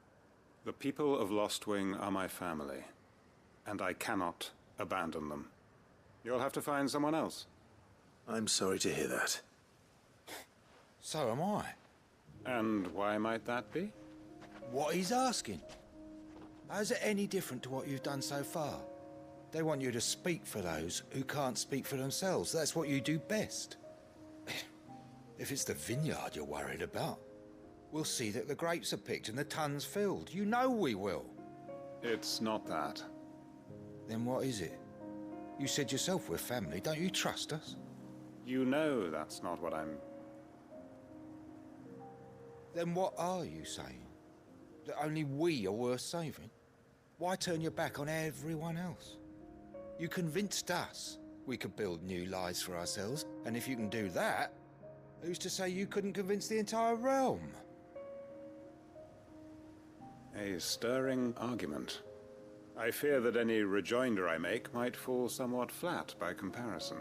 The people of Lostwing are my family, and I cannot abandon them. You'll have to find someone else. I'm sorry to hear that. So am I. And why might that be? What he's asking. How's it any different to what you've done so far? They want you to speak for those who can't speak for themselves. That's what you do best. If it's the vineyard you're worried about, we'll see that the grapes are picked and the tons filled. You know we will. It's not that. Then what is it? You said yourself we're family. Don't you trust us? You know that's not what I'm... Then what are you saying? That only we are worth saving? Why turn your back on everyone else? You convinced us we could build new lives for ourselves, and if you can do that, who's to say you couldn't convince the entire realm? A stirring argument. I fear that any rejoinder I make might fall somewhat flat by comparison.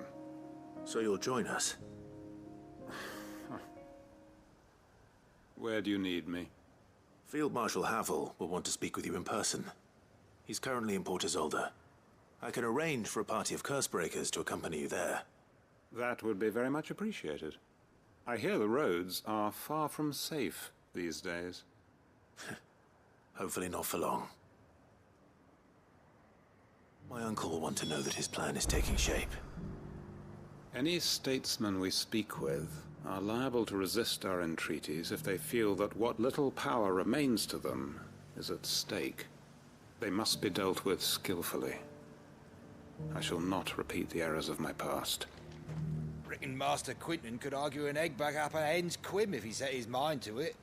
So you'll join us? Where do you need me? Field Marshal Havel will want to speak with you in person. He's currently in Port Isolde. I can arrange for a party of Cursebreakers to accompany you there. That would be very much appreciated. I hear the roads are far from safe these days. Hopefully not for long. My uncle will want to know that his plan is taking shape. Any statesmen we speak with are liable to resist our entreaties if they feel that what little power remains to them is at stake. They must be dealt with skillfully. I shall not repeat the errors of my past. Reckon Master Quinton could argue an egg back up a hen's quim if he set his mind to it.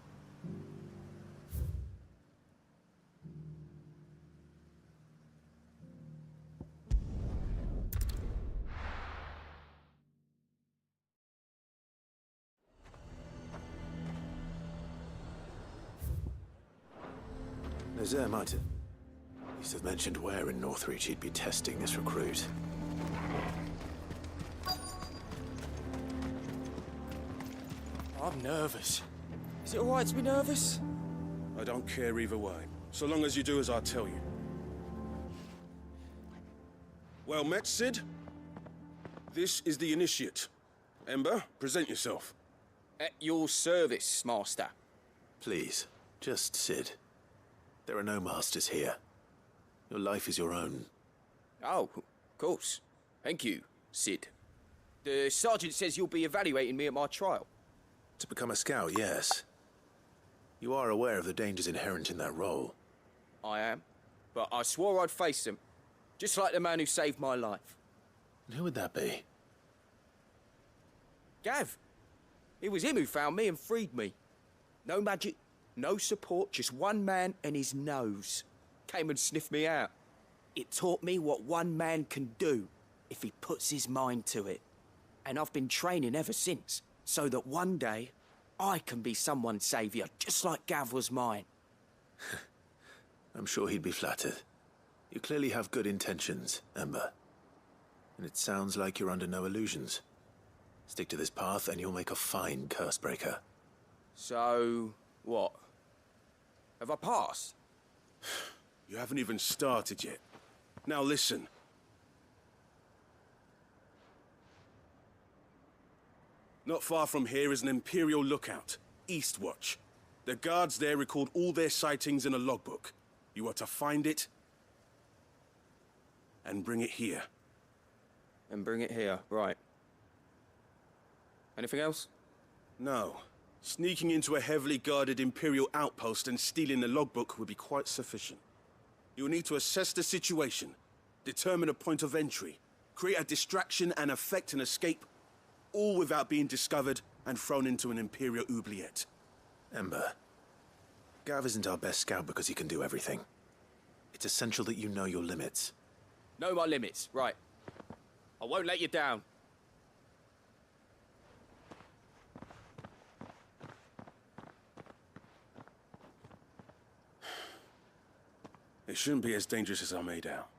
Nazir might have... Used to have mentioned where in Northreach he'd be testing this recruit. I'm nervous. Is it alright to be nervous? I don't care either way, so long as you do as I tell you. Well met, Sid. This is the Initiate. Ember, present yourself. At your service, Master. Please, just Sid. There are no masters here. Your life is your own. Oh, of course. Thank you, Sid. The Sergeant says you'll be evaluating me at my trial. To become a scout, yes. You are aware of the dangers inherent in that role. I am. But I swore I'd face them. Just like the man who saved my life. And who would that be? Gav. It was him who found me and freed me. No magic, no support, just one man and his nose. Came and sniffed me out. It taught me what one man can do if he puts his mind to it. And I've been training ever since, so that one day I can be someone's saviour, just like Gav was mine. I'm sure he'd be flattered. You clearly have good intentions, Ember. And it sounds like you're under no illusions. Stick to this path and you'll make a fine curse-breaker. So, what? Have I passed? You haven't even started yet. Now listen. Not far from here is an Imperial lookout, Eastwatch. The guards there record all their sightings in a logbook. You are to find it and bring it here. And bring it here, right. Anything else? No. Sneaking into a heavily guarded Imperial outpost and stealing the logbook would be quite sufficient. You'll need to assess the situation, determine a point of entry, create a distraction and effect an escape, all without being discovered and thrown into an Imperial oubliette. Ember, Gav isn't our best scout because he can do everything. It's essential that you know your limits. Know my limits, right. I won't let you down. It shouldn't be as dangerous as I made out.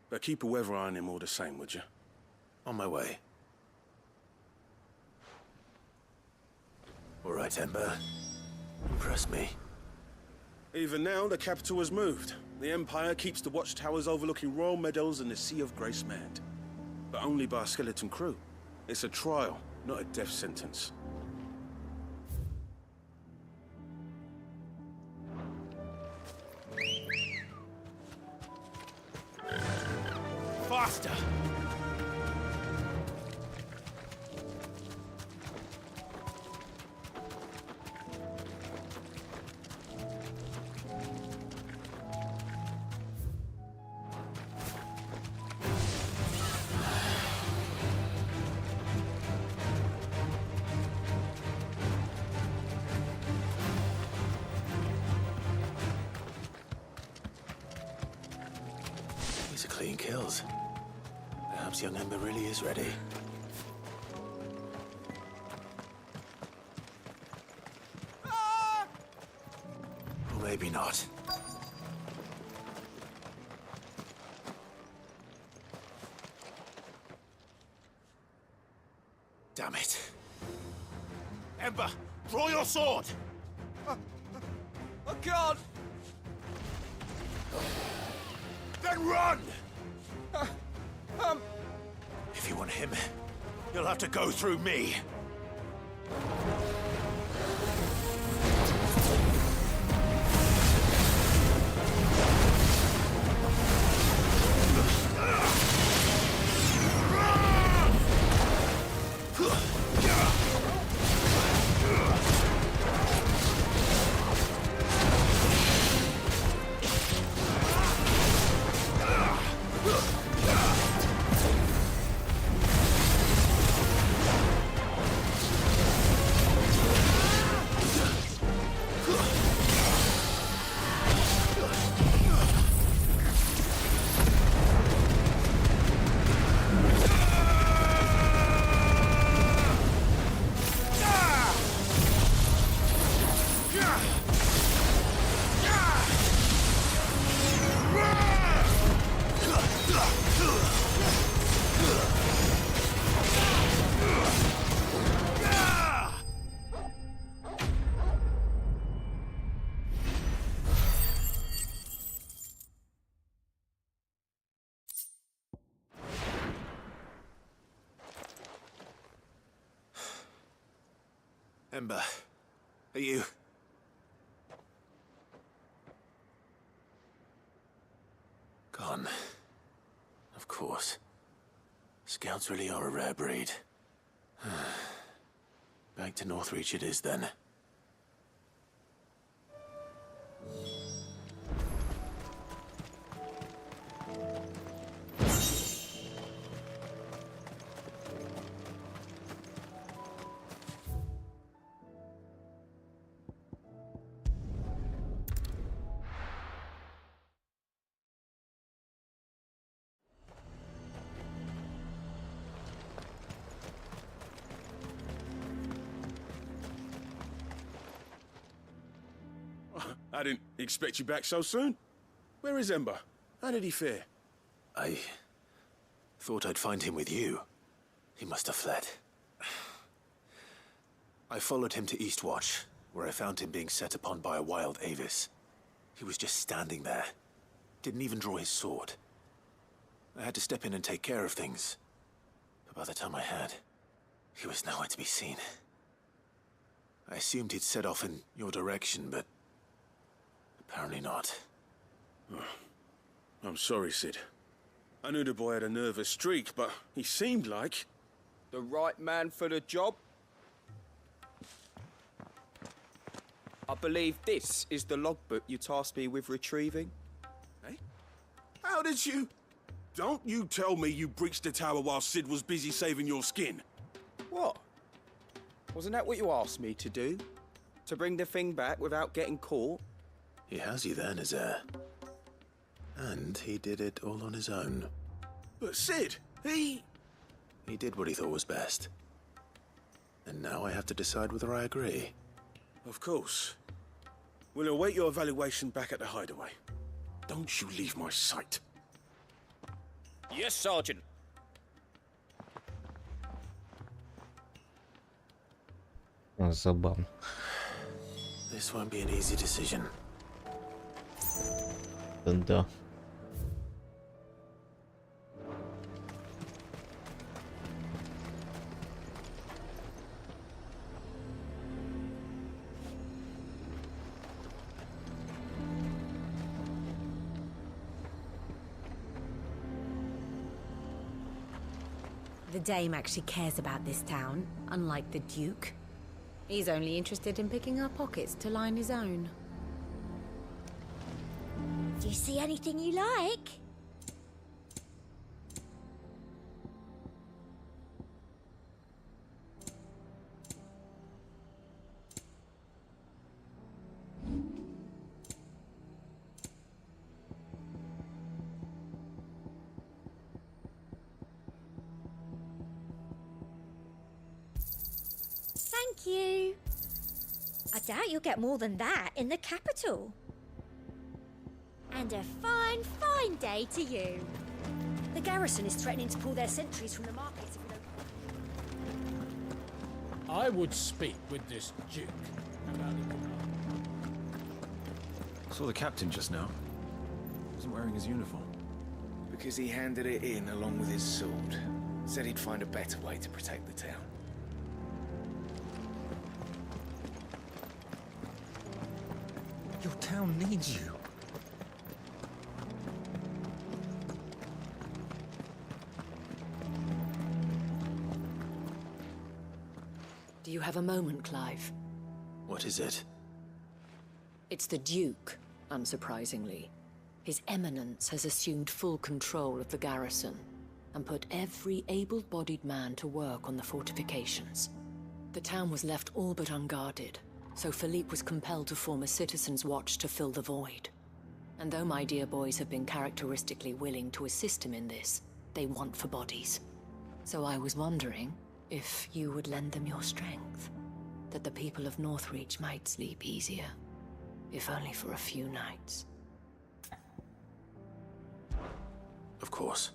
But keep a weather eye on him all the same, would you? On my way. All right, Ember. Impress me. Even now, the capital has moved. The Empire keeps the watchtowers overlooking royal meadows and the Sea of Grace manned. But only by a skeleton crew. It's a trial, not a death sentence. Faster! These are clean kills. Perhaps young Ember really is ready. Or maybe not. Damn it. Ember, draw your sword! I can't! Then run! If you want him, you'll have to go through me. Ember, are you... Gone. Of course. Scouts really are a rare breed. Back to Northreach it is then. I didn't expect you back so soon. Where is Ember? How did he fare? I thought I'd find him with you. He must have fled. I followed him to Eastwatch, where I found him being set upon by a wild Avis. He was just standing there. Didn't even draw his sword. I had to step in and take care of things. But by the time I had, he was nowhere to be seen. I assumed he'd set off in your direction, but apparently not. I'm sorry, Sid. I knew the boy had a nervous streak, but he seemed like... The right man for the job? I believe this is the logbook you tasked me with retrieving. Eh? How did you... Don't you tell me you breached the tower while Sid was busy saving your skin. What? Wasn't that what you asked me to do? To bring the thing back without getting caught? He has you then, his heir. And he did it all on his own. But Sid, he did what he thought was best. And now I have to decide whether I agree. Of course. We'll await your evaluation back at the hideaway. Don't you leave my sight. Yes, Sergeant. Забавно. This won't be an easy decision. Да. The Dame actually cares about this town, unlike the Duke. He's only interested in picking our pockets to line his own. Do you see anything you like? Thank you. I doubt you'll get more than that in the capital. And a fine, fine day to you. The garrison is threatening to pull their sentries from the markets if we don't... I would speak with this Duke about the command. Saw the captain just now. Wasn't wearing his uniform. Because he handed it in along with his sword. Said he'd find a better way to protect the town. Your town needs you. Do you have a moment, Clive? What is it? It's the Duke, unsurprisingly. His Eminence has assumed full control of the garrison and put every able-bodied man to work on the fortifications. The town was left all but unguarded, so Philippe was compelled to form a citizens' watch to fill the void. And though my dear boys have been characteristically willing to assist him in this, they want for bodies. So I was wondering if you would lend them your strength, that the people of Northreach might sleep easier, if only for a few nights. Of course.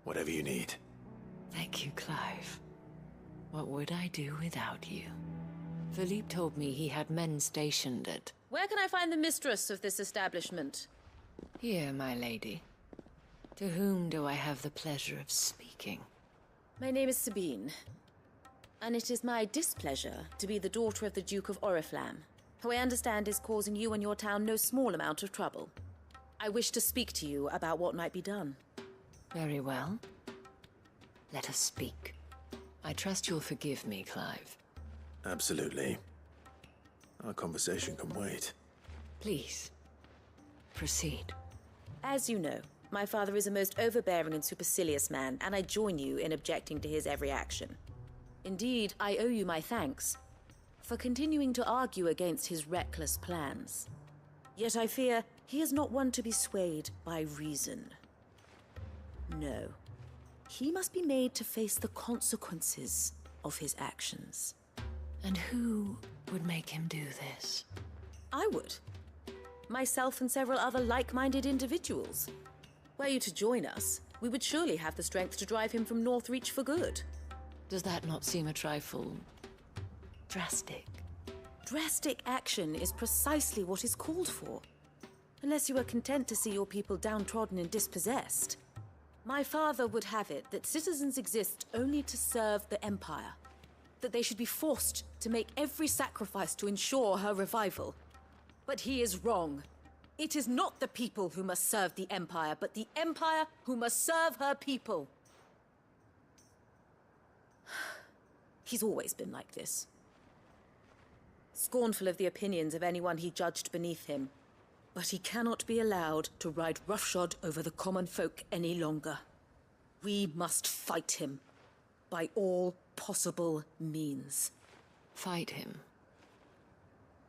Whatever you need. Thank you, Clive. What would I do without you? Philippe told me he had men stationed at... Where can I find the mistress of this establishment? Here, my lady. To whom do I have the pleasure of speaking? My name is Sabine. And it is my displeasure to be the daughter of the Duke of Oriflamme, who I understand is causing you and your town no small amount of trouble. I wish to speak to you about what might be done. Very well. Let us speak. I trust you'll forgive me, Clive. Absolutely. Our conversation can wait. Please, proceed. As you know, my father is a most overbearing and supercilious man, and I join you in objecting to his every action. Indeed, I owe you my thanks for continuing to argue against his reckless plans. Yet I fear he is not one to be swayed by reason. No. He must be made to face the consequences of his actions. And who would make him do this? I would. Myself and several other like-minded individuals. Were you to join us, we would surely have the strength to drive him from Northreach for good. Does that not seem a trifle drastic? Drastic action is precisely what is called for. Unless you are content to see your people downtrodden and dispossessed. My father would have it that citizens exist only to serve the Empire. That they should be forced to make every sacrifice to ensure her revival. But he is wrong. It is not the people who must serve the Empire, but the Empire who must serve her people. He's always been like this. Scornful of the opinions of anyone he judged beneath him. But he cannot be allowed to ride roughshod over the common folk any longer. We must fight him by all possible means. Fight him?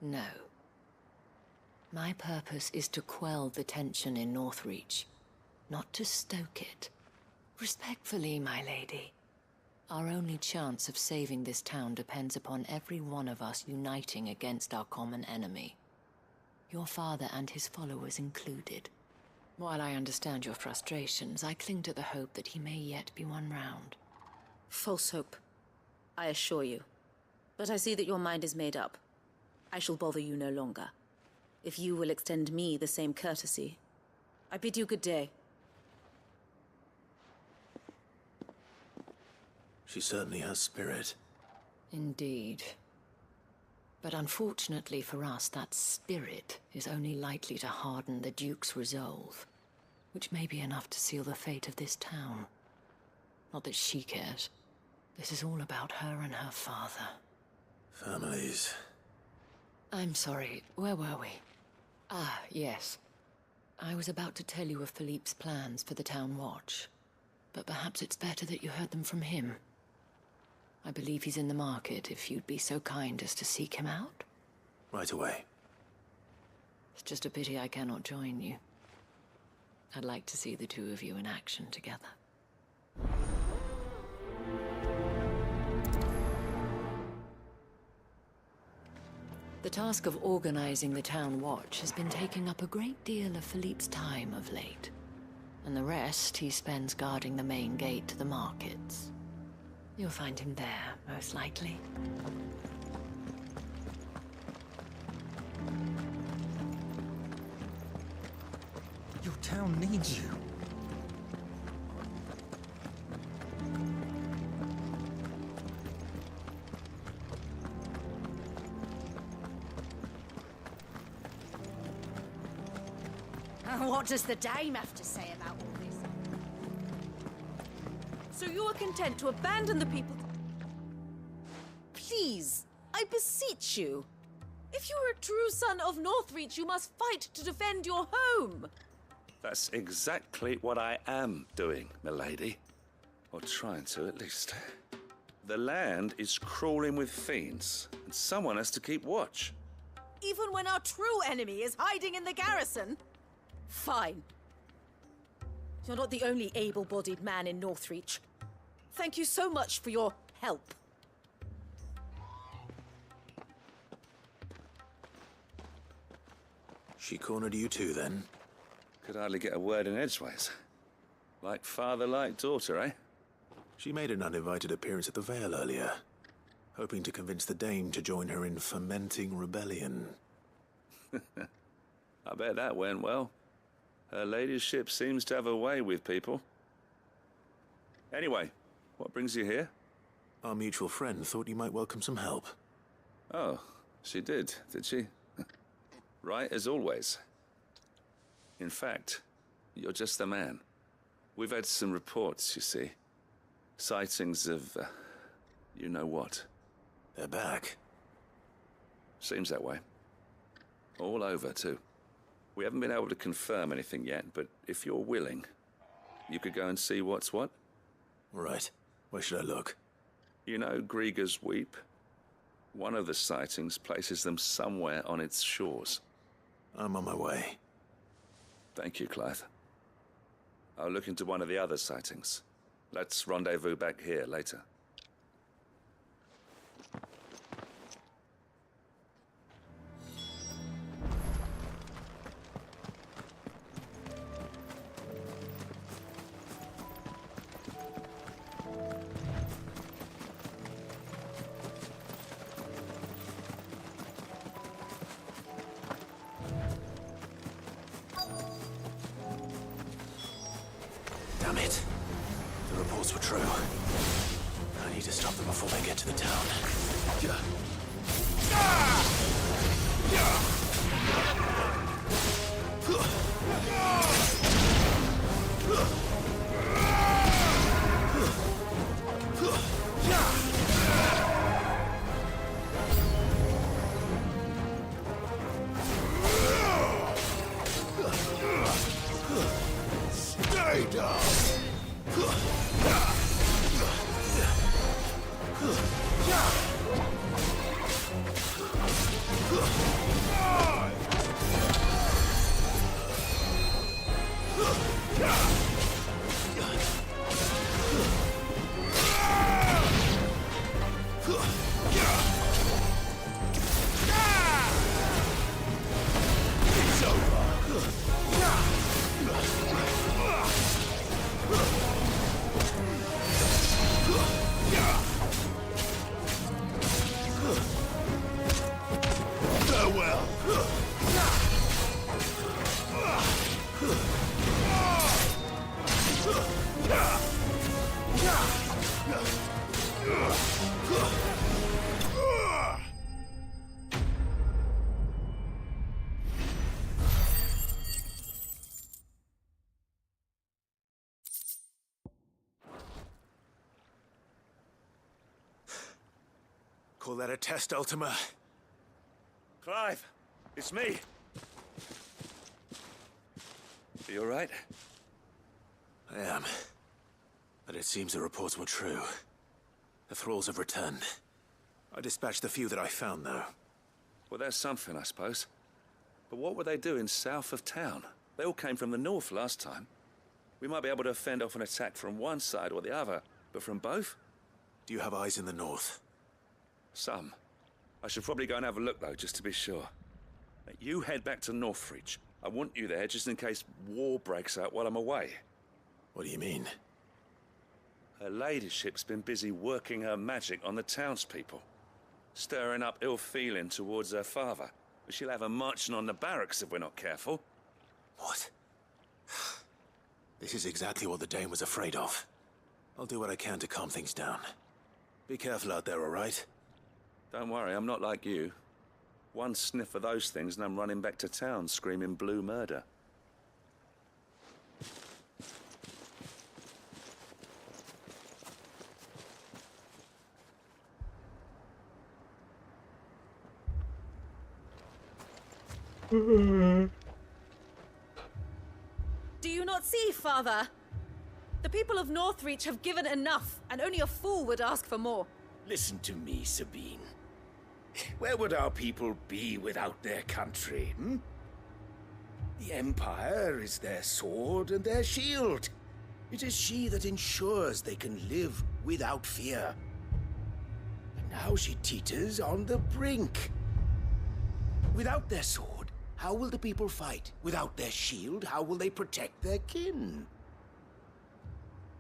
No. My purpose is to quell the tension in Northreach, not to stoke it. Respectfully, my lady. Our only chance of saving this town depends upon every one of us uniting against our common enemy. Your father and his followers included. While I understand your frustrations, I cling to the hope that he may yet be won round. False hope, I assure you. But I see that your mind is made up. I shall bother you no longer. If you will extend me the same courtesy, I bid you good day. She certainly has spirit. Indeed. But unfortunately for us, that spirit is only likely to harden the Duke's resolve, which may be enough to seal the fate of this town. Not that she cares. This is all about her and her father. Families. I'm sorry, where were we? Ah, yes. I was about to tell you of Philippe's plans for the town watch, but perhaps it's better that you heard them from him. I believe he's in the market, if you'd be so kind as to seek him out. Right away. It's just a pity I cannot join you. I'd like to see the two of you in action together. The task of organizing the town watch has been taking up a great deal of Philippe's time of late. And the rest he spends guarding the main gate to the markets. You'll find him there, most likely. Your town needs you. What does the dame have to say about all this? So you are content to abandon the people? Please, I beseech you. If you are a true son of Northreach, you must fight to defend your home. That's exactly what I am doing, milady. Or trying to, at least. The land is crawling with fiends, and someone has to keep watch. Even when our true enemy is hiding in the garrison? Fine. You're not the only able-bodied man in Northreach. Thank you so much for your help. She cornered you too, then? Could hardly get a word in edgeways. Like father, like daughter, eh? She made an uninvited appearance at the Vale earlier, hoping to convince the Dame to join her in fomenting rebellion. I bet that went well. Her ladyship seems to have a way with people. Anyway, what brings you here? Our mutual friend thought you might welcome some help. Oh, she did she? Right as always. In fact, you're just the man. We've had some reports, you see. Sightings of, you know what. They're back. Seems that way. All over, too. We haven't been able to confirm anything yet, but if you're willing, you could go and see what's what. Right. Where should I look? You know Grieger's Weep? One of the sightings places them somewhere on its shores. I'm on my way. Thank you, Clive. I'll look into one of the other sightings. Let's rendezvous back here later. Damn it. The reports were true. I need to stop them before they get to the town. Stay down! It's over! Farewell! Call that a test, Ultima? Clive, it's me. Are you all right? I am. But it seems the reports were true. The thralls have returned. I dispatched the few that I found, though. Well, that's something, I suppose. But what were they doing south of town? They all came from the north last time. We might be able to fend off an attack from one side or the other, but from both? Do you have eyes in the north? Some. I should probably go and have a look, though, just to be sure. You head back to Northreach. I want you there just in case war breaks out while I'm away. What do you mean? Her ladyship's been busy working her magic on the townspeople, stirring up ill feeling towards her father. She'll have her marching on the barracks if we're not careful. What? This is exactly what the Dane was afraid of. I'll do what I can to calm things down. Be careful out there, all right? Don't worry, I'm not like you. One sniff of those things and I'm running back to town screaming blue murder. Do you not see, Father? The people of Northreach have given enough, and only a fool would ask for more. Listen to me, Sabine. Where would our people be without their country, hmm? The Empire is their sword and their shield. It is she that ensures they can live without fear. And now she teeters on the brink. Without their sword, how will the people fight? Without their shield, how will they protect their kin?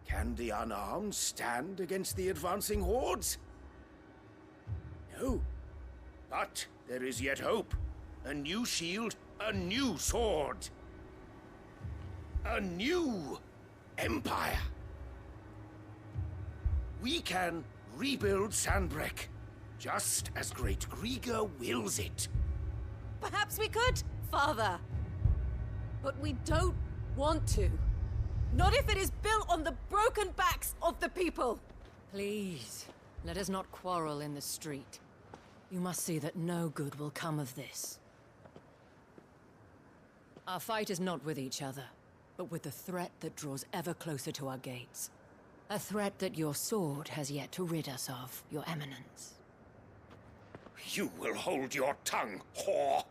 Can the unarmed stand against the advancing hordes? No. But there is yet hope. A new shield, a new sword. A new empire. We can rebuild Sandbreck, just as great Grieger wills it. Perhaps we could, Father. But we don't want to. Not if it is built on the broken backs of the people. Please, let us not quarrel in the street. You must see that no good will come of this. Our fight is not with each other, but with the threat that draws ever closer to our gates. A threat that your sword has yet to rid us of, Your Eminence. You will hold your tongue, whore.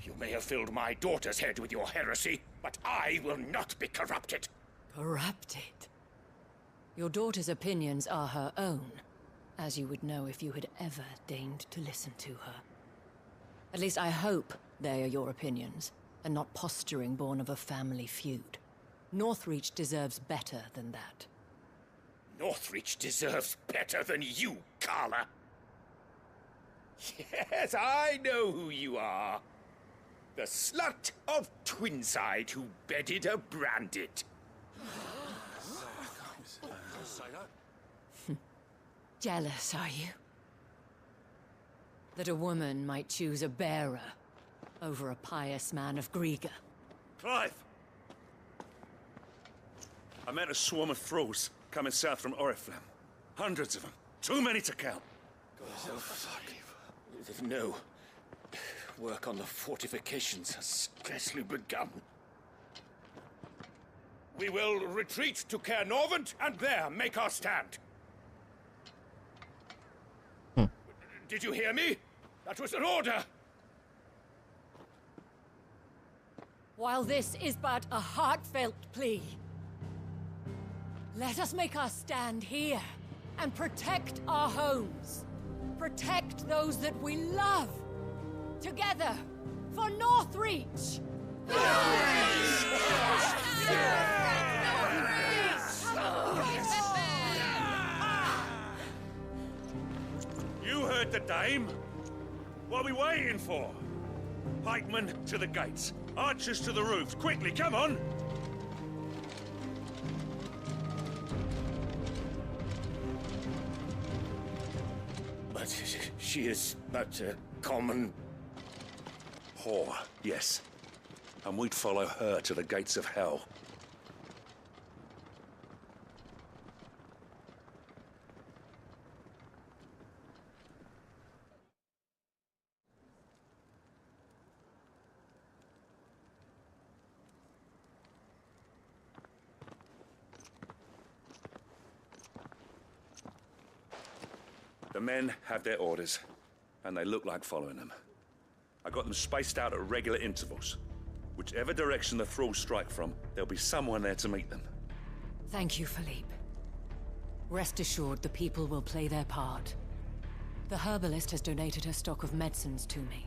You may have filled my daughter's head with your heresy, but I will not be corrupted. Corrupted? Your daughter's opinions are her own, as you would know if you had ever deigned to listen to her. At least I hope they are your opinions, and not posturing born of a family feud. Northreach deserves better than that. Northreach deserves better than you, Carla. Yes, I know who you are. The slut of Twinside who bedded a Brandit. Jealous, are you? That a woman might choose a bearer over a pious man of Grieger. Clive! I met a swarm of thralls coming south from Oriflamme. Hundreds of them. Too many to count. No. Work on the fortifications has scarcely begun. We will retreat to Caer Norvent and there make our stand. Did you hear me? That was an order! While this is but a heartfelt plea, let us make our stand here and protect our homes. Protect those that we love. Together, for Northreach! You heard the dame. What are we waiting for? Pikemen to the gates. Archers to the roofs. Quickly, come on! But she is but a common... whore, yes. And we'd follow her to the gates of hell. The men have their orders, and they look like following them. I got them spaced out at regular intervals. Whichever direction the thralls strike from, there'll be someone there to meet them. Thank you, Philippe. Rest assured the people will play their part. The herbalist has donated her stock of medicines to me.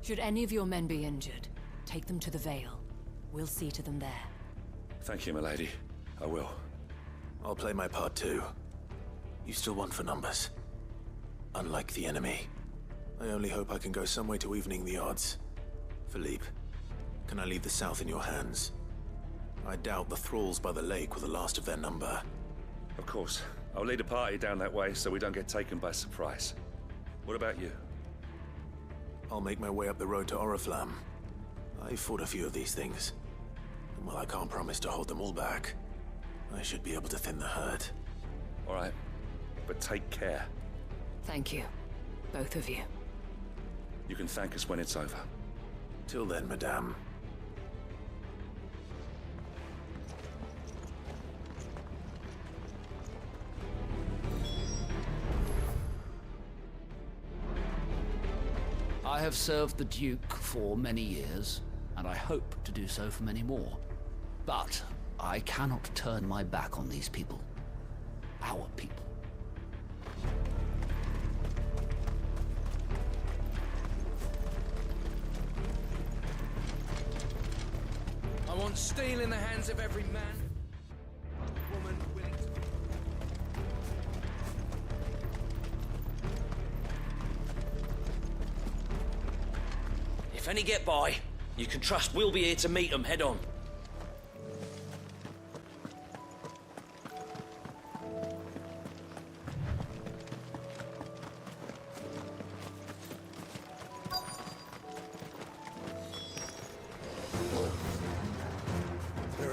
Should any of your men be injured, take them to the Vale. We'll see to them there. Thank you, milady. I will. I'll play my part too. You still want for numbers. Unlike the enemy. I only hope I can go some way to evening the odds. Philippe, can I leave the south in your hands? I doubt the thralls by the lake were the last of their number. Of course. I'll lead a party down that way so we don't get taken by surprise. What about you? I'll make my way up the road to Oriflamme. I fought a few of these things. And while I can't promise to hold them all back, I should be able to thin the herd. All right. But take care. Thank you. Both of you. You can thank us when it's over. Till then, madame. I have served the Duke for many years, and I hope to do so for many more. But I cannot turn my back on these people. Our people. I want steel in the hands of every man, woman willing to... If any get by, you can trust we'll be here to meet them head on.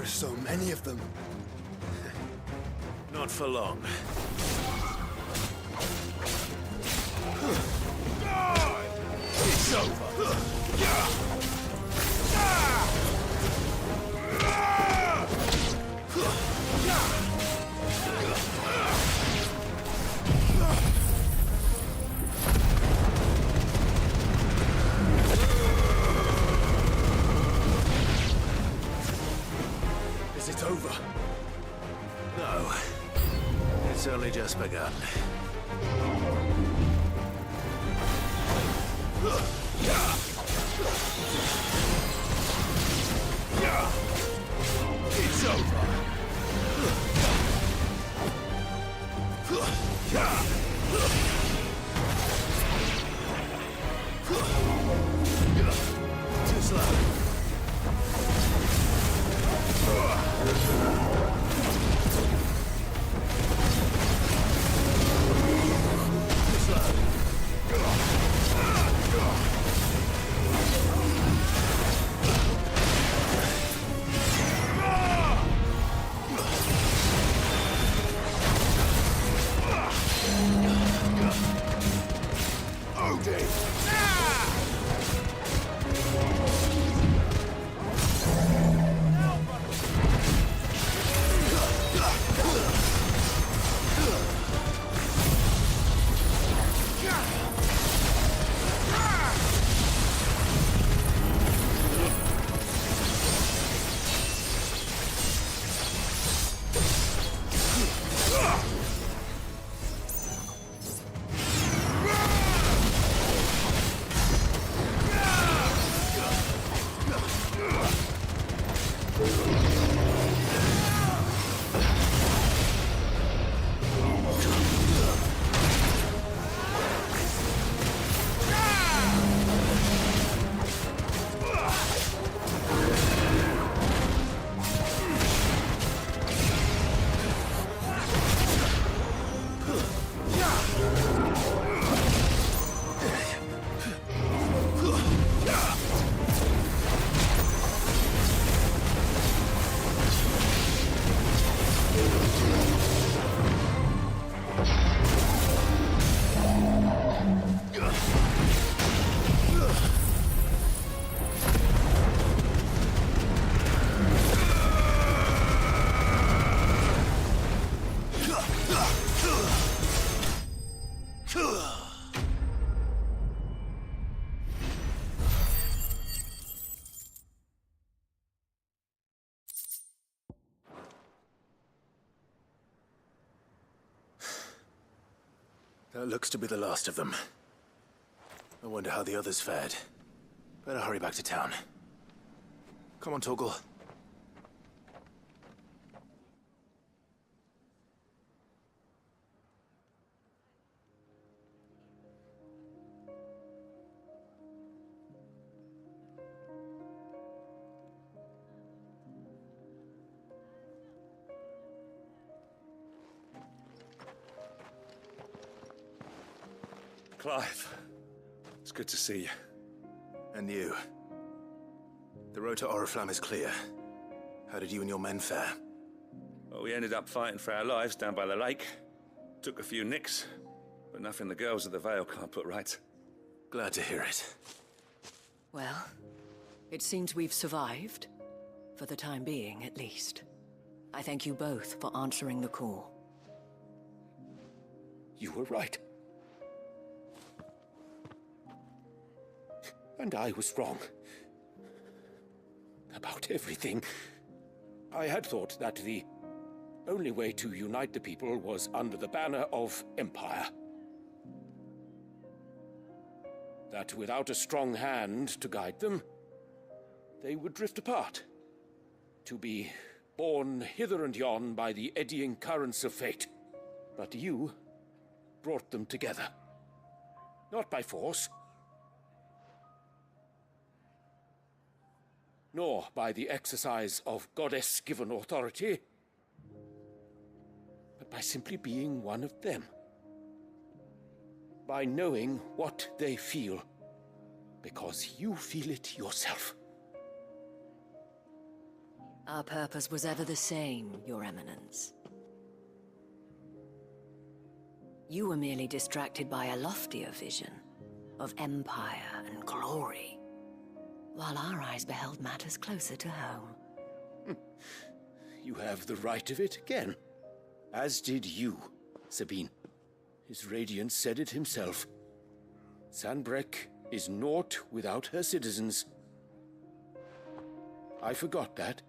are so many of them. Not for long. It's over. Is it over? No. It's only just begun. It's over. Too slow. That looks to be the last of them. I wonder how the others fared. Better hurry back to town. Come on, Torgal. Clive, it's good to see you. And you. The road to Oriflamme is clear. How did you and your men fare? Well, we ended up fighting for our lives down by the lake. Took a few nicks, but nothing the girls of the Vale can't put right. Glad to hear it. Well, it seems we've survived. For the time being, at least. I thank you both for answering the call. You were right. And I was wrong. About everything. I had thought that the only way to unite the people was under the banner of Empire. That without a strong hand to guide them, they would drift apart. To be borne hither and yon by the eddying currents of fate. But you brought them together. Not by force, nor by the exercise of goddess-given authority, but by simply being one of them. By knowing what they feel, because you feel it yourself. Our purpose was ever the same, Your Eminence. You were merely distracted by a loftier vision of empire and glory, while our eyes beheld matters closer to home. You have the right of it again. As did you, Sabine. His Radiance said it himself. Sanbreque is naught without her citizens. I forgot that.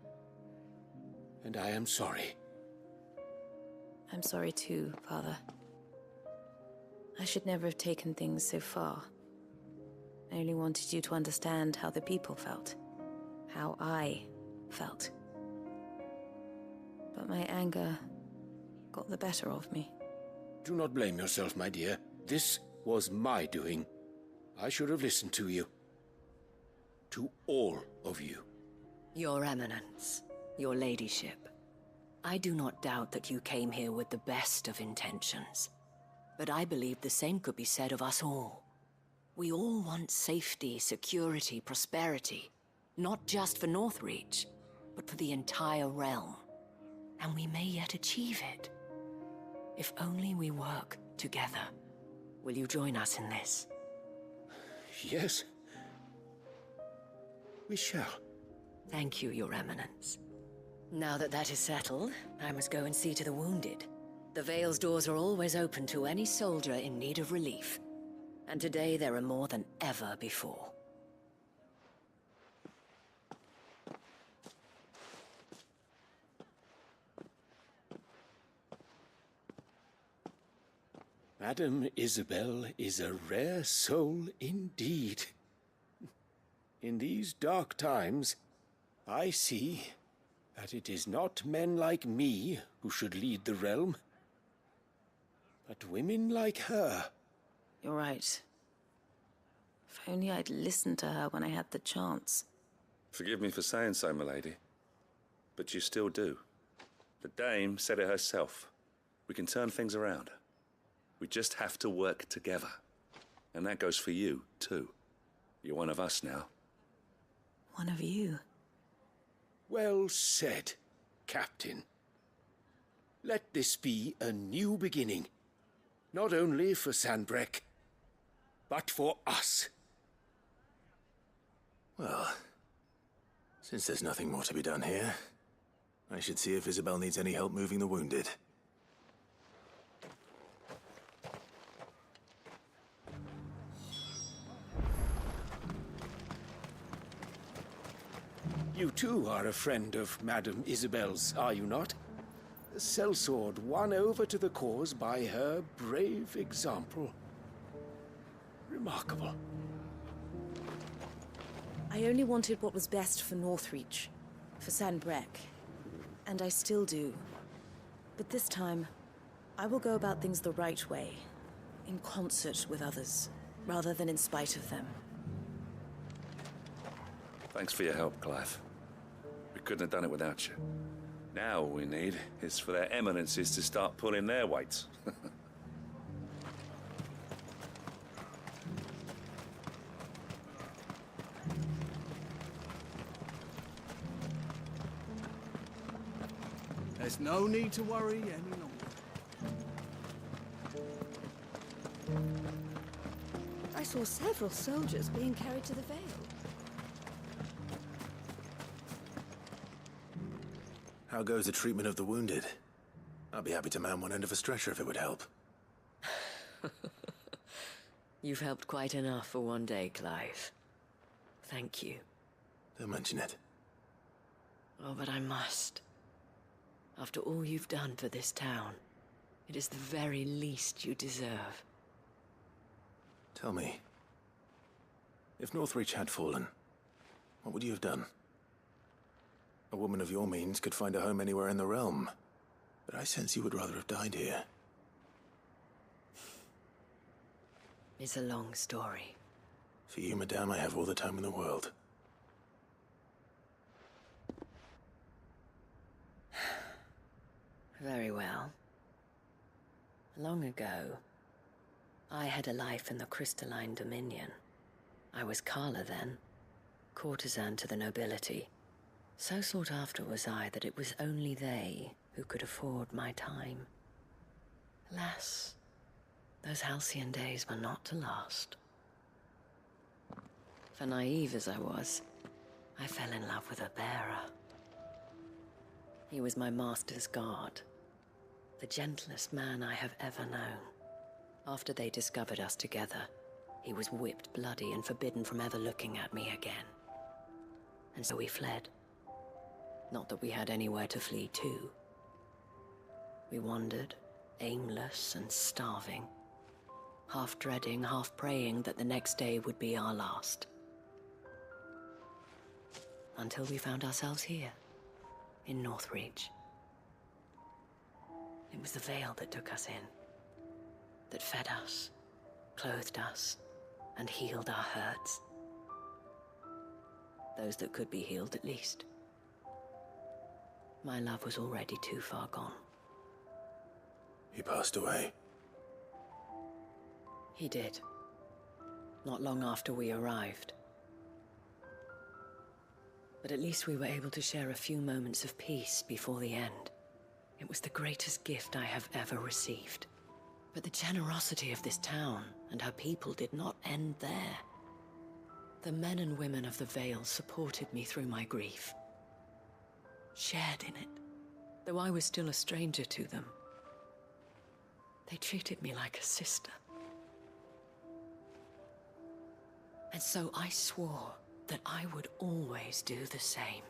And I am sorry. I'm sorry too, Father. I should never have taken things so far. I only wanted you to understand how the people felt. How I felt. But my anger got the better of me. Do not blame yourself, my dear. This was my doing. I should have listened to you. To all of you. Your Eminence, your Ladyship, I do not doubt that you came here with the best of intentions. But I believe the same could be said of us all. We all want safety, security, prosperity. Not just for Northreach, but for the entire realm. And we may yet achieve it. If only we work together. Will you join us in this? Yes. We shall. Thank you, Your Eminence. Now that that is settled, I must go and see to the wounded. The Vale's doors are always open to any soldier in need of relief. And today there are more than ever before. Madame Isabel is a rare soul indeed. In these dark times, I see that it is not men like me who should lead the realm, but women like her. You're right. If only I'd listened to her when I had the chance. Forgive me for saying so, milady, but you still do. The dame said it herself. We can turn things around. We just have to work together. And that goes for you, too. You're one of us now. One of you. Well said, Captain. Let this be a new beginning. Not only for Sanbreque, but for us. Well, since there's nothing more to be done here, I should see if Isabel needs any help moving the wounded. You too are a friend of Madame Isabel's, are you not? A sellsword won over to the cause by her brave example. Remarkable. I only wanted what was best for Northreach, for Sanbreque, and I still do. But this time, I will go about things the right way, in concert with others, rather than in spite of them. Thanks for your help, Clive. We couldn't have done it without you. Now all we need is for their eminences to start pulling their weights. There's no need to worry any longer. I saw several soldiers being carried to the Vale. How goes the treatment of the wounded? I'd be happy to man one end of a stretcher if it would help. You've helped quite enough for one day, Clive. Thank you. Don't mention it. Oh, but I must. After all you've done for this town, it is the very least you deserve. Tell me, if Northreach had fallen, what would you have done? A woman of your means could find a home anywhere in the realm, but I sense you would rather have died here. It's a long story. For you, madame, I have all the time in the world. Very well. Long ago, I had a life in the Crystalline Dominion. I was Carla then, courtesan to the nobility, So sought after was I that it was only they who could afford my time. Alas, those halcyon days were not to last. For naive as I was, I fell in love with a bearer. He was my master's guard, the gentlest man I have ever known. After they discovered us together, he was whipped bloody and forbidden from ever looking at me again. And so we fled. Not that we had anywhere to flee to. We wandered, aimless and starving, half dreading, half praying that the next day would be our last. Until we found ourselves here, in Northreach. It was the Veil that took us in, that fed us, clothed us, and healed our hurts. Those that could be healed, at least. My love was already too far gone. He passed away. He did. Not long after we arrived. But at least we were able to share a few moments of peace before the end. It was the greatest gift I have ever received. But the generosity of this town and her people did not end there. The men and women of the Vale supported me through my grief. Shared in it, though I was still a stranger to them. They treated me like a sister. And so I swore that I would always do the same.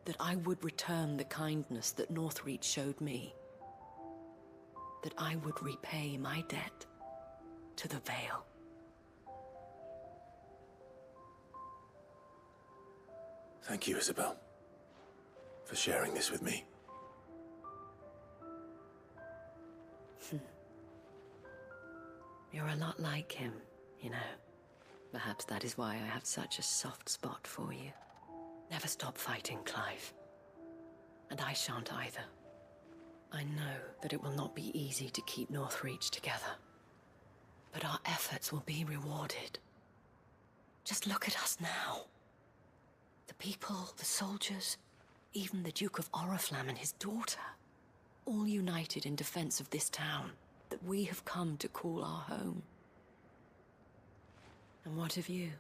That I would return the kindness that Northreach showed me. That I would repay my debt to the Vale. Thank you, Isabel, for sharing this with me. You're a lot like him, you know. Perhaps that is why I have such a soft spot for you. Never stop fighting, Clive. And I shan't either. I know that it will not be easy to keep Northreach together. But our efforts will be rewarded. Just look at us now. The people, the soldiers, even the Duke of Oriflamme and his daughter, all united in defense of this town that we have come to call our home. And what of you?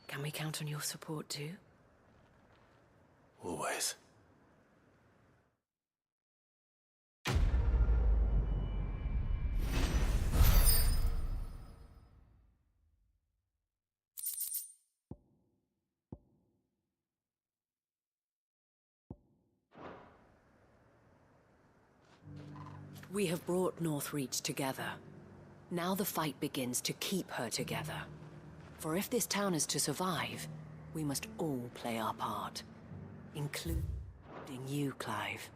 Can we count on your support too? Always. We have brought Northreach together. Now the fight begins to keep her together. For if this town is to survive, we must all play our part. Including you, Clive.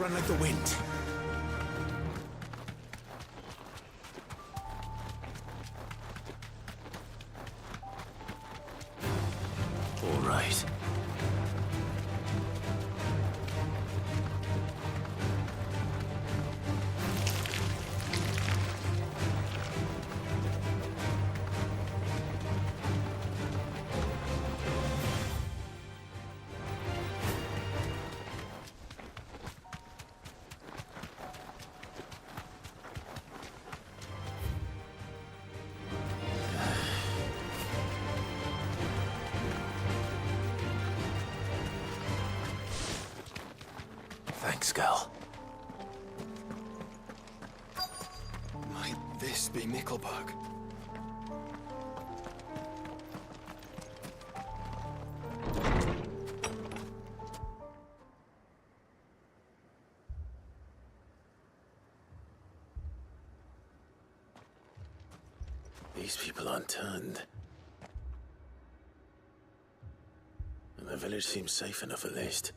Run like the wind. All right. Thanks, girl. Might this be Nickelbug? These people aren't turned. And the village seems safe enough at least.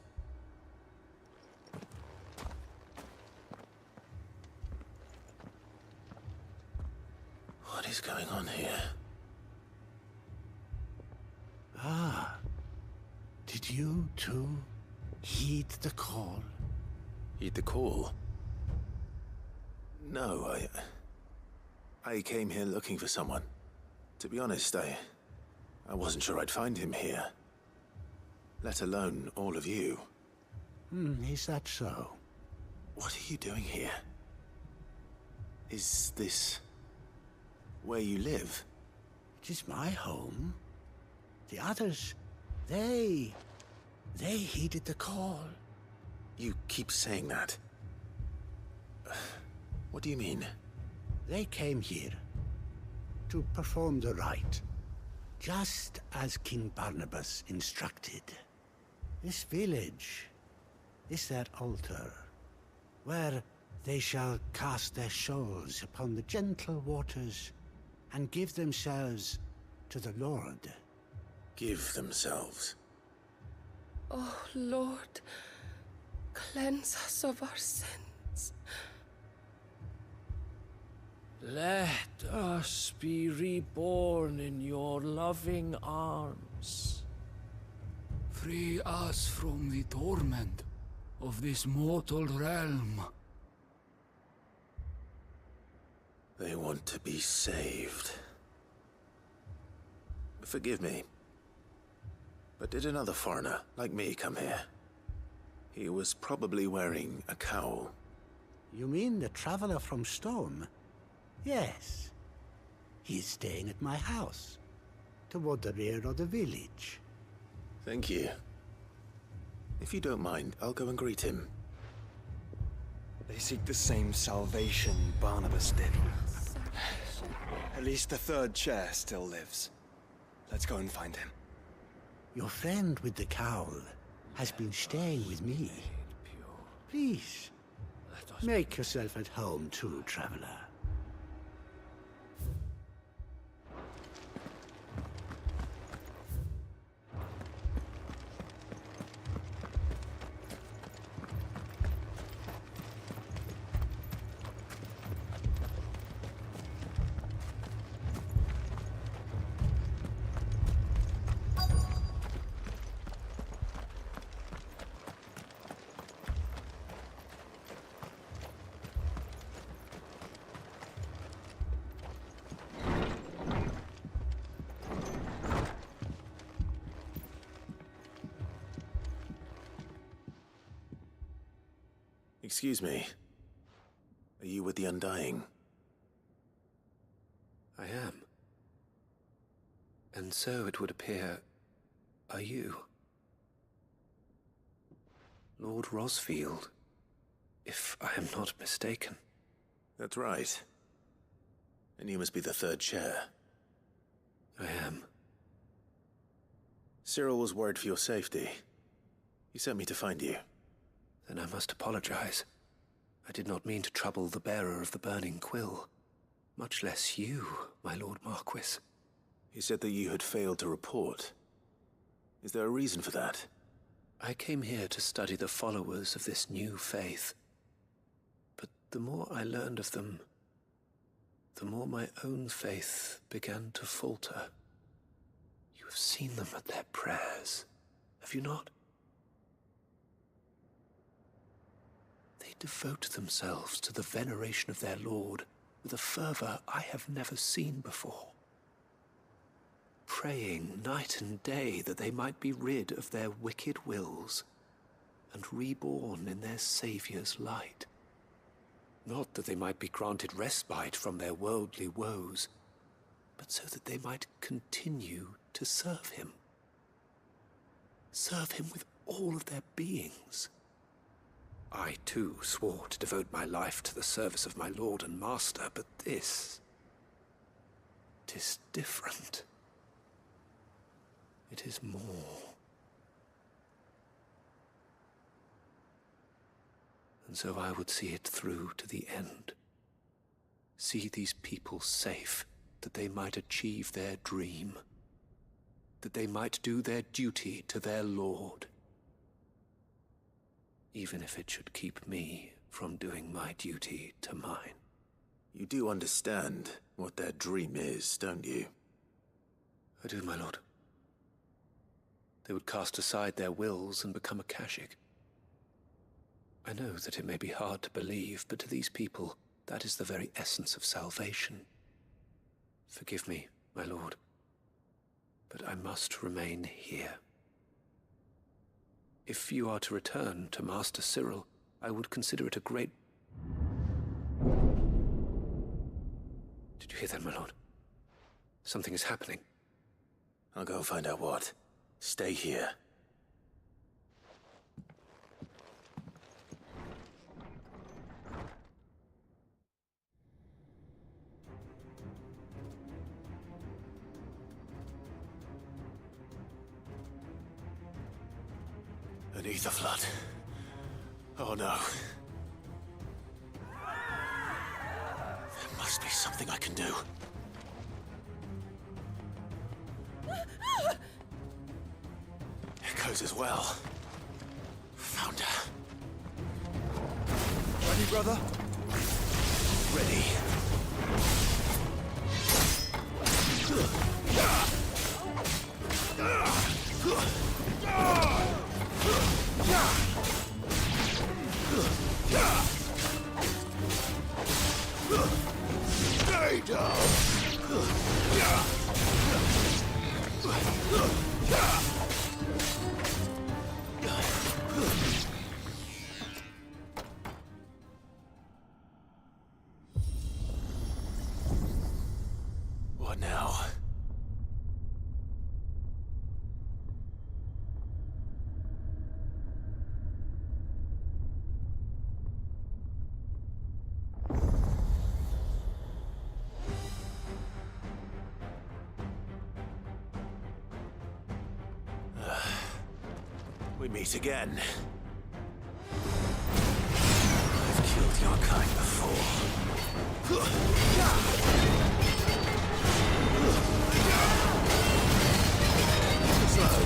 What is going on here? Ah. Did you too heed the call? Heed the call? No, I came here looking for someone. To be honest, I wasn't sure I'd find him here. Let alone all of you. Is that so? What are you doing here? Is this where you live? It is my home. The others, they heeded the call. You keep saying that. What do you mean? They came here to perform the rite, just as King Barnabas instructed. This village is their altar, where they shall cast their souls upon the gentle waters and give themselves to the Lord. Give themselves? Oh, Lord, cleanse us of our sins. Let us be reborn in your loving arms. Free us from the torment of this mortal realm. They want to be saved. Forgive me, but did another foreigner like me come here? He was probably wearing a cowl. You mean the traveler from Storm? Yes. He's staying at my house, toward the rear of the village. Thank you. If you don't mind, I'll go and greet him. They seek the same salvation Barnabas did. At least the third chair still lives. Let's go and find him. Your friend with the cowl has been staying with me. Please, make yourself at home too, traveler. Excuse me. Are you with the Undying? I am. And so it would appear, are you? Lord Rosfield, if I am not mistaken. That's right. And you must be the third chair. I am. Cyril was worried for your safety. He sent me to find you. Then I must apologize. I did not mean to trouble the bearer of the burning quill. Much less you, my Lord Marquis. He said that you had failed to report. Is there a reason for that? I came here to study the followers of this new faith. But the more I learned of them, the more my own faith began to falter. You have seen them at their prayers, have you not? They devote themselves to the veneration of their Lord with a fervor I have never seen before, praying night and day that they might be rid of their wicked wills and reborn in their Saviour's light. Not that they might be granted respite from their worldly woes, but so that they might continue to serve him. Serve him with all of their beings. I, too, swore to devote my life to the service of my Lord and Master, but this... 'tis different. It is more. And so I would see it through to the end. See these people safe, that they might achieve their dream, that they might do their duty to their Lord, even if it should keep me from doing my duty to mine. You do understand what their dream is, don't you? I do, my lord. They would cast aside their wills and become a Kashik. I know that it may be hard to believe, but to these people, that is the very essence of salvation. Forgive me, my lord, but I must remain here. If you are to return to Master Cyril, I would consider it a great... Did you hear that, my lord? Something is happening. I'll go and find out what. Stay here. An ether flood. Oh no. There must be something I can do. Echoes as well. Found her. Ready, brother? Ready. Stay down. What now? We meet again. I've killed your kind before. Slow.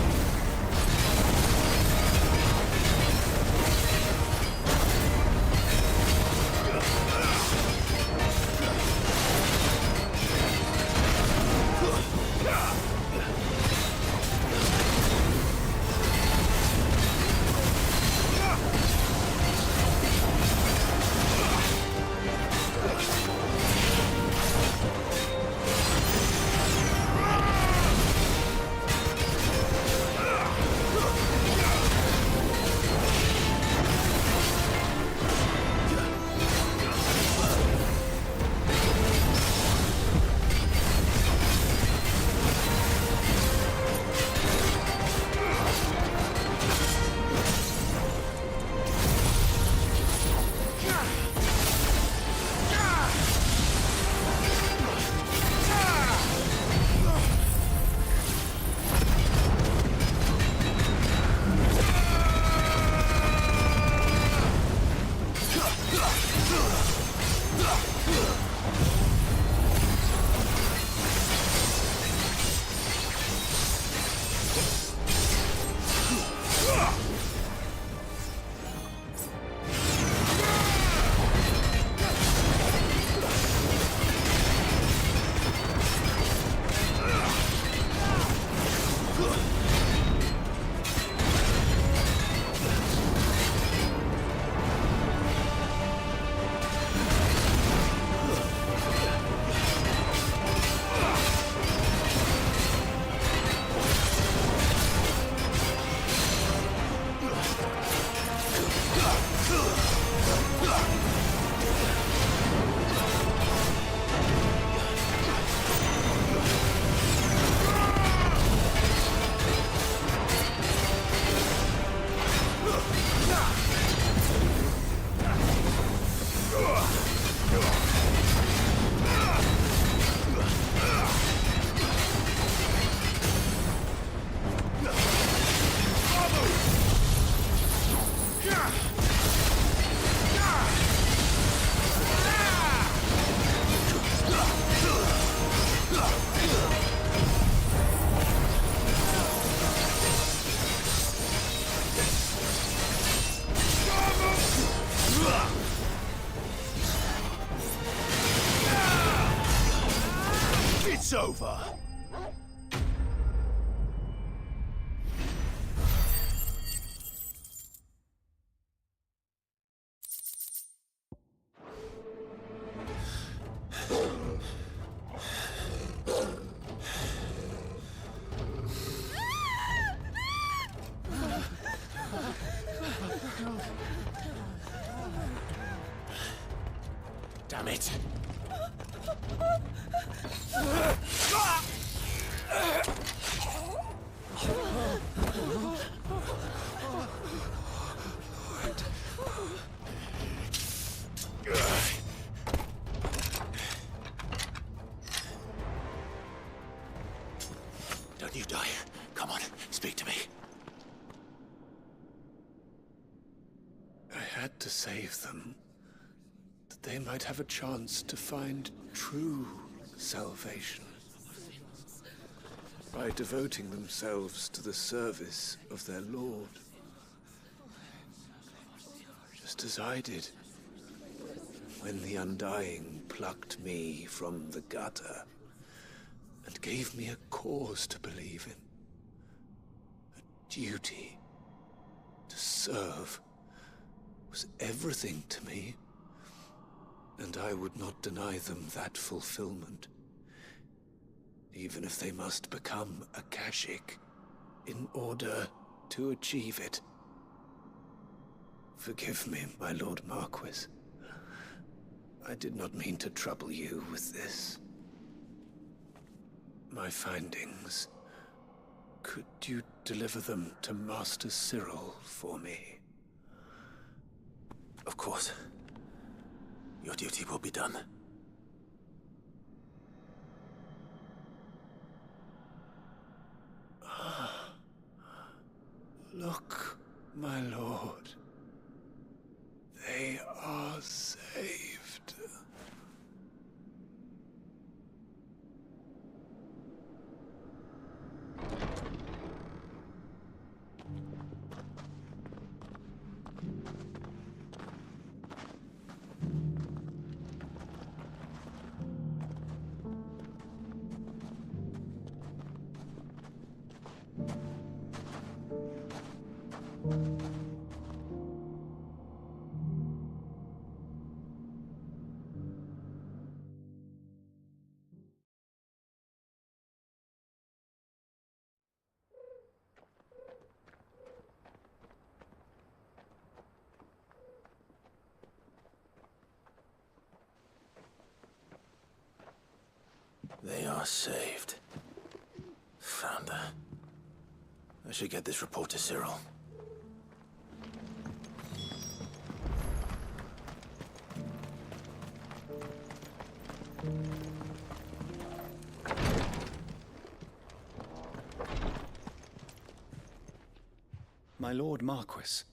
over. Damn it. Don't you die. Come on, speak to me. I had to save them, that they might have a chance to find true salvation by devoting themselves to the service of their Lord, just as I did when the Undying plucked me from the gutter and gave me a cause to believe in. A duty to serve was everything to me, and I would not deny them that fulfillment, even if they must become a Kashik in order to achieve it. Forgive me, my Lord Marquis. I did not mean to trouble you with this. My findings. Could you deliver them to Master Cyril for me? Of course. Your duty will be done. Look, my lord. They are saved. They are saved. Founder. I should get this report to Cyril. My Lord Marquis,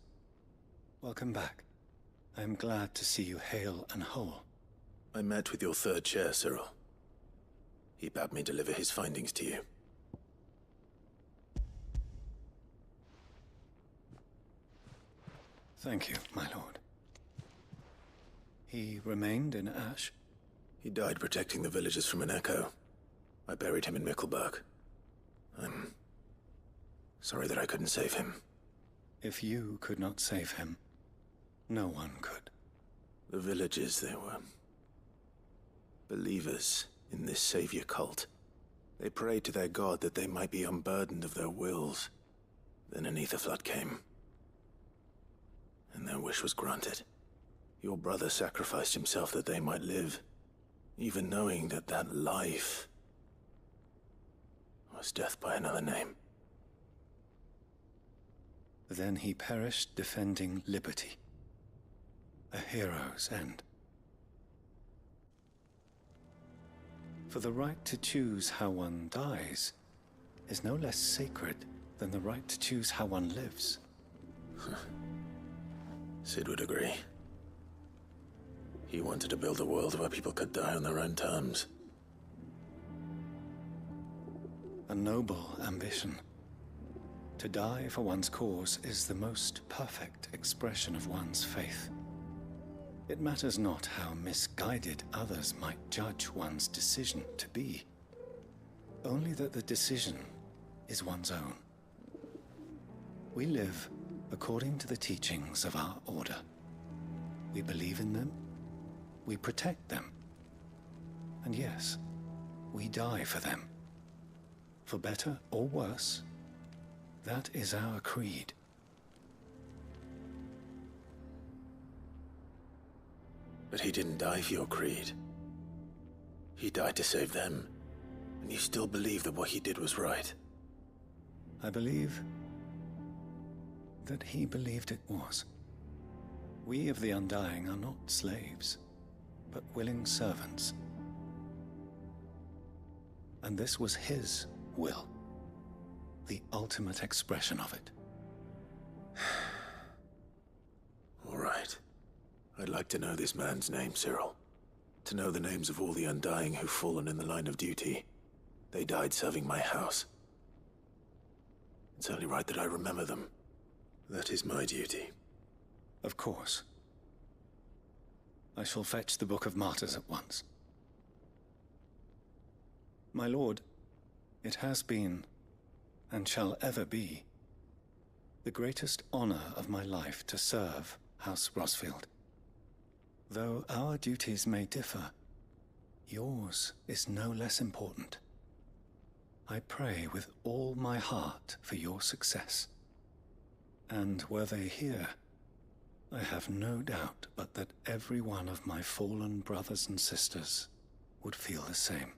welcome back. I am glad to see you hale and whole. I met with your third chair, Cyril. He bade me deliver his findings to you. Thank you, my lord. He remained in Ash? He died protecting the villagers from an echo. I buried him in Mickelberg. I'm sorry that I couldn't save him. If you could not save him, no one could. The villagers, they were believers in this savior cult. They prayed to their god that they might be unburdened of their wills. Then an ether flood came, and their wish was granted. Your brother sacrificed himself that they might live, even knowing that that life was death by another name. Then he perished defending liberty. A hero's end. For the right to choose how one dies is no less sacred than the right to choose how one lives. Sid would agree. He wanted to build a world where people could die on their own terms. A noble ambition. To die for one's cause is the most perfect expression of one's faith. It matters not how misguided others might judge one's decision to be. Only that the decision is one's own. We live according to the teachings of our order. We believe in them, we protect them, and yes, we die for them. For better or worse, that is our creed. But he didn't die for your creed. He died to save them, and you still believe that what he did was right. I believe that he believed it was. We of the Undying are not slaves, but willing servants. And this was his will, the ultimate expression of it. All right. I'd like to know this man's name, Cyril. To know the names of all the Undying who've fallen in the line of duty. They died serving my house. It's only right that I remember them. That is my duty. Of course. I shall fetch the Book of Martyrs at once. My lord, it has been, and shall ever be, the greatest honor of my life to serve House Rosfield. Though our duties may differ, yours is no less important. I pray with all my heart for your success. And were they here, I have no doubt but that every one of my fallen brothers and sisters would feel the same.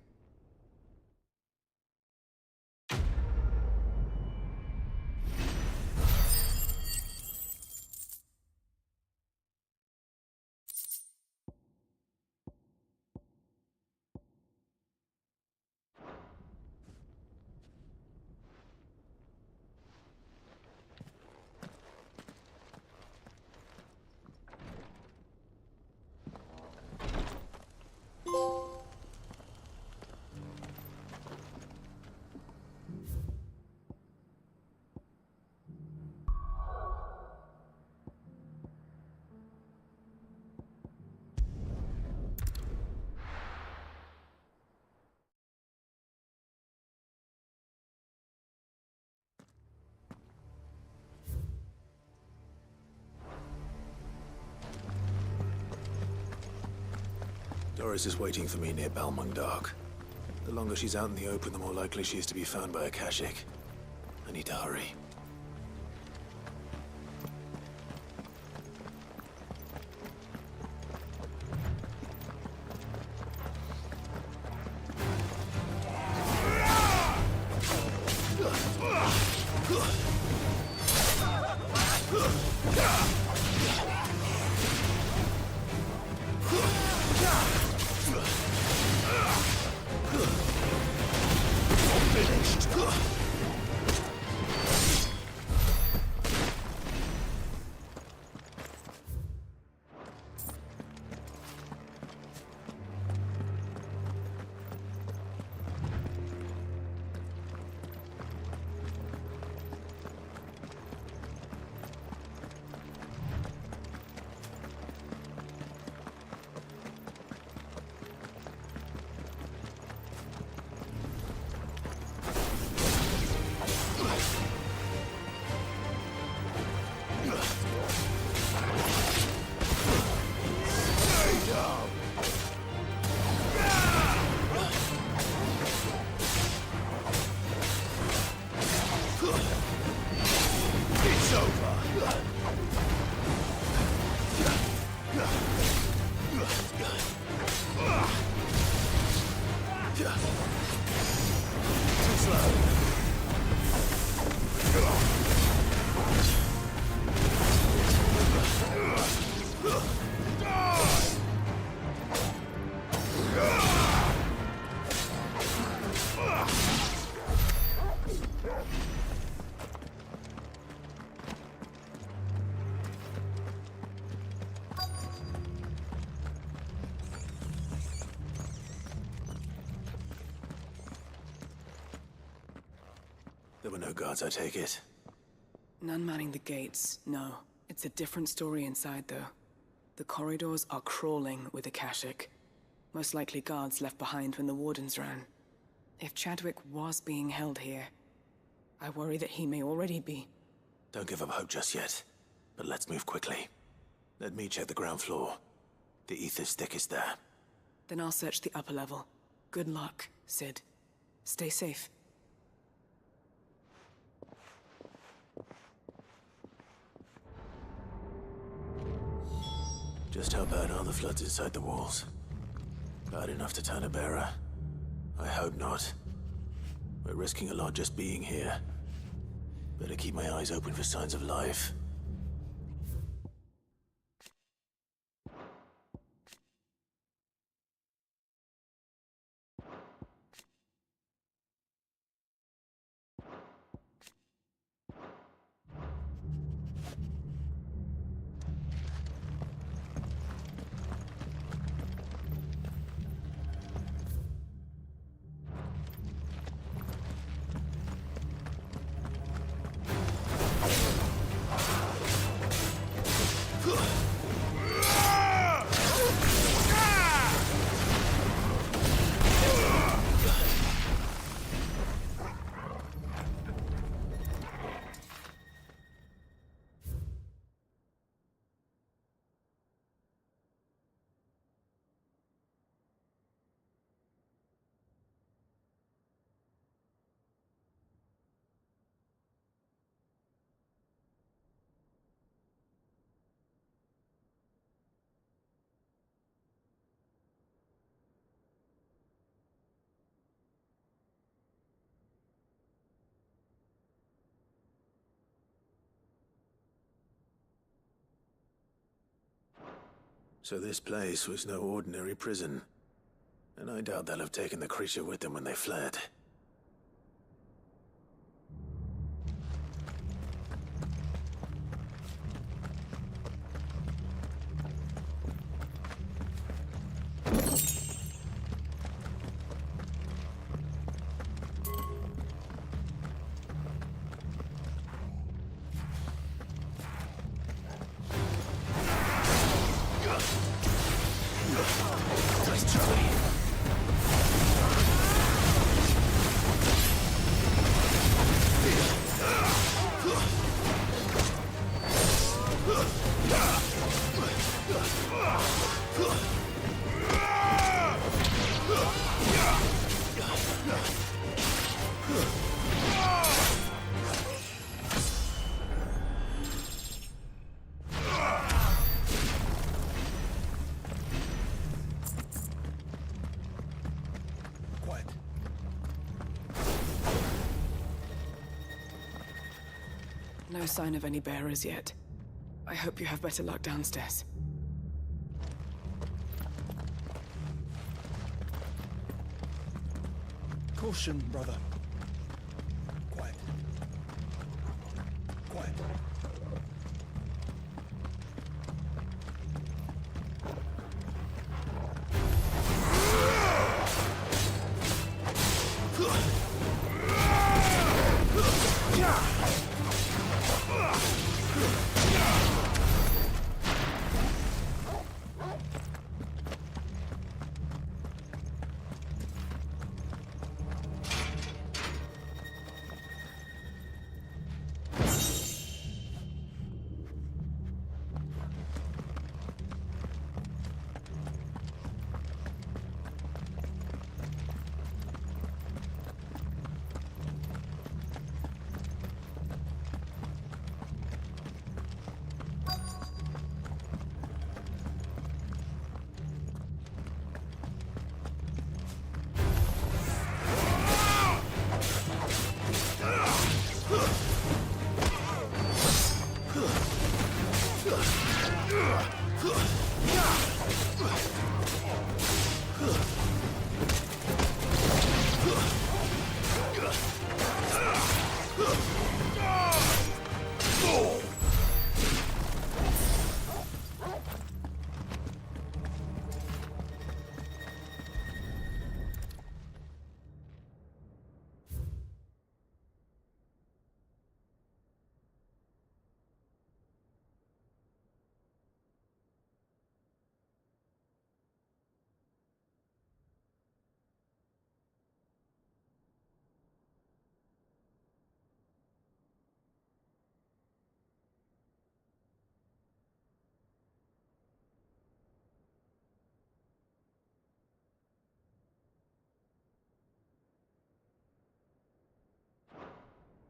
Doris is waiting for me near Balmung Dark. The longer she's out in the open, the more likely she is to be found by a Kashik. I need to hurry. There were no guards, I take it. None manning the gates, no. It's a different story inside, though. The corridors are crawling with Akashic. Most likely guards left behind when the wardens ran. If Chadwick was being held here, I worry that he may already be. Don't give up hope just yet, but let's move quickly. Let me check the ground floor. The ether's thickest there. Then I'll search the upper level. Good luck, Sid. Stay safe. Just how bad are the floods inside the walls? Bad enough to turn a bearer? I hope not. We're risking a lot just being here. Better keep my eyes open for signs of life. So this place was no ordinary prison. And I doubt they'll have taken the creature with them when they fled. No sign of any bearers yet. I hope you have better luck downstairs. Caution, brother. Quiet. Quiet.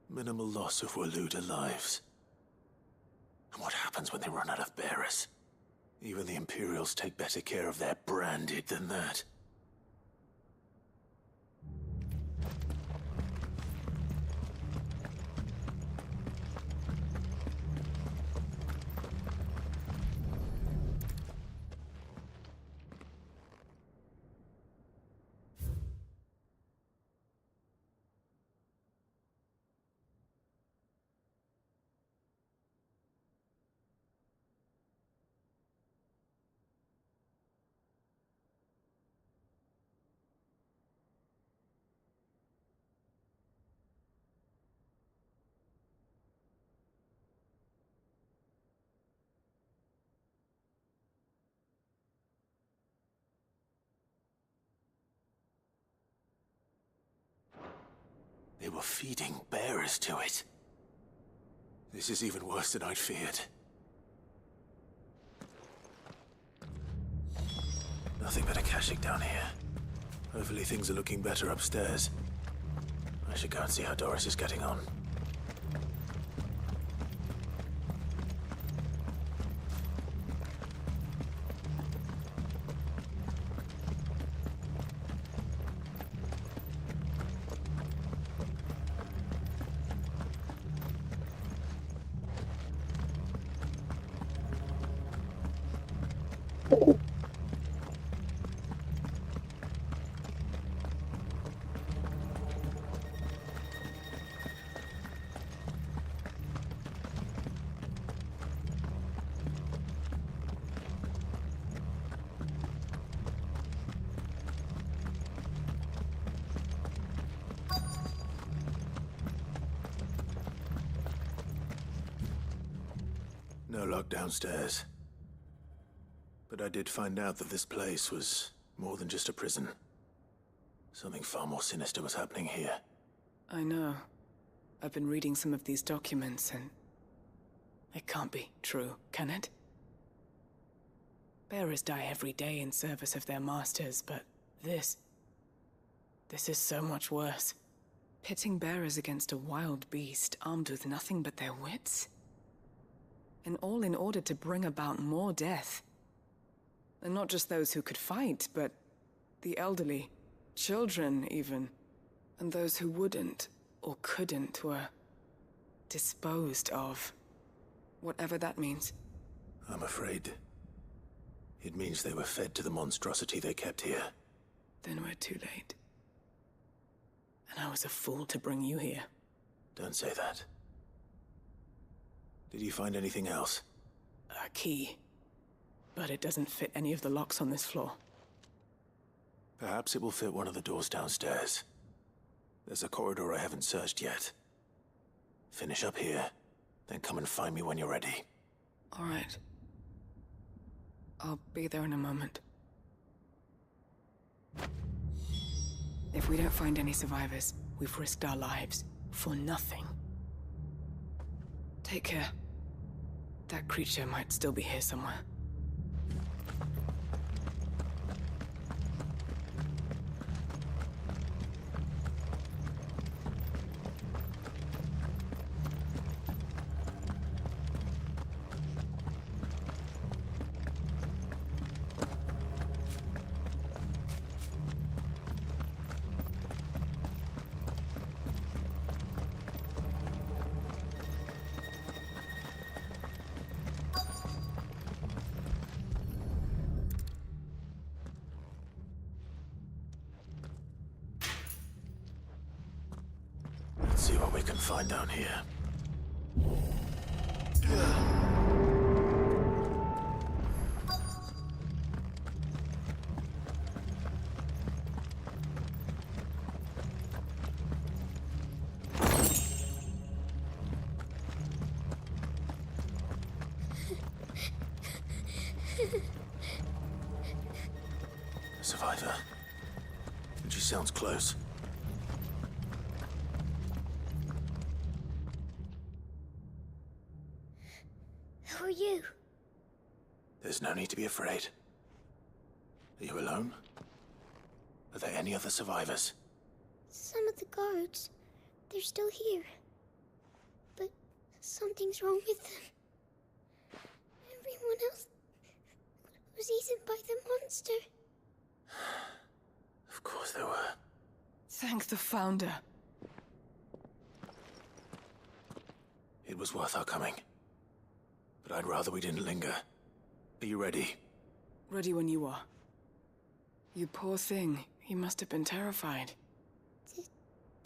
Minimal loss of Waluda lives. And what happens when they run out of bearers? Even the Imperials take better care of their branded than that. They were feeding bearers to it. This is even worse than I'd feared. Nothing but a caching down here. Hopefully things are looking better upstairs. I should go and see how Doris is getting on. No lock downstairs. But I did find out that this place was more than just a prison. Something far more sinister was happening here. I know. I've been reading some of these documents and... it can't be true, can it? Bearers die every day in service of their masters, but this is so much worse. Pitting bearers against a wild beast armed with nothing but their wits? And all in order to bring about more death. And not just those who could fight, but the elderly, children even. And those who wouldn't or couldn't were disposed of. Whatever that means. I'm afraid it means they were fed to the monstrosity they kept here. Then we're too late. And I was a fool to bring you here. Don't say that. Did you find anything else? A key. But it doesn't fit any of the locks on this floor. Perhaps it will fit one of the doors downstairs. There's a corridor I haven't searched yet. Finish up here, then come and find me when you're ready. All right. I'll be there in a moment. If we don't find any survivors, we've risked our lives for nothing. Take care. That creature might still be here somewhere. Let's see what we can find down here. Survivor. And she sounds close. Who are you? There's no need to be afraid. Are you alone? Are there any other survivors? Some of the guards. They're still here. Something's wrong with them. Everyone else was eaten by the monster. Of course there were. Thank the Founder. It was worth our coming. But I'd rather we didn't linger. Are you ready? Ready when you are. You poor thing. You must have been terrified.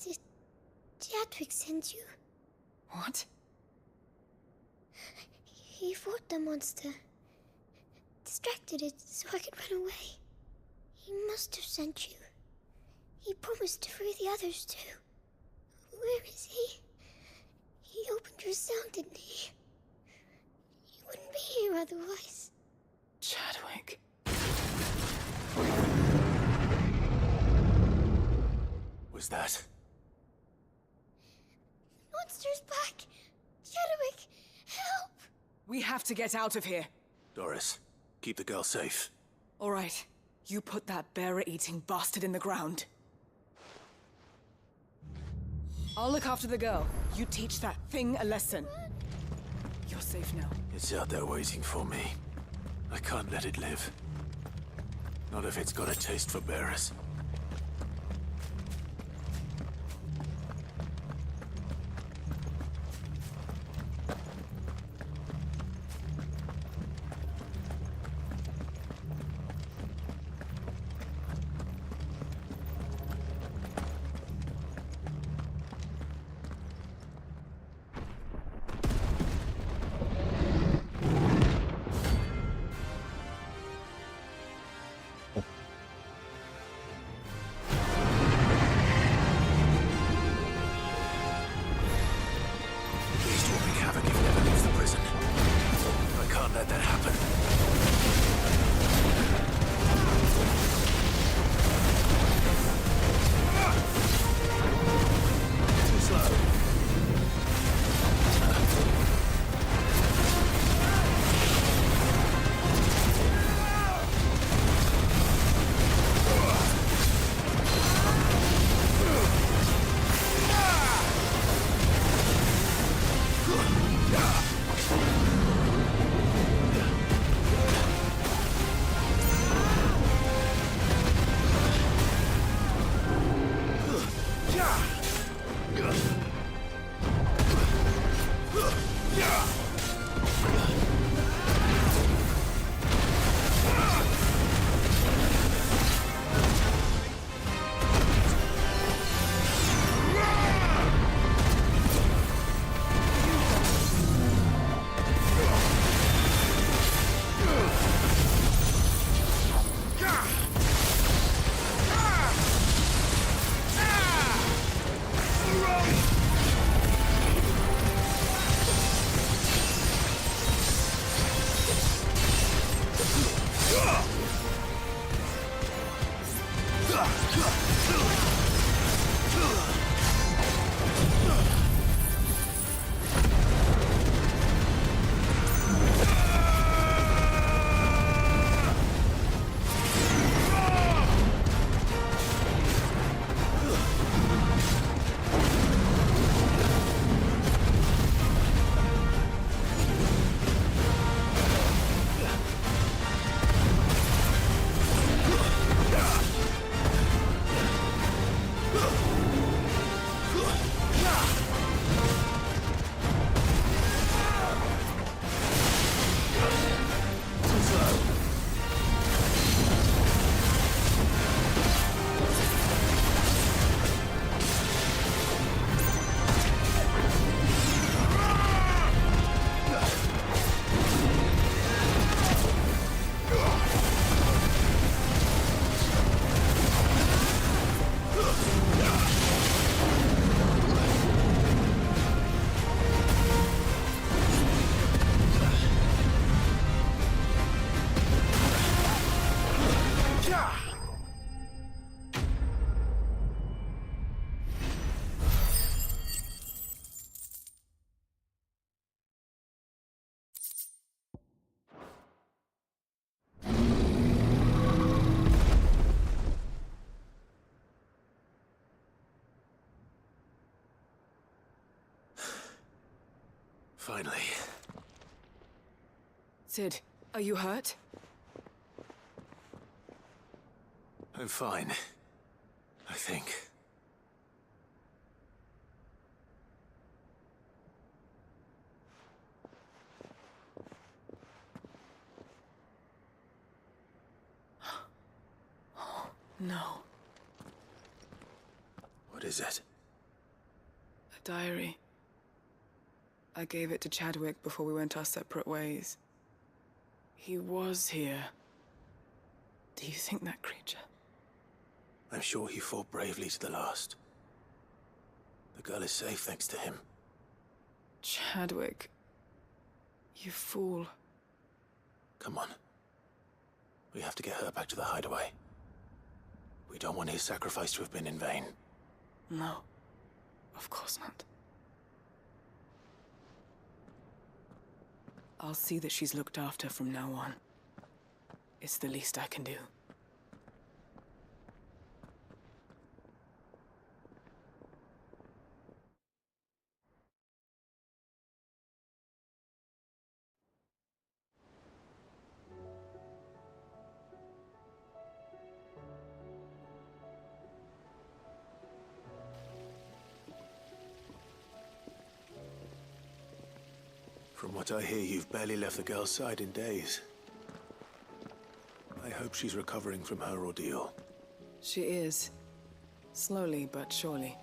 Did Chadwick send you? What? He fought the monster. Distracted it so I could run away. He must have sent you. He promised to free the others too. Where is he? He opened your cell, didn't he? He wouldn't be here otherwise. Chadwick. Was that? Monster's back! Chadwick, help! We have to get out of here. Doris, keep the girl safe. All right. You put that bearer-eating bastard in the ground. I'll look after the girl. You teach that thing a lesson. You're safe now. It's out there waiting for me. I can't let it live. Not if it's got a taste for bearers. Finally. Sid, are you hurt? I'm fine. I think. No. What is it? A diary. I gave it to Chadwick before we went our separate ways. He was here. Do you think that creature? I'm sure he fought bravely to the last. The girl is safe thanks to him. Chadwick. You fool. Come on. We have to get her back to the hideaway. We don't want his sacrifice to have been in vain. No. Of course not. I'll see that she's looked after from now on. It's the least I can do. From what I hear, you've barely left the girl's side in days. I hope she's recovering from her ordeal. She is. Slowly but surely.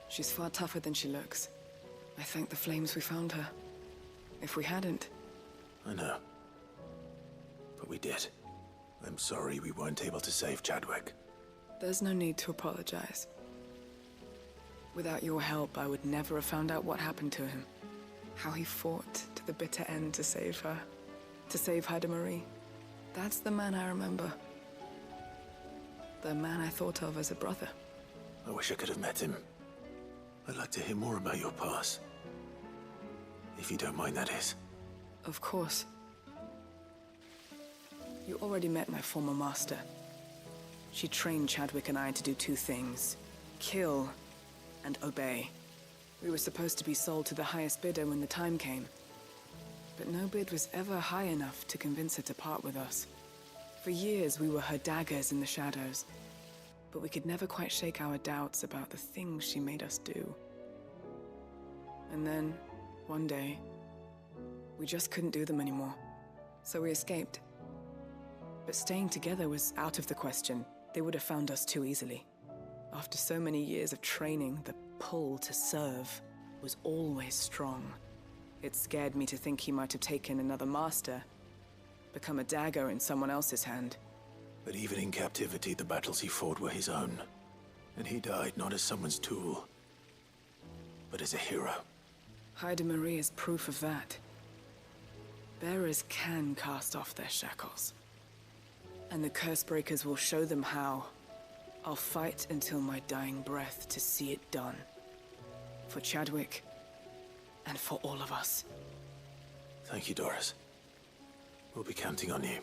She's far tougher than she looks. I thank the flames we found her. If we hadn't... I know. But we did. I'm sorry we weren't able to save Chadwick. There's no need to apologize. Without your help, I would never have found out what happened to him. How he fought to the bitter end to save her. To save Haida Marie. That's the man I remember. The man I thought of as a brother. I wish I could have met him. I'd like to hear more about your past. If you don't mind, that is. Of course. You already met my former master. She trained Chadwick and I to do two things. Kill and obey. We were supposed to be sold to the highest bidder when the time came. But no bid was ever high enough to convince her to part with us. For years, we were her daggers in the shadows. But we could never quite shake our doubts about the things she made us do. And then, one day, we just couldn't do them anymore. So we escaped. But staying together was out of the question. They would have found us too easily. After so many years of training, the pull to serve was always strong. It scared me to think he might have taken another master, become a dagger in someone else's hand. But even in captivity, the battles he fought were his own. And he died not as someone's tool, but as a hero. Haida Marie is proof of that. Bearers can cast off their shackles. And the Cursebreakers will show them how. I'll fight until my dying breath to see it done. For Chadwick, and for all of us. Thank you, Doris. We'll be counting on you.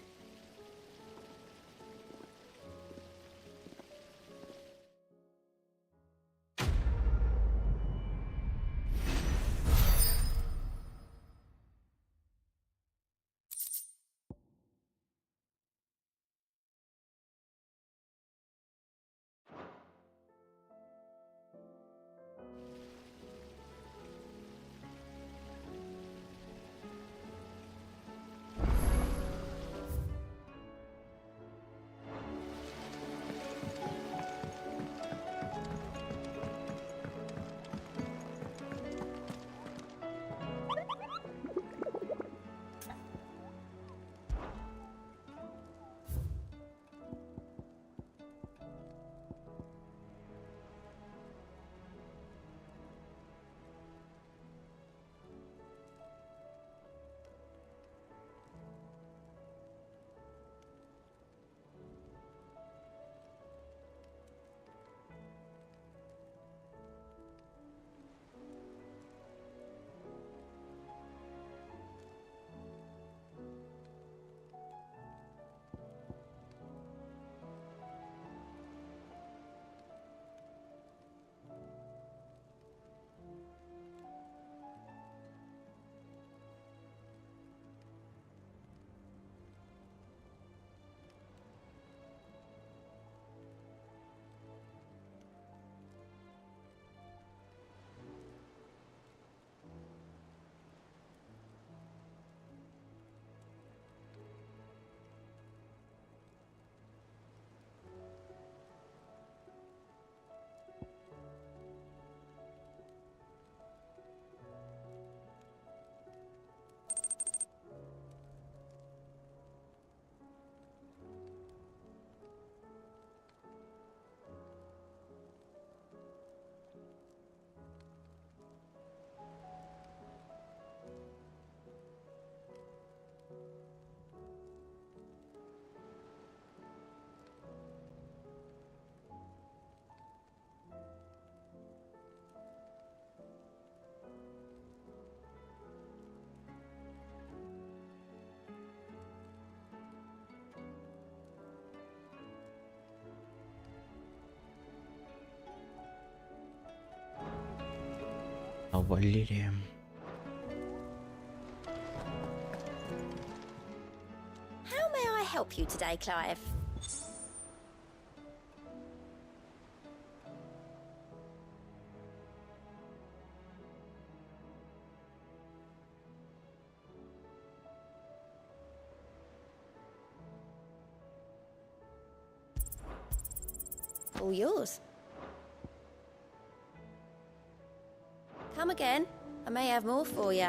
Валерия. How may I help you today, Clive? All yours. Come again. I may have more for you.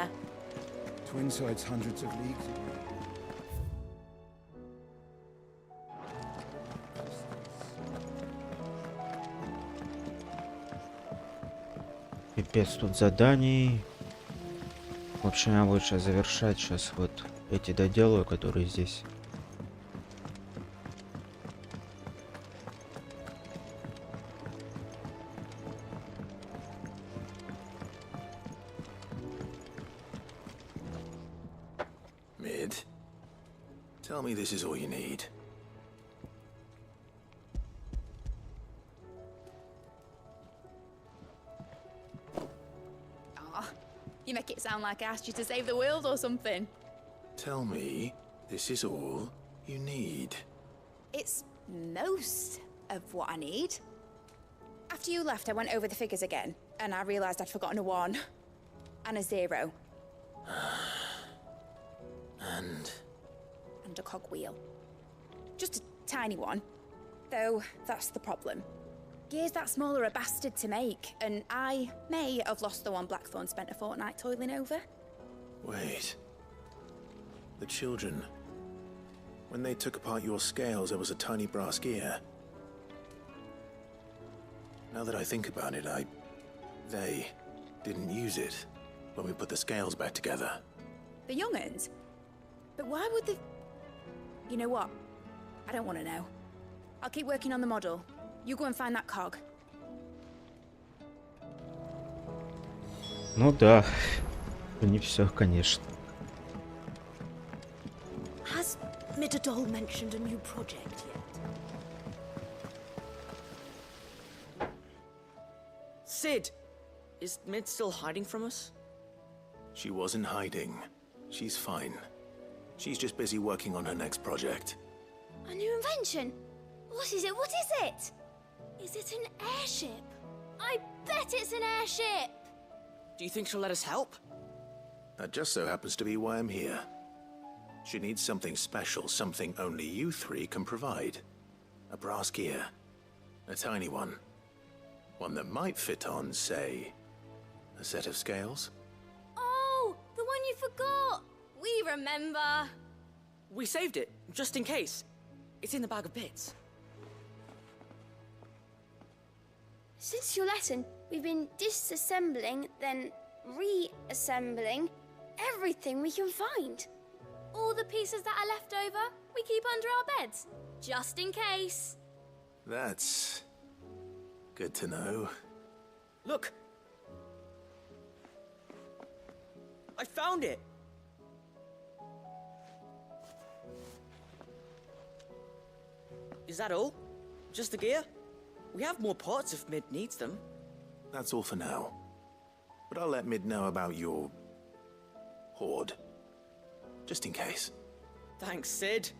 Twin sides hundreds of leagues away. Пипец тут заданий. В общем, я лучше завершать сейчас вот эти доделаю, которые здесь. Tell me this is all you need. Aw, you make it sound like I asked you to save the world or something. Tell me this is all you need. It's most of what I need. After you left, I went over the figures again, and I realized I'd forgotten a 1 and a 0. And a cogwheel. Just a tiny one. Though, that's the problem. Gears that small are a bastard to make, and I may have lost the one Blackthorn spent a fortnight toiling over. Wait. The children. When they took apart your scales, there was a tiny brass gear. Now that I think about it, they didn't use it when we put the scales back together. The young'uns? But why would they... You know what? I don't want to know. I'll keep working on the model. You go and find that cog. Ну да, не все, конечно. Has Midadol mentioned a new project yet? Sid! Is Mid still hiding from us? She wasn't hiding. She's fine. She's just busy working on her next project. A new invention? What is it? What is it? Is it an airship? I bet it's an airship! Do you think she'll let us help? That just so happens to be why I'm here. She needs something special, something only you three can provide. A brass gear. A tiny one. One that might fit on, say, a set of scales. Oh, the one you forgot! We remember. We saved it, just in case. It's in the bag of bits. Since your lesson, we've been disassembling, then reassembling everything we can find. All the pieces that are left over, we keep under our beds, just in case. That's good to know. Look! I found it! Is that all? Just the gear? We have more parts if Mid needs them. That's all for now. But I'll let Mid know about your hoard. Just in case. Thanks, Sid.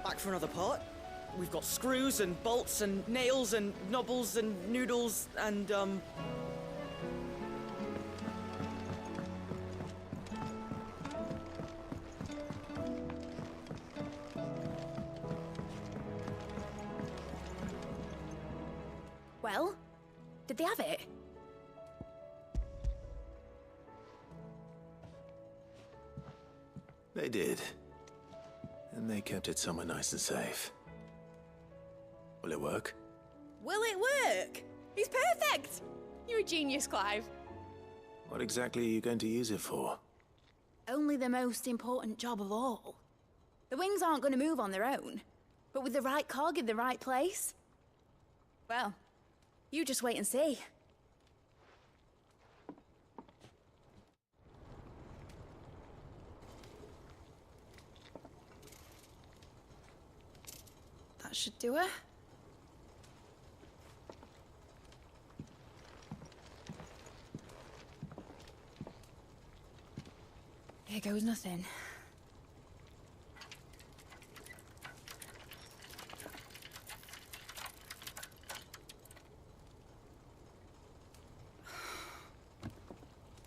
Back for another part? We've got screws and bolts and nails and knobbles and noodles and, Well, did they have it? They did. And they kept it somewhere nice and safe. Will it work? Will it work? He's perfect! You're a genius, Clive. What exactly are you going to use it for? Only the most important job of all. The wings aren't going to move on their own. But with the right cog in the right place... Well, you just wait and see. That should do her. Here goes nothing.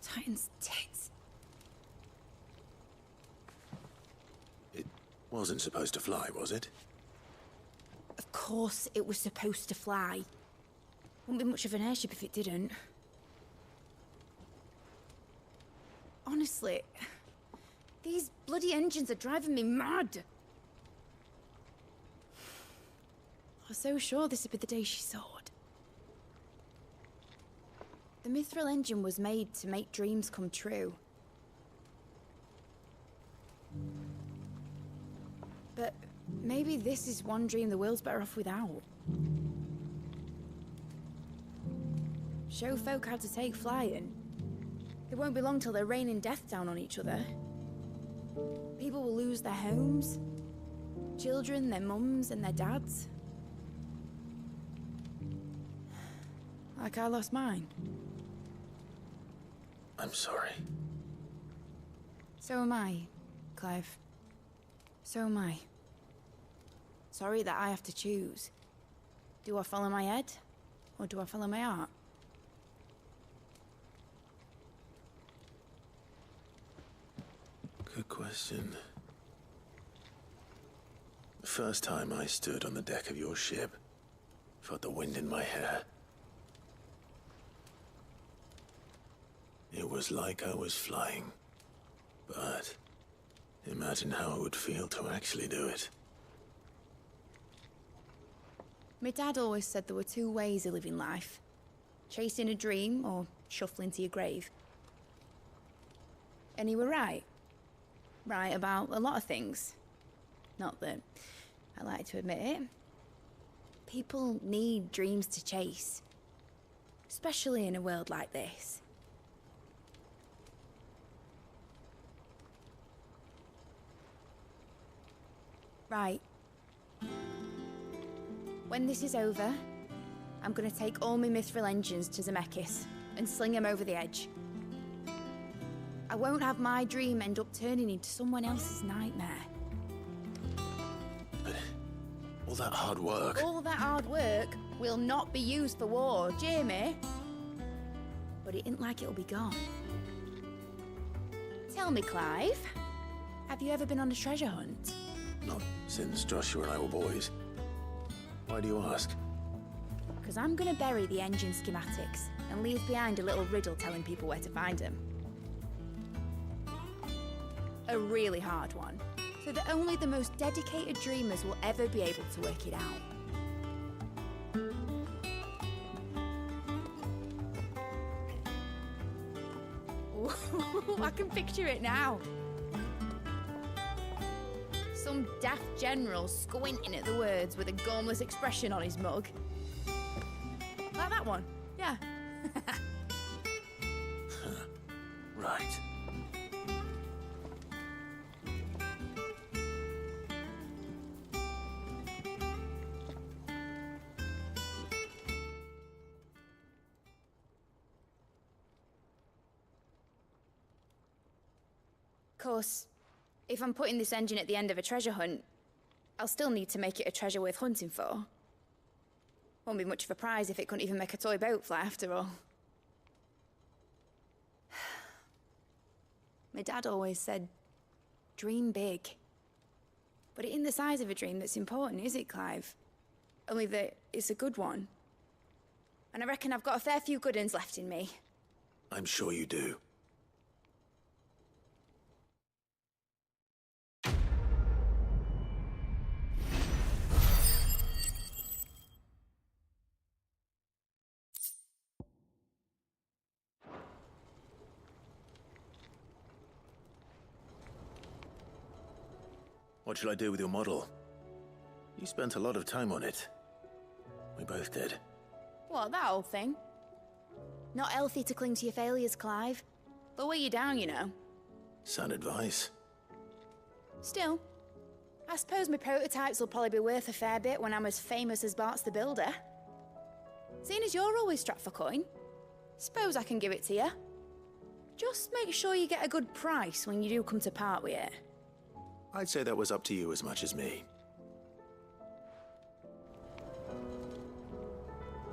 Titan's tits. It wasn't supposed to fly, was it? Of course it was supposed to fly. Wouldn't be much of an airship if it didn't. Honestly, these bloody engines are driving me mad. I was so sure this would be the day she soared. The Mithril engine was made to make dreams come true. But maybe this is one dream the world's better off without. Show folk how to take flying. It won't be long till they're raining death down on each other. People will lose their homes. Children, their mums and their dads. Like I lost mine. I'm sorry. So am I, Clive. So am I. Sorry that I have to choose. Do I follow my head, or do I follow my heart? Good question. The first time I stood on the deck of your ship, felt the wind in my hair. It was like I was flying. But imagine how it would feel to actually do it. My dad always said there were two ways of living life. Chasing a dream or shuffling to your grave. And he were right. Right about a lot of things. Not that I like to admit it. People need dreams to chase. Especially in a world like this. Right. When this is over, I'm gonna take all my Mithril engines to Zemeckis and sling them over the edge. I won't have my dream end up turning into someone else's nightmare. But all that hard work... All that hard work will not be used for war, Jamie. But it ain't like it'll be gone. Tell me, Clive, have you ever been on a treasure hunt? Not since Joshua and I were boys. Why do you ask? Because I'm gonna bury the engine schematics and leave behind a little riddle telling people where to find them. A really hard one, so that only the most dedicated dreamers will ever be able to work it out. Ooh, I can picture it now. Some daft general squinting at the words with a gormless expression on his mug. Like that one, yeah. Right. Of course, if I'm putting this engine at the end of a treasure hunt, I'll still need to make it a treasure worth hunting for. Won't be much of a prize if it couldn't even make a toy boat fly after all. My dad always said, dream big. But it ain't the size of a dream that's important, is it, Clive? Only that it's a good one. And I reckon I've got a fair few good uns left in me. I'm sure you do. What shall I do with your model? You spent a lot of time on it. We both did. What, that old thing? Not healthy to cling to your failures, Clive. They'll weigh you down, you know. Sound advice. Still, I suppose my prototypes will probably be worth a fair bit when I'm as famous as Bart's the Builder. Seeing as you're always strapped for coin, suppose I can give it to you. Just make sure you get a good price when you do come to part with it. I'd say that was up to you as much as me.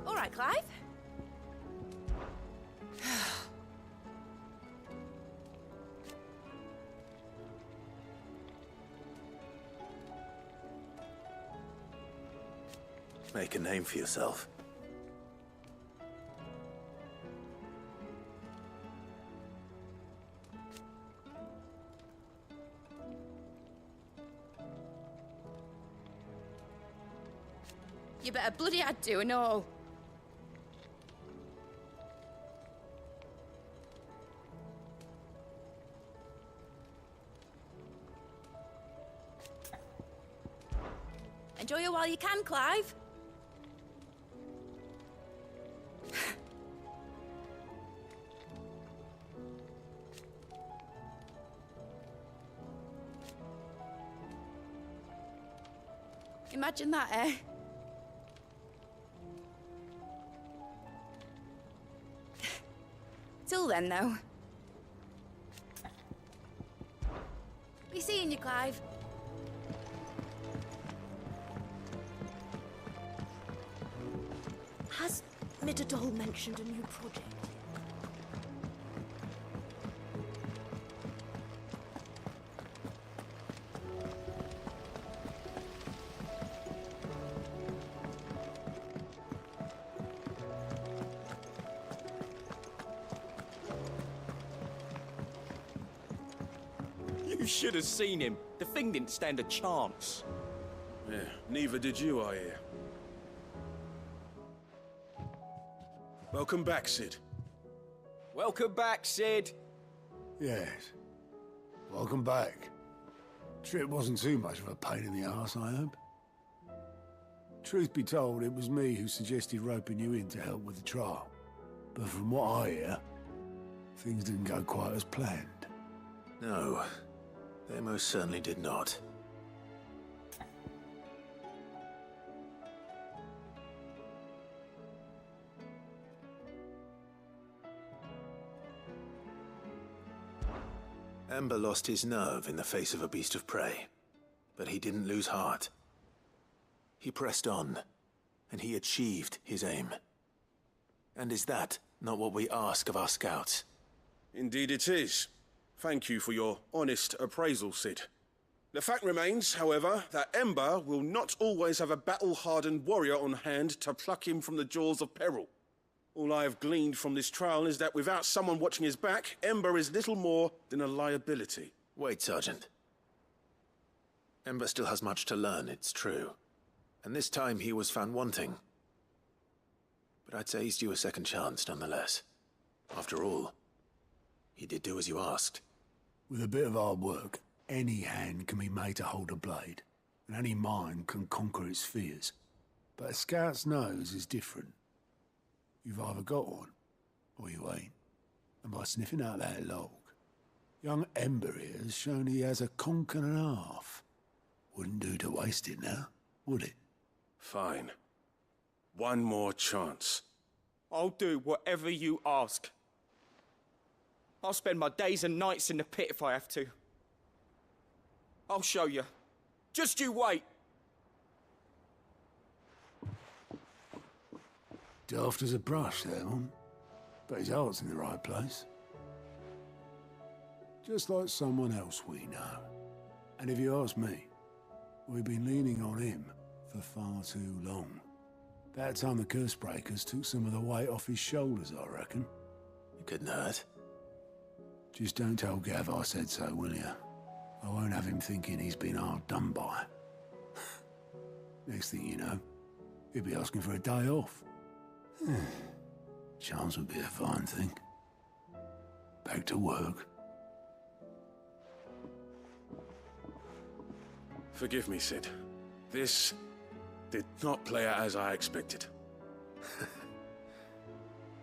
All right, Clive. Make a name for yourself. You better bloody had to and all. Enjoy it while you can, Clive. Imagine that, eh? Till then, though. Be seeing you, Clive. Has Midadol mentioned a new project? You should have seen him. The thing didn't stand a chance. Yeah, neither did you, I hear. Welcome back, Sid. Welcome back, Sid. Yes. Welcome back. Trip wasn't too much of a pain in the arse, I hope. Truth be told, it was me who suggested roping you in to help with the trial. But from what I hear, things didn't go quite as planned. No, they most certainly did not. Ember lost his nerve in the face of a beast of prey, but he didn't lose heart. He pressed on, and he achieved his aim. And is that not what we ask of our scouts? Indeed it is. Thank you for your honest appraisal, Sid. The fact remains, however, that Ember will not always have a battle-hardened warrior on hand to pluck him from the jaws of peril. All I have gleaned from this trial is that without someone watching his back, Ember is little more than a liability. Wait, Sergeant. Ember still has much to learn, it's true. And this time he was found wanting. But I'd say he's due a second chance, nonetheless. After all, he did do as you asked. With a bit of hard work, any hand can be made to hold a blade, and any mind can conquer its fears. But a scout's nose is different. You've either got one, or you ain't. And by sniffing out that log, young Ember here has shown he has a conch and a half. Wouldn't do to waste it now, would it? Fine. One more chance. I'll do whatever you ask. I'll spend my days and nights in the pit if I have to. I'll show you. Just you wait. Daft as a brush, that one. But his heart's in the right place. Just like someone else we know. And if you ask me, we've been leaning on him for far too long. About time the curse breakers took some of the weight off his shoulders, I reckon. It couldn't hurt. Just don't tell Gav I said so, will you? I won't have him thinking he's been hard done by. Next thing you know, he'll be asking for a day off. Chance would be a fine thing. Back to work. Forgive me, Sid. This did not play out as I expected.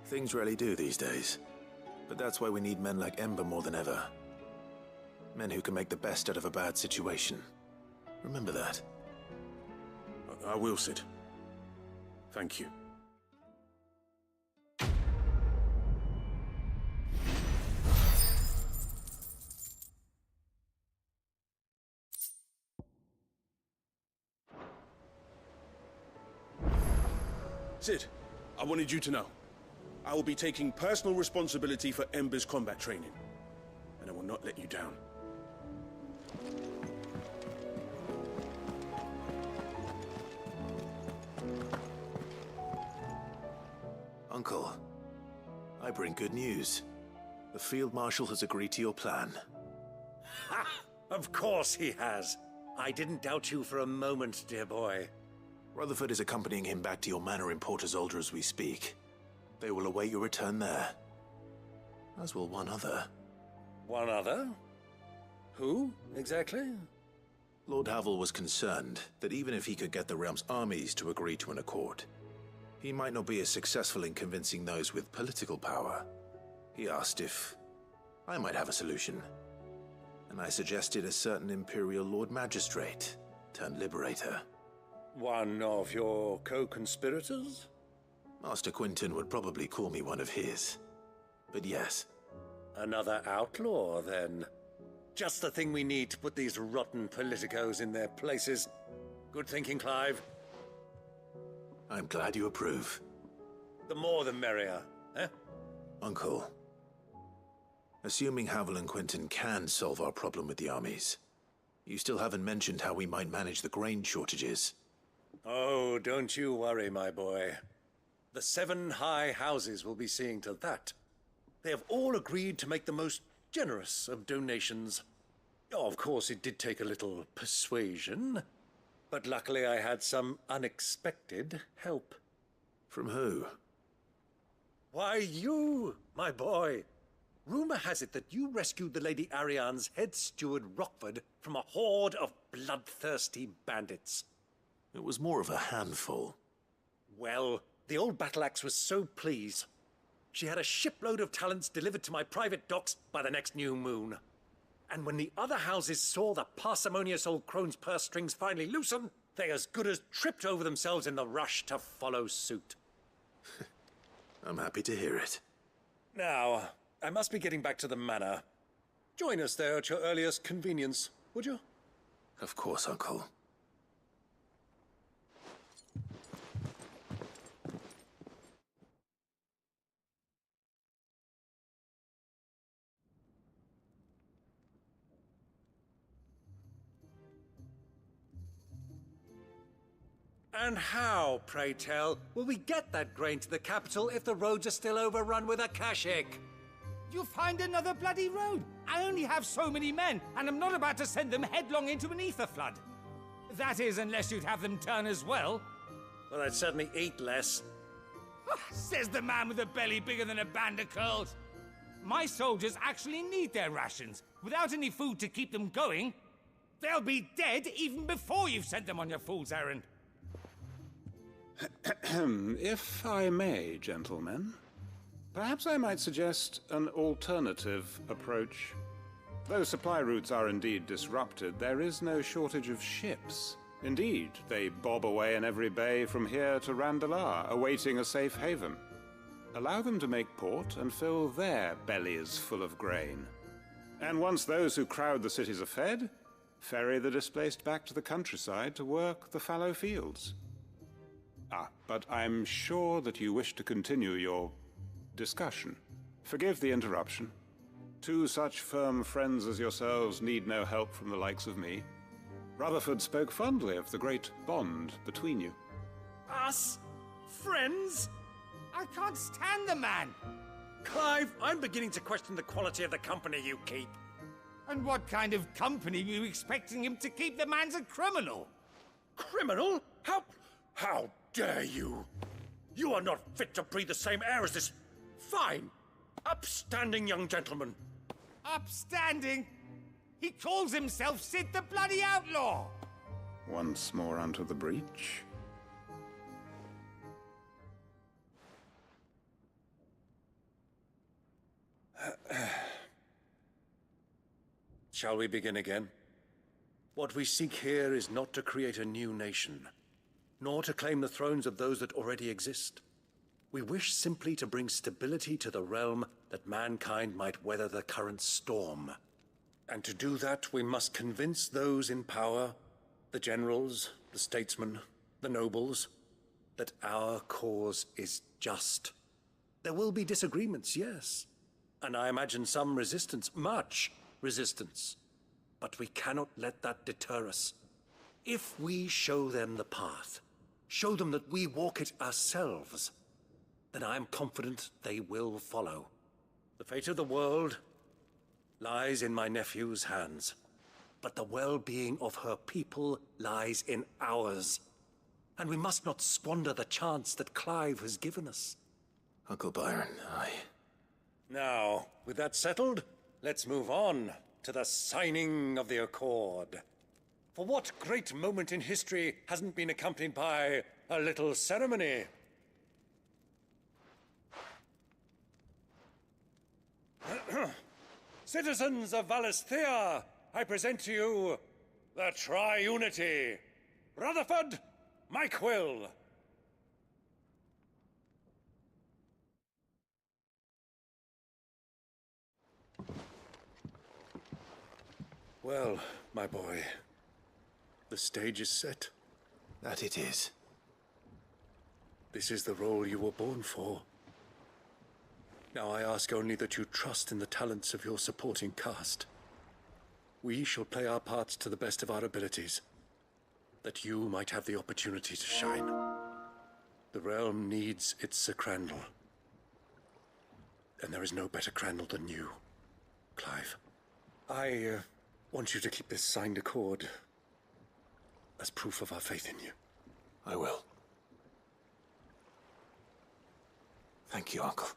Things rarely do these days. But that's why we need men like Ember more than ever. Men who can make the best out of a bad situation. Remember that. I will, Sid. Thank you. Sid, I wanted you to know. I will be taking personal responsibility for Ember's combat training, and I will not let you down. Uncle, I bring good news. The Field Marshal has agreed to your plan. Ha! Of course he has. I didn't doubt you for a moment, dear boy. Rutherford is accompanying him back to your manor in Port Isolde as we speak. They will await your return there. As will one other. One other? Who, exactly? Lord Havel was concerned that even if he could get the realm's armies to agree to an accord, he might not be as successful in convincing those with political power. He asked if I might have a solution, and I suggested a certain Imperial Lord Magistrate turned Liberator. One of your co-conspirators? Master Quinton would probably call me one of his. But yes. Another outlaw, then. Just the thing we need to put these rotten politicos in their places. Good thinking, Clive. I'm glad you approve. The more the merrier, eh? Uncle, assuming Havel and Quinton can solve our problem with the armies, you still haven't mentioned how we might manage the grain shortages. Oh, don't you worry, my boy. The 7 high houses will be seeing to that. They have all agreed to make the most generous of donations. Oh, of course, it did take a little persuasion, but luckily I had some unexpected help. From who? Why, you, my boy. Rumor has it that you rescued the Lady Ariane's head steward Rockford from a horde of bloodthirsty bandits. It was more of a handful. Well, the old battle axe was so pleased. She had a shipload of talents delivered to my private docks by the next new moon. And when the other houses saw the parsimonious old crone's purse strings finally loosen, they as good as tripped over themselves in the rush to follow suit. I'm happy to hear it. Now, I must be getting back to the manor. Join us there at your earliest convenience, would you? Of course, Uncle. And how, pray tell, will we get that grain to the capital if the roads are still overrun with Akashic? You'll find another bloody road. I only have so many men, and I'm not about to send them headlong into an ether flood. That is, unless you'd have them turn as well. Well, I'd certainly eat less. Says the man with a belly bigger than a band of curls. My soldiers actually need their rations. Without any food to keep them going, they'll be dead even before you've sent them on your fool's errand. If I may, gentlemen, perhaps I might suggest an alternative approach. Though supply routes are indeed disrupted, there is no shortage of ships. Indeed, they bob away in every bay from here to Randalar, awaiting a safe haven. Allow them to make port and fill their bellies full of grain. And once those who crowd the cities are fed, ferry the displaced back to the countryside to work the fallow fields. But I'm sure that you wish to continue your discussion. Forgive the interruption. 2 such firm friends as yourselves need no help from the likes of me. Rutherford spoke fondly of the great bond between you. Us? Friends? I can't stand the man! Clive, I'm beginning to question the quality of the company you keep. And what kind of company were you expecting him to keep? The man's a criminal! Criminal? How dare you? You are not fit to breathe the same air as this fine, upstanding young gentleman. Upstanding? He calls himself Sid the bloody outlaw! Once more onto the breach. Shall we begin again? What we seek here is not to create a new nation, nor to claim the thrones of those that already exist. We wish simply to bring stability to the realm that mankind might weather the current storm. And to do that, we must convince those in power, the generals, the statesmen, the nobles, that our cause is just. There will be disagreements, yes. And I imagine some resistance, much resistance. But we cannot let that deter us. If we show them the path, show them that we walk it ourselves, then I am confident they will follow. The fate of the world lies in my nephew's hands, but the well-being of her people lies in ours. And we must not squander the chance that Clive has given us. Uncle Byron, Now, with that settled, let's move on to the signing of the Accord. For what great moment in history hasn't been accompanied by a little ceremony? Citizens of Valisthea, I present to you the Triunity. Rutherford, Mike Will. Well, my boy, the stage is set. That it is. This is the role you were born for. Now I ask only that you trust in the talents of your supporting cast. We shall play our parts to the best of our abilities, that you might have the opportunity to shine. The realm needs its Sir Crandall. And there is no better Crandall than you, Clive. I want you to keep this signed accord as proof of our faith in you. I will. Thank you, Uncle.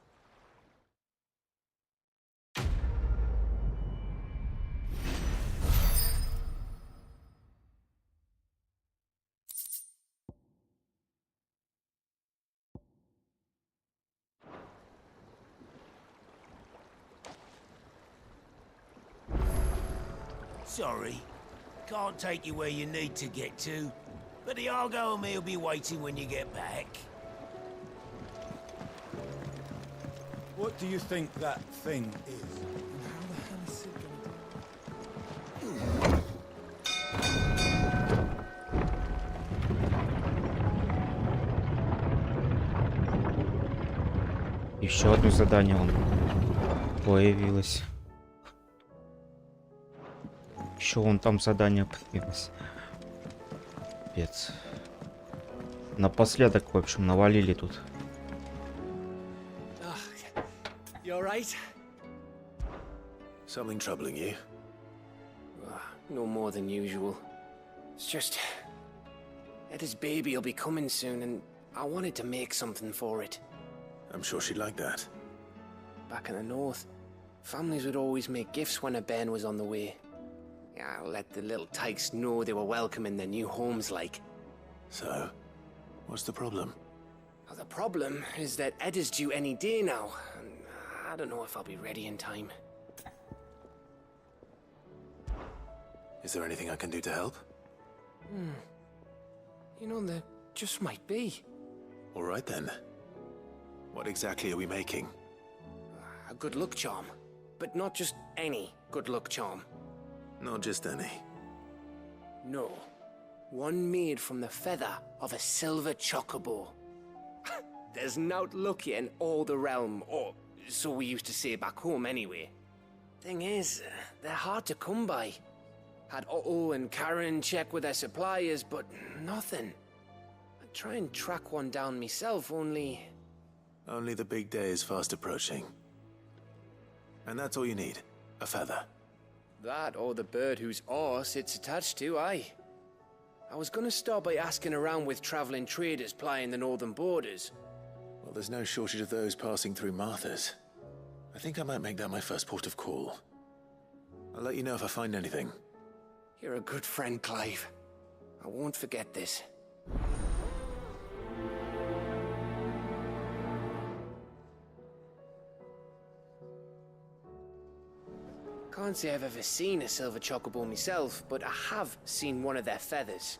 Sorry, can't take you where you need to get to, but the Argo and me will be waiting when you get back. What do you think that thing is? How the hell is it Еще одно задание вон появилось. Еще вон там задание появилось. Пец. Напоследок, в общем, навалили тут. You alright? Something troubling you? No more than usual. It's just... Eda's baby will be coming soon, and I wanted to make something for it. I'm sure she'd like that. Back in the north, families would always make gifts when a bairn was on the way. Yeah, I'll let the little tykes know they were welcome in their new homes, like. So, what's the problem? Well, the problem is that Eda's due any day now, and I don't know if I'll be ready in time. Is there anything I can do to help? You know, there just might be. All right then. What exactly are we making? A good luck charm. But not just any good luck charm. Not just any. No. One made from the feather of a silver chocobo. There's naught lucky in all the realm, or so we used to say back home anyway. Thing is, they're hard to come by. Had Otto and Karen check with their suppliers, but nothing. I'd try and track one down myself, only... Only the big day is fast approaching. And that's all you need, a feather. That or the bird whose horse it's attached to, aye. I was gonna start by asking around with traveling traders plying the northern borders. Well, there's no shortage of those passing through Martha's. I think I might make that my first port of call. I'll let you know if I find anything. You're a good friend, Clive. I won't forget this. Can't say I've ever seen a silver chocobo myself, but I have seen one of their feathers.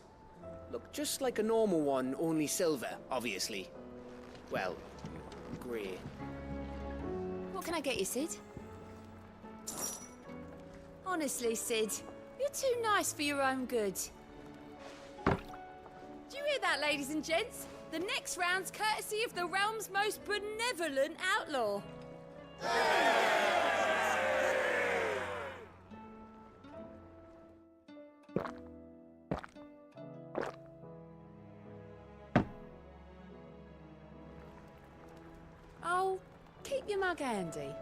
Look just like a normal one, only silver, obviously. Well, grey. What can I get you, Sid? Honestly, Sid, you're too nice for your own good. Do you hear that, ladies and gents? The next round's courtesy of the realm's most benevolent outlaw. Oh, keep your mug handy.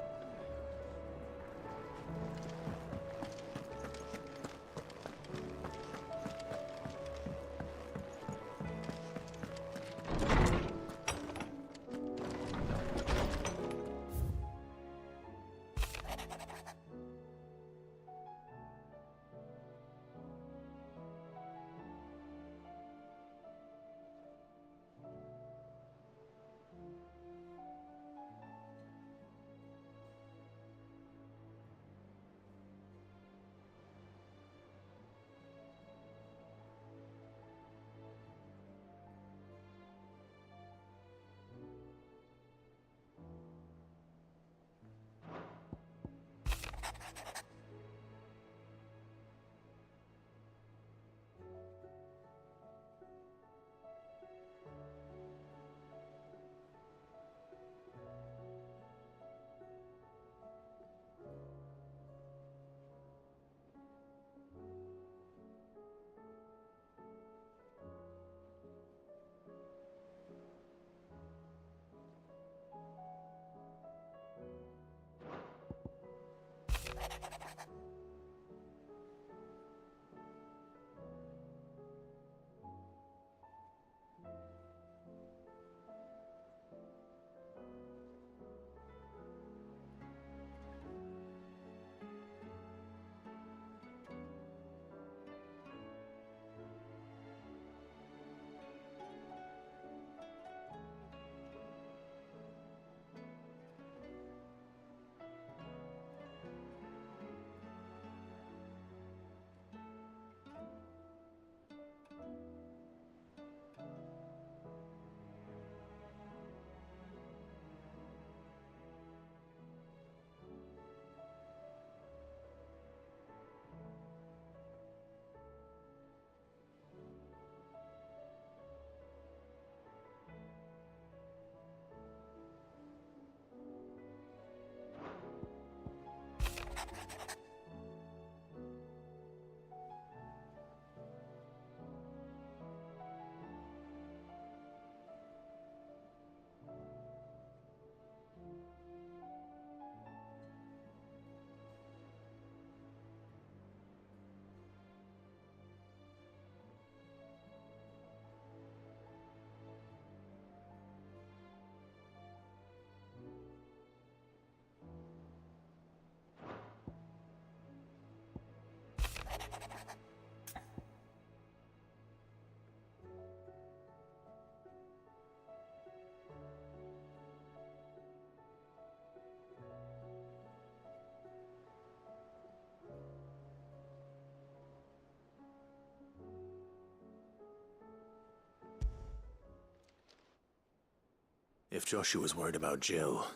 If Joshua's worried about Jill,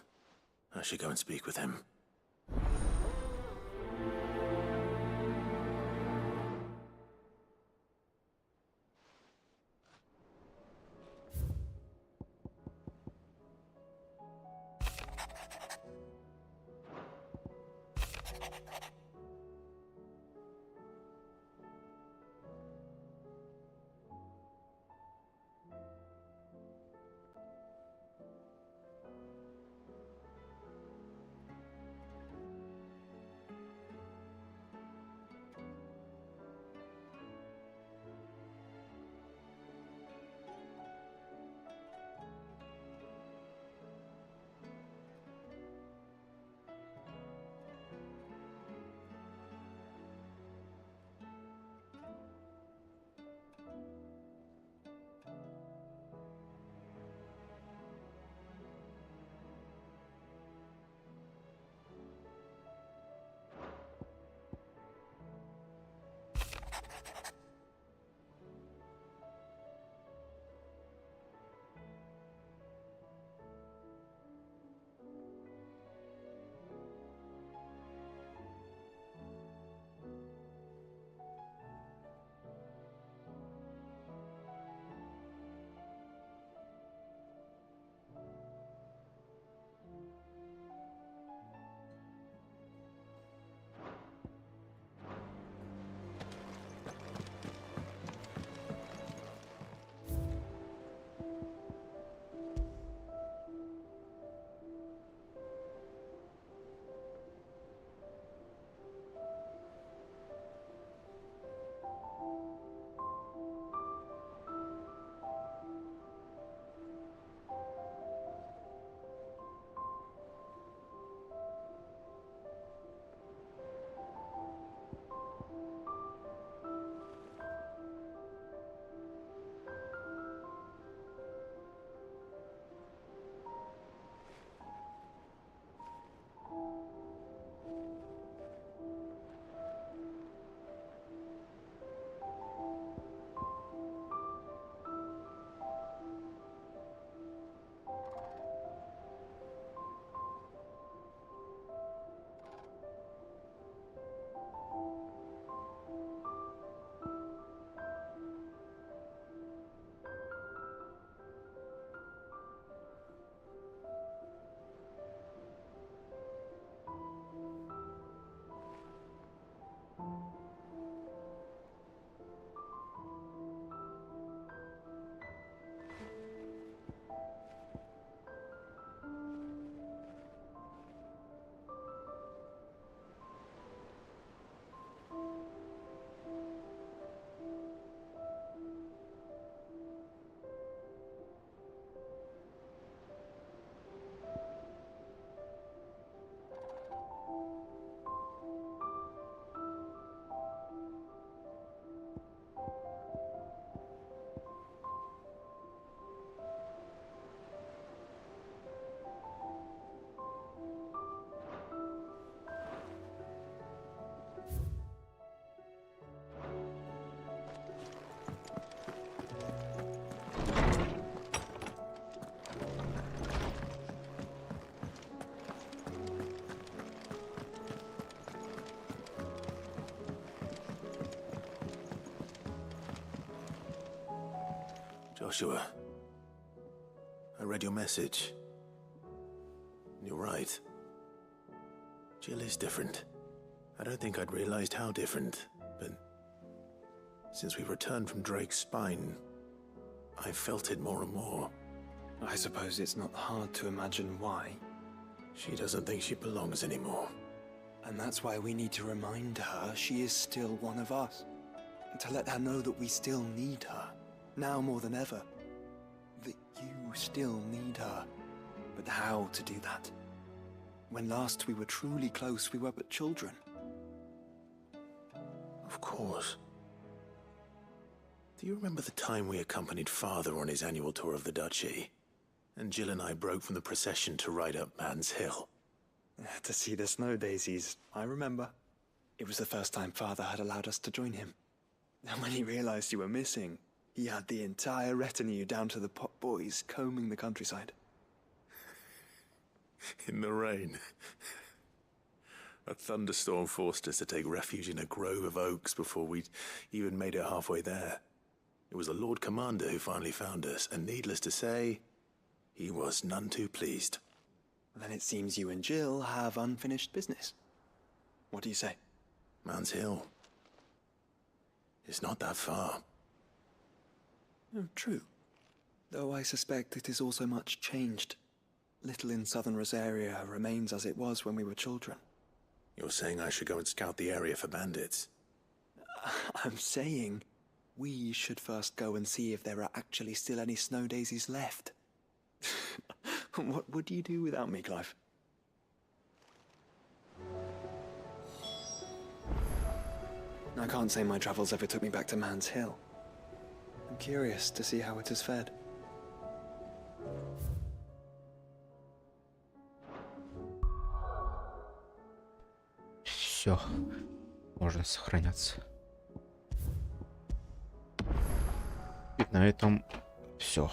I should go and speak with him. Joshua, I read your message. You're right. Jill is different. I don't think I'd realized how different, but since we returned from Drake's spine, I felt it more and more. I suppose it's not hard to imagine why. She doesn't think she belongs anymore. And that's why we need to remind her she is still one of us. And to let her know that we still need her, now more than ever. That you still need her. But how to do that? When last we were truly close, we were but children. Of course. Do you remember the time we accompanied Father on his annual tour of the Duchy? And Jill and I broke from the procession to ride up Man's Hill. To see the snow daisies, I remember. It was the first time Father had allowed us to join him. And when he realized you were missing, he had the entire retinue down to the pot boys combing the countryside. In the rain. A thunderstorm forced us to take refuge in a grove of oaks before we'd even made it halfway there. It was the Lord Commander who finally found us, and needless to say, he was none too pleased. Then it seems you and Jill have unfinished business. What do you say? Man's Hill. It's not that far. Oh, true. Though I suspect it is also much changed. Little in southern Rosaria remains as it was when we were children. You're saying I should go and scout the area for bandits? I'm saying we should first go and see if there are actually still any snow daisies left. What would you do without me, Clive? I can't say my travels ever took me back to Man's Hill. I'm curious to see how it has fared. Все, можно сохраняться. И на этом все.